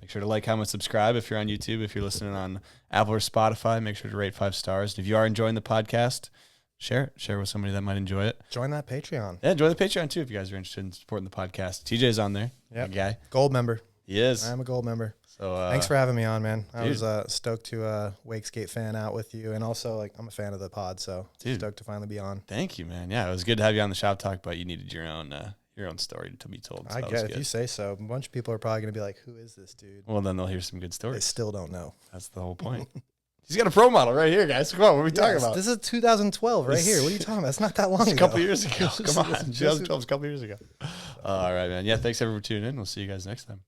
Make sure to like, comment, subscribe if you're on YouTube. If you're listening on Apple or Spotify, make sure to rate 5 stars. And if you are enjoying the podcast, share with somebody that might enjoy it. Join that Patreon. Yeah, join the Patreon too if you guys are interested in supporting the podcast. TJ's on there. Yeah, guy. Gold member. He is. I'm a gold member. So thanks for having me on, man. I was stoked to Wakeskate fan out with you, and also like I'm a fan of the pod, so stoked to finally be on. Thank you, man. Yeah, it was good to have you on the shop talk, but you needed your own story to be told. So I guess if you say so. A bunch of people are probably gonna be like, "Who is this dude?" Well, then they'll hear some good They stories. still don't know. That's the whole point. He's got a pro model right here, guys. Come on, what are we talking about? This is 2012 right here. What are you talking about? It's not that long ago. A couple years ago. Come on. 2012 is a couple years ago. All right, man. Yeah, thanks everyone for tuning in. We'll see you guys next time.